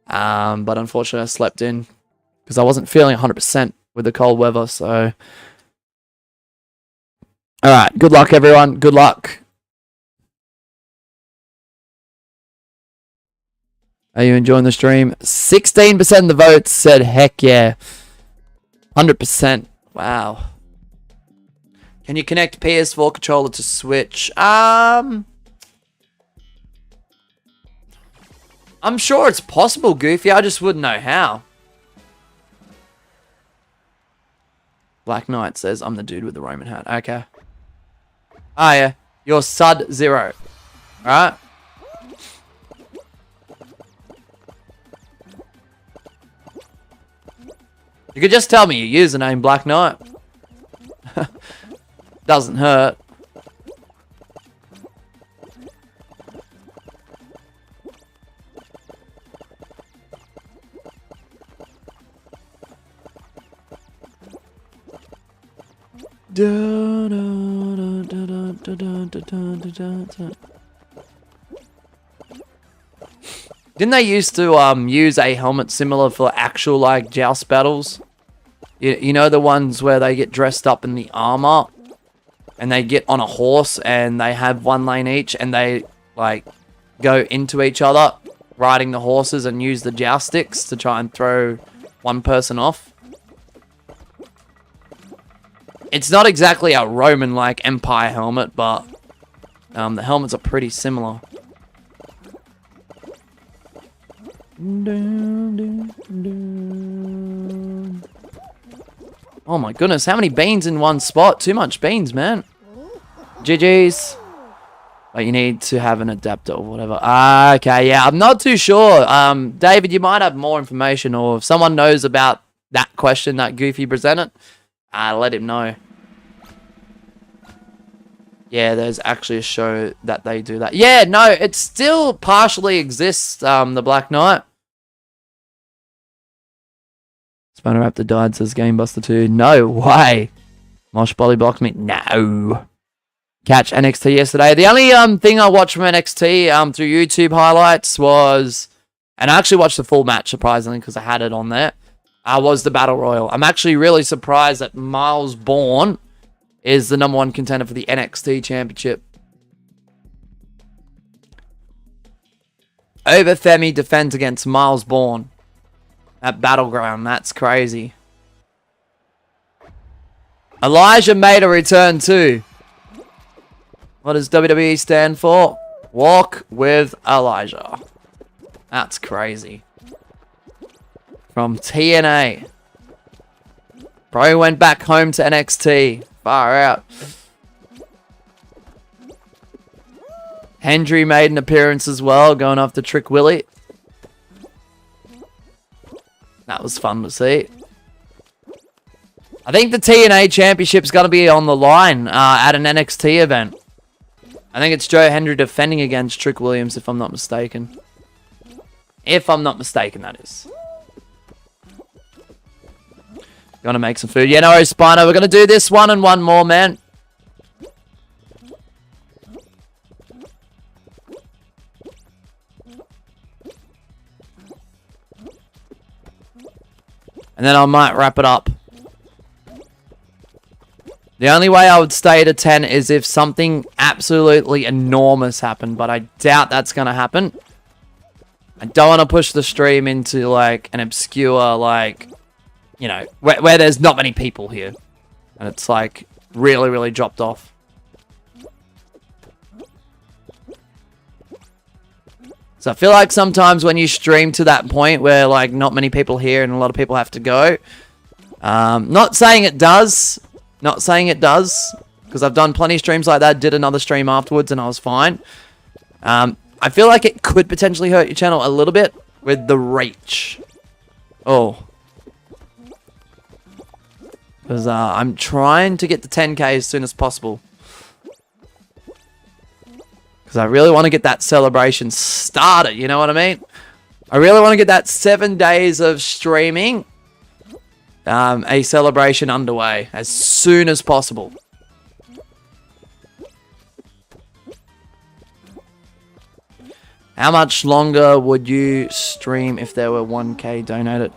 But unfortunately, I slept in because I wasn't feeling 100% with the cold weather. So, alright. Good luck, everyone. Good luck. Are you enjoying the stream? 16% of the votes said heck yeah. 100%. Wow. Can you connect PS4 controller to Switch? I'm sure it's possible, Goofy. I just wouldn't know how. Black Knight says, I'm the dude with the Roman hat. Okay. Ah, yeah. You're Sud-Zero. Alright? You could just tell me your username, Black Knight. Doesn't hurt. Didn't they used to use a helmet similar for actual like joust battles? You know the ones where they get dressed up in the armor and they get on a horse and they have one lane each and they like go into each other riding the horses and use the joust sticks to try and throw one person off. It's not exactly a Roman like Empire helmet, but the helmets are pretty similar. Oh my goodness, how many beans in one spot? Too much beans, man. GG's. But you need to have an adapter or whatever. Okay, yeah, I'm not too sure. David, you might have more information, or if someone knows about that question that Goofy presented, let him know. Yeah, there's actually a show that they do that. Yeah, no, it still partially exists, the Black Knight. Spinner Raptor died, says Gamebuster 2. No way. Mosh Bolly blocked me. No. Catch NXT yesterday. The only thing I watched from NXT through YouTube highlights was, and I actually watched the full match surprisingly because I had it on there, was the Battle Royal. I'm actually really surprised that Miles Bourne is the #1 contender for the NXT Championship. Overfemi defends against Miles Bourne at Battleground. That's crazy. Elijah made a return too. What does WWE stand for? Walk with Elijah. That's crazy. From TNA. Bro went back home to NXT. Far out. Hendry made an appearance as well, going after Trick Willie. That was fun to see. I think the TNA Championship's going to be on the line at an NXT event. I think it's Joe Hendry defending against Trick Williams, if I'm not mistaken. If I'm not mistaken, that is. Gonna make some food. Yeah, no worries, Spino. We're gonna do this one and one more, man. And then I might wrap it up. The only way I would stay to 10 is if something absolutely enormous happened, but I doubt that's gonna happen. I don't want to push the stream into, like, an obscure, like, you know, where there's not many people here. And it's, like, really, really dropped off. So I feel like sometimes when you stream to that point where, like, not many people here and a lot of people have to go. Not saying it does. Not saying it does. Because I've done plenty of streams like that. Did another stream afterwards and I was fine. I feel like it could potentially hurt your channel a little bit with the reach. Oh. Because I'm trying to get to 10k as soon as possible. Because I really want to get that celebration started, you know what I mean? I really want to get that 7 days of streaming, a celebration underway as soon as possible. How much longer would you stream if there were 1k donated?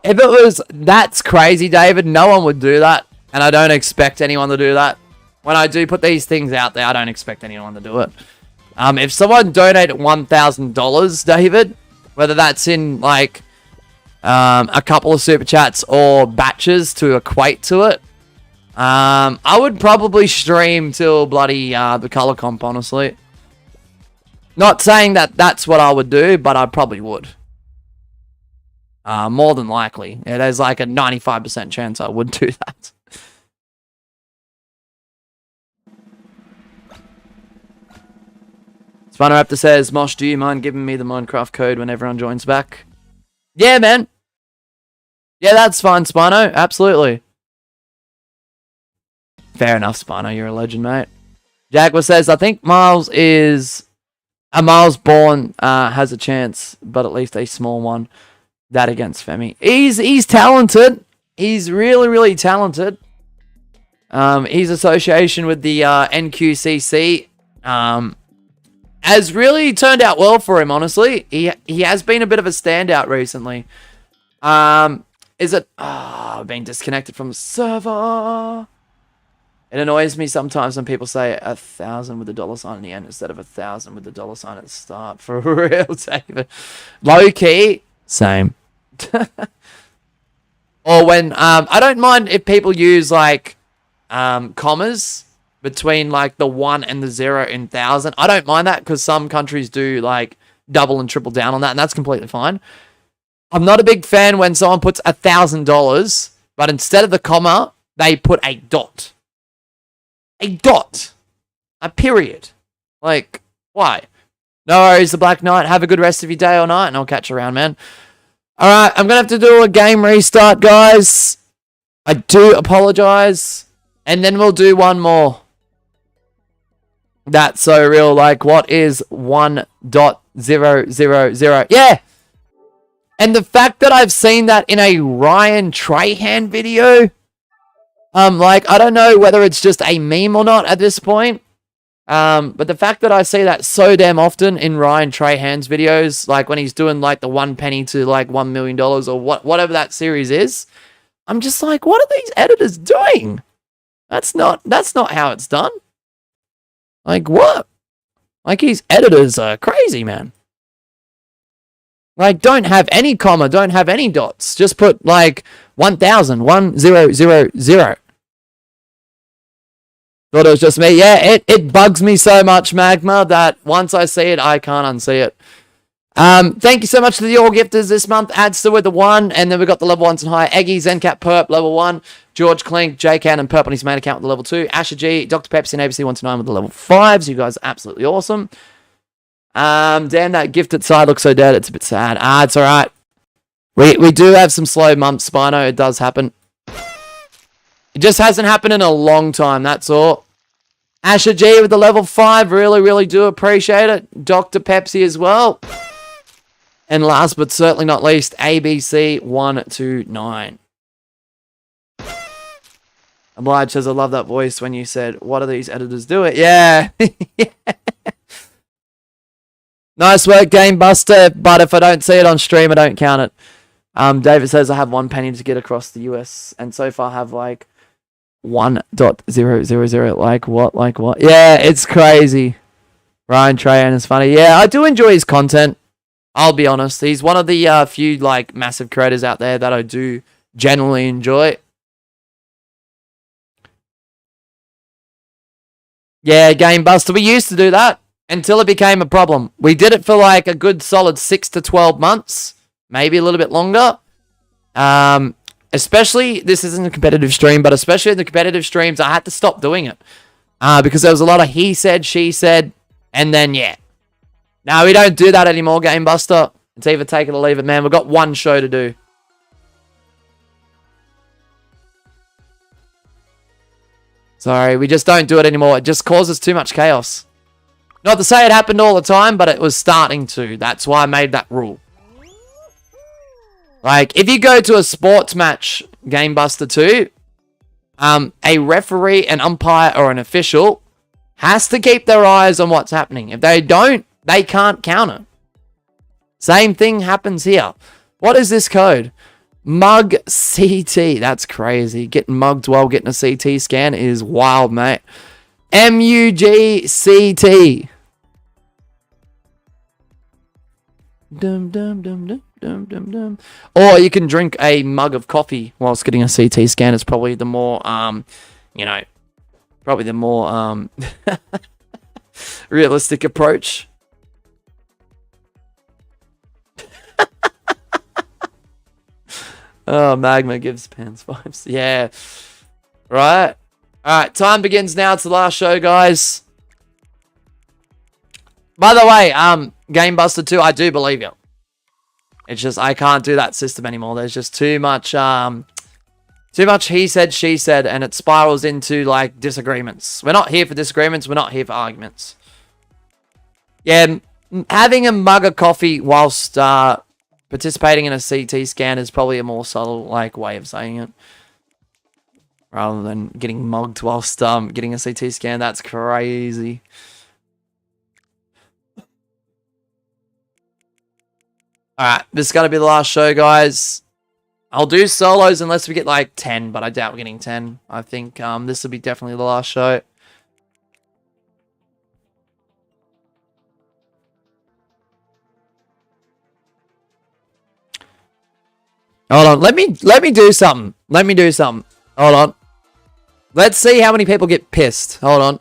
If it was, that's crazy, David. No one would do that. And I don't expect anyone to do that. When I do put these things out there, I don't expect anyone to do it. If someone donated $1,000, David, whether that's in, like, a couple of super chats or batches to equate to it, I would probably stream till bloody the color comp, honestly. Not saying that that's what I would do, but I probably would. More than likely. Yeah, there's like a 95% chance I would do that. Spinoraptor says, Mosh, do you mind giving me the Minecraft code when everyone joins back? Yeah, man. Yeah, that's fine, Spino. Absolutely. Fair enough, Spino. You're a legend, mate. Jaguar says, I think Miles Bourne has a chance, but at least a small one. That against Femi. He's talented. He's really, really talented. His association with the NQCC has really turned out well for him, honestly. He has been a bit of a standout recently. Is it... I've been disconnected from the server. It annoys me sometimes when people say 1,000 with the dollar sign in the end instead of 1,000 with the dollar sign at the start. For real, David. Low key, same. Or when I don't mind if people use like commas between like the 1 and the 0 in 1,000. I don't mind that because some countries do like double and triple down on that, and that's completely fine. I'm not a big fan when someone puts $1,000, but instead of the comma, they put a dot. A dot. A period. Like, why? No worries, the Black Knight. Have a good rest of your day or night, and I'll catch you around, man. Alright, I'm going to have to do a game restart, guys. I do apologize. And then we'll do one more. That's so real. Like, what is 1.000? Yeah! And the fact that I've seen that in a Ryan Trahan video, like, I don't know whether it's just a meme or not at this point. But the fact that I see that so damn often in Ryan Trahan's videos, like when he's doing like the 1 penny to like $1 million or whatever that series is, I'm just like, what are these editors doing? That's not how it's done. Like, what? Like, these editors are crazy, man. Like, don't have any comma, don't have any dots. Just put, like, 1,000, 1000. Thought it was just me. Yeah, it bugs me so much, Magma, that once I see it, I can't unsee it. Thank you so much to the All Gifters this month. Adster with the 1, and then we've got the level 1s and higher. Eggy, Zencat, Perp, level 1. George Klink, J-Can, and Perp on his main account with the level 2. Asher G, Dr. Pepsi, and ABC 129 with the level 5s. You guys are absolutely awesome. Damn, that gifted side looks so dead. It's a bit sad. It's alright. We do have some slow months, Spino. It does happen. It just hasn't happened in a long time, that's all. Asher G with the level 5. Really, really do appreciate it. Dr. Pepsi as well. And last but certainly not least, ABC 129. Oblige says, I love that voice when you said, what are these editors doing? Yeah. Yeah. Nice work, Game Buster, but if I don't see it on stream, I don't count it. David says, I have 1 penny to get across the US, and so far have like 1.000. Like what? Yeah, it's crazy. Ryan Trahan is funny. Yeah, I do enjoy his content. I'll be honest. He's one of the few like massive creators out there that I do generally enjoy. Yeah, Game Buster. We used to do that until it became a problem. We did it for like a good solid 6 to 12 months, maybe a little bit longer. Especially, this isn't a competitive stream, but especially in the competitive streams, I had to stop doing it. Because there was a lot of he said, she said, and then, yeah. No, we don't do that anymore, Game Buster. It's either take it or leave it, man. We've got one show to do. Sorry, we just don't do it anymore. It just causes too much chaos. Not to say it happened all the time, but it was starting to. That's why I made that rule. Like, if you go to a sports match, Game Buster 2, a referee, an umpire, or an official has to keep their eyes on what's happening. If they don't, they can't counter. Same thing happens here. What is this code? Mug CT. That's crazy. Getting mugged while getting a CT scan is wild, mate. MUGCT. Dum dum dum dum dum dum dum. Or you can drink a mug of coffee whilst getting a CT scan. It's probably the more probably the more realistic approach. Oh, Magma gives pants vibes. Yeah. Right. Alright, time begins now. It's the last show, guys. By the way, Game Buster 2, I do believe you. It's just I can't do that system anymore. There's just too much he said, she said, and it spirals into like disagreements. We're not here for disagreements. We're not here for arguments. Yeah, having a mug of coffee whilst participating in a CT scan is probably a more subtle like way of saying it, rather than getting mugged whilst getting a CT scan. That's crazy. Alright, this is going to be the last show, guys. I'll do solos unless we get like 10, but I doubt we're getting 10. I think this will be definitely the last show. Hold on, let me do something. Let me do something. Hold on. Let's see how many people get pissed. Hold on.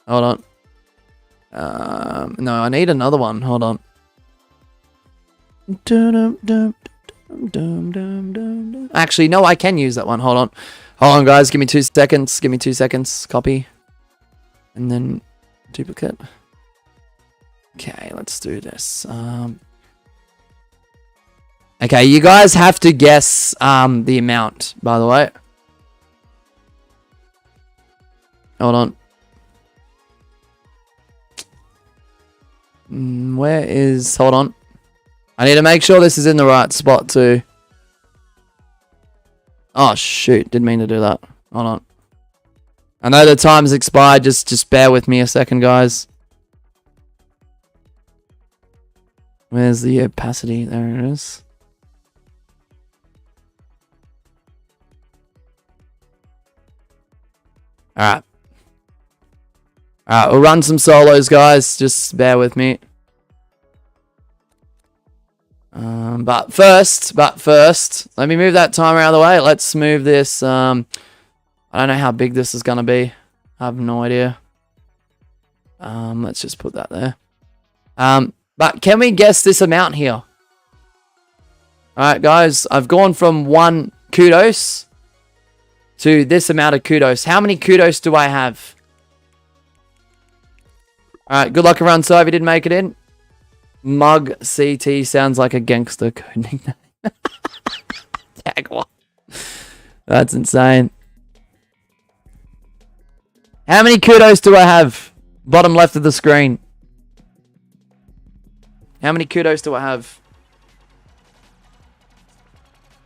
Hold on. No, I need another one. Hold on. Actually, no, I can use that one. Hold on. Hold on, guys. Give me 2 seconds. Give me 2 seconds. Copy. And then duplicate. Okay, let's do this. Okay, you guys have to guess the amount, by the way. Hold on. Where is... Hold on. I need to make sure this is in the right spot too. Oh shoot, didn't mean to do that. Hold on. I know the time's expired, just bear with me a second, guys. Where's the opacity? There it is. Alright. Alright, we'll run some solos, guys. Just bear with me. But first, let me move that timer out of the way. Let's move this. I don't know how big this is going to be. I have no idea. Let's just put that there. But can we guess this amount here? Alright, guys. I've gone from 1 kudos to this amount of kudos. How many kudos do I have? Alright, good luck everyone. So if you didn't make it in. Mug CT sounds like a gangster code nickname. Jaguar. That's insane. How many kudos do I have? Bottom left of the screen. How many kudos do I have?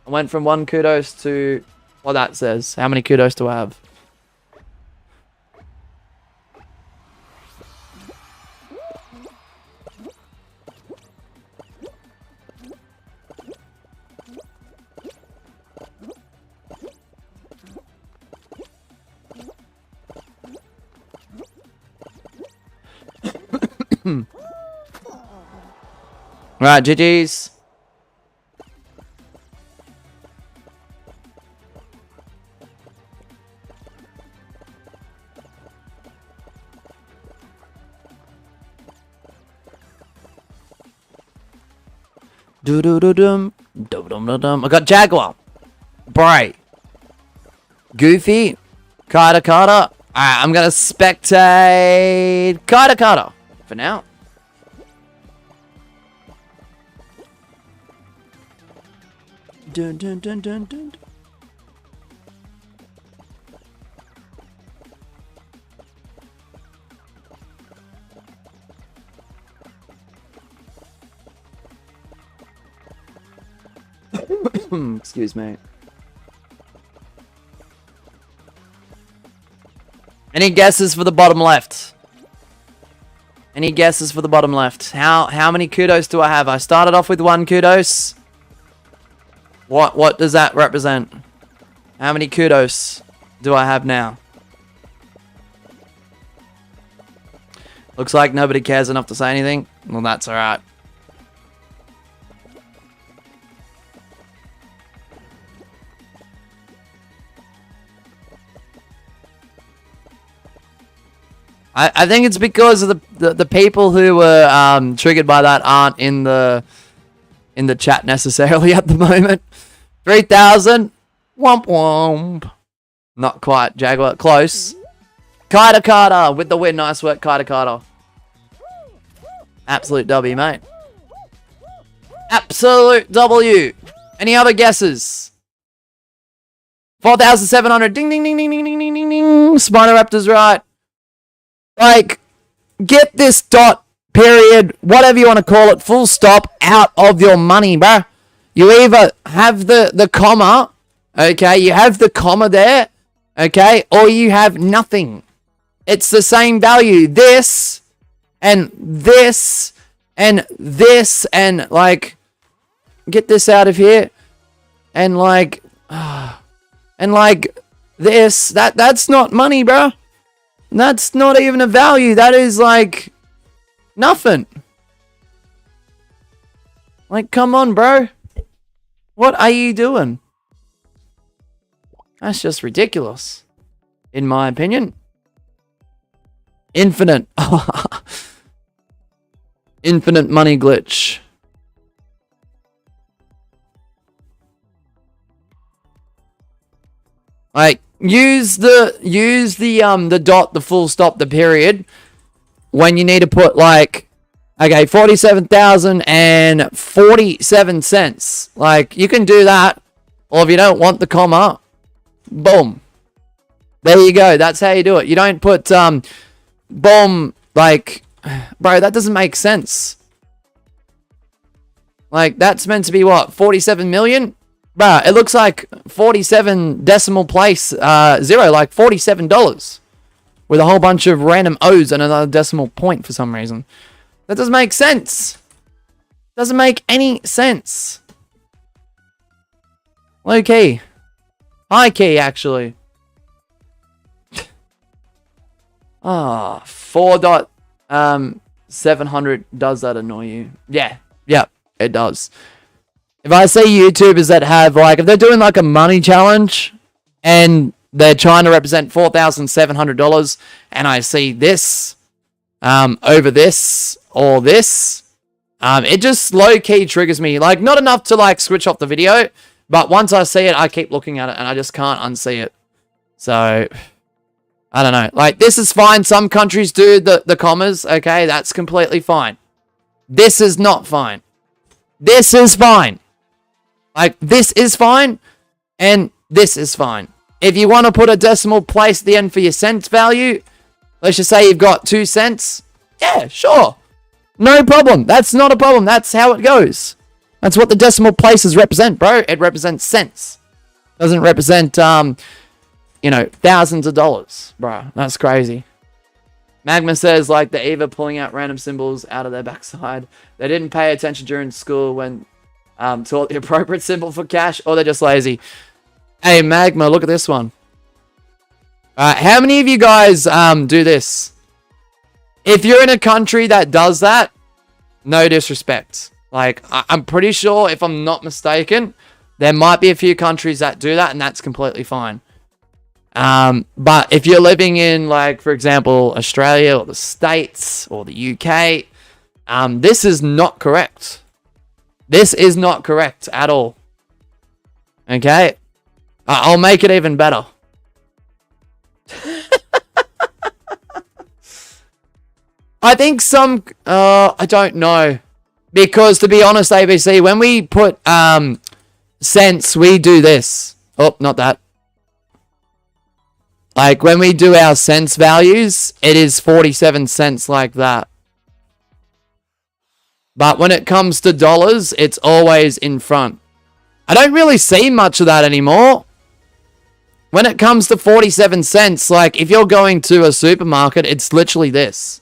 I went from 1 kudos to what that says. How many kudos do I have? Right, GG's. Do do do dum dum dum dum dum. I got Jaguar, Bray, Goofy, Carter. Alright, I'm gonna spectate Carter for now. Dun dun dun dun dun. Excuse me. Any guesses for the bottom left? Any guesses for the bottom left? How many kudos do I have? I started off with 1 kudos. What does that represent? How many kudos do I have now? Looks like nobody cares enough to say anything. Well, that's alright. I think it's because of the people who were triggered by that aren't in the chat necessarily at the moment. 3,000. Womp womp. Not quite, Jaguar. Close. Carter with the win. Nice work, Carter. Absolute W, mate. Absolute W. Any other guesses? 4,700. Ding, ding, ding, ding, ding, ding, ding, ding, ding. Spinoraptor's right. Like, get this dot, period, whatever you want to call it, full stop, out of your money, bruh. You either have the comma, okay, you have the comma there, okay, or you have nothing. It's the same value. This, and this, and this, and, like, get this out of here, and, like, this, that's not money, bro. That's not even a value. That is, like, nothing. Like, come on, bro. What are you doing? That's just ridiculous, in my opinion. Infinite. Infinite money glitch. Like, use the dot, the full stop, the period when you need to put, like, okay, 47,047 cents. Like, you can do that. Or if you don't want the comma, boom. There you go. That's how you do it. You don't put boom, like, bro, that doesn't make sense. Like, that's meant to be what, 47 million? Bro, it looks like 47 decimal place zero, like $47 with a whole bunch of random O's and another decimal point for some reason. That doesn't make sense. Doesn't make any sense. Low key. High key, actually. Ah, 4.700. Does that annoy you? Yeah, it does. If I see YouTubers that have, like, if they're doing, like, a money challenge and they're trying to represent $4,700 and I see this over this or this, it just low-key triggers me. Like, not enough to, like, switch off the video, but once I see it, I keep looking at it and I just can't unsee it. So, I don't know. Like, this is fine. Some countries do the commas, okay? That's completely fine. This is not fine. This is fine. Like, this is fine, and this is fine. If you want to put a decimal place at the end for your cents value, let's just say you've got 2 cents. Yeah, sure. No problem. That's not a problem. That's how it goes. That's what the decimal places represent, bro. It represents cents. Doesn't represent, you know, thousands of dollars, bro. That's crazy. Magma says, like, they're either pulling out random symbols out of their backside. They didn't pay attention during school when taught the appropriate symbol for cash, or they're just lazy. Hey, Magma, look at this one. How many of you guys do this? If you're in a country that does that, no disrespect. Like, I'm pretty sure, if I'm not mistaken, there might be a few countries that do that, and that's completely fine. But if you're living in, like, for example, Australia or the States or the UK, this is not correct. This is not correct at all. Okay? I'll make it even better. I think some... I don't know. Because, to be honest, ABC, when we put cents, we do this. Oh, not that. Like, when we do our cents values, it is 47 cents like that. But when it comes to dollars, it's always in front. I don't really see much of that anymore. When it comes to 47 cents, like, if you're going to a supermarket, it's literally this.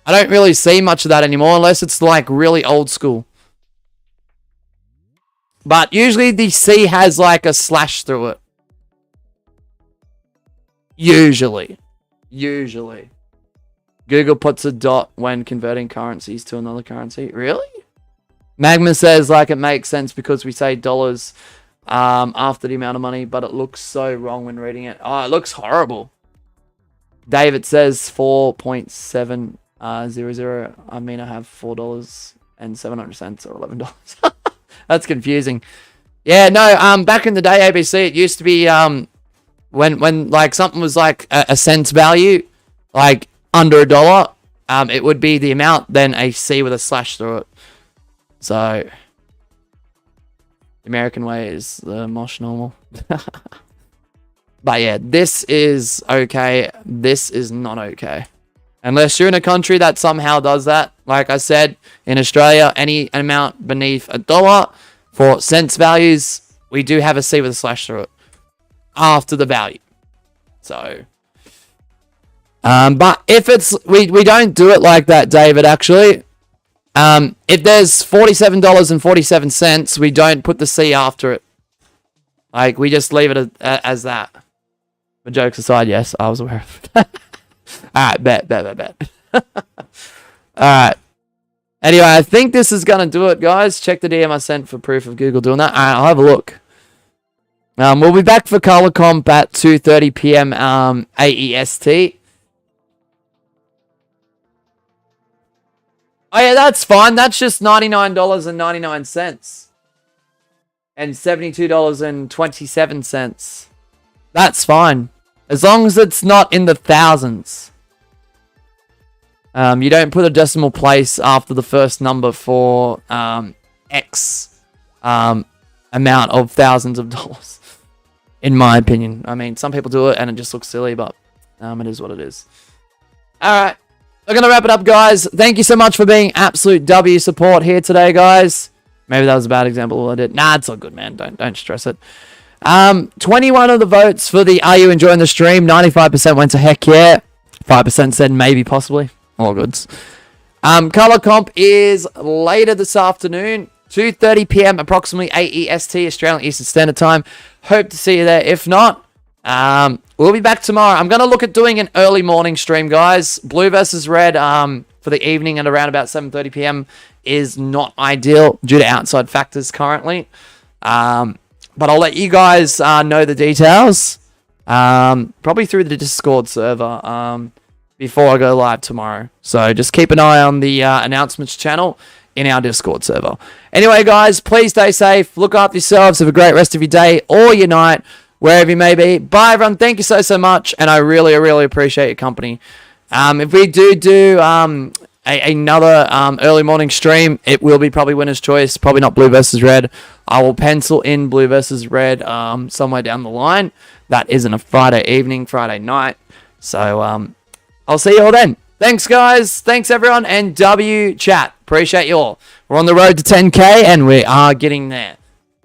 I don't really see much of that anymore, unless it's, like, really old school. But usually the C has, like, a slash through it. Usually. Google puts a dot when converting currencies to another currency. Really? Magma says, like, it makes sense because we say dollars after the amount of money, but it looks so wrong when reading it. Oh, it looks horrible. David says 4.700. I mean, I have $4.700 or $11. That's confusing. Yeah, no, back in the day, ABC, it used to be when like something was like a cents value, like under $1, it would be the amount, then a C with a slash through it. So The American way is the mosh normal. But yeah, this is okay. This is not okay. Unless you're in a country that somehow does that. Like I said, in Australia, any amount beneath $1 for cents values, we do have a C with a slash through it after the value. So, but if it's, we don't do it like that, David, actually. If there's $47.47, we don't put the C after it. Like, we just leave it as that. But jokes aside, yes, I was aware of it. Alright, bet. Alright. Anyway, I think this is going to do it, guys. Check the DM I sent for proof of Google doing that. Alright, I'll have a look. We'll be back for color comp at 2:30 p.m. AEST. Oh yeah, that's fine. That's just $99.99 and $72.27. That's fine, as long as it's not in the thousands. You don't put a decimal place after the first number for X amount of thousands of dollars. In my opinion, I mean, some people do it and it just looks silly, but it is what it is. All right. We're going to wrap it up, guys. Thank you so much for being absolute W support here today, guys. Maybe that was a bad example. I did. Nah, it's all good, man. Don't stress it. 21 of the votes for the Are You Enjoying the Stream? 95% went to heck yeah. 5% said maybe, possibly. All goods. Color comp is later this afternoon. 2:30 p.m. approximately AEST, Australian Eastern Standard Time. Hope to see you there. If not, we'll be back tomorrow. I'm going to look at doing an early morning stream, guys. Blue versus red for the evening at around about 7:30 p.m. is not ideal due to outside factors currently. But I'll let you guys know the details. Probably through the Discord server before I go live tomorrow. So just keep an eye on the announcements channel in our Discord server. Anyway, guys, please stay safe. Look after yourselves. Have a great rest of your day or your night, wherever you may be. Bye, everyone. Thank you so much, and I really appreciate your company. If we do another early morning stream, it will be probably winner's choice, probably not blue versus red. I will pencil in blue versus red somewhere down the line. That isn't a Friday evening, Friday night. So I'll see you all then. Thanks, guys. Thanks, everyone, and W chat. Appreciate you all. We're on the road to 10K, and we are getting there.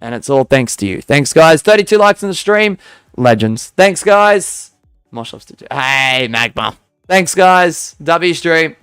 And it's all thanks to you. Thanks, guys. 32 likes in the stream. Legends. Thanks, guys. Mosh loves to do. Hey, Magma. Thanks, guys. W stream.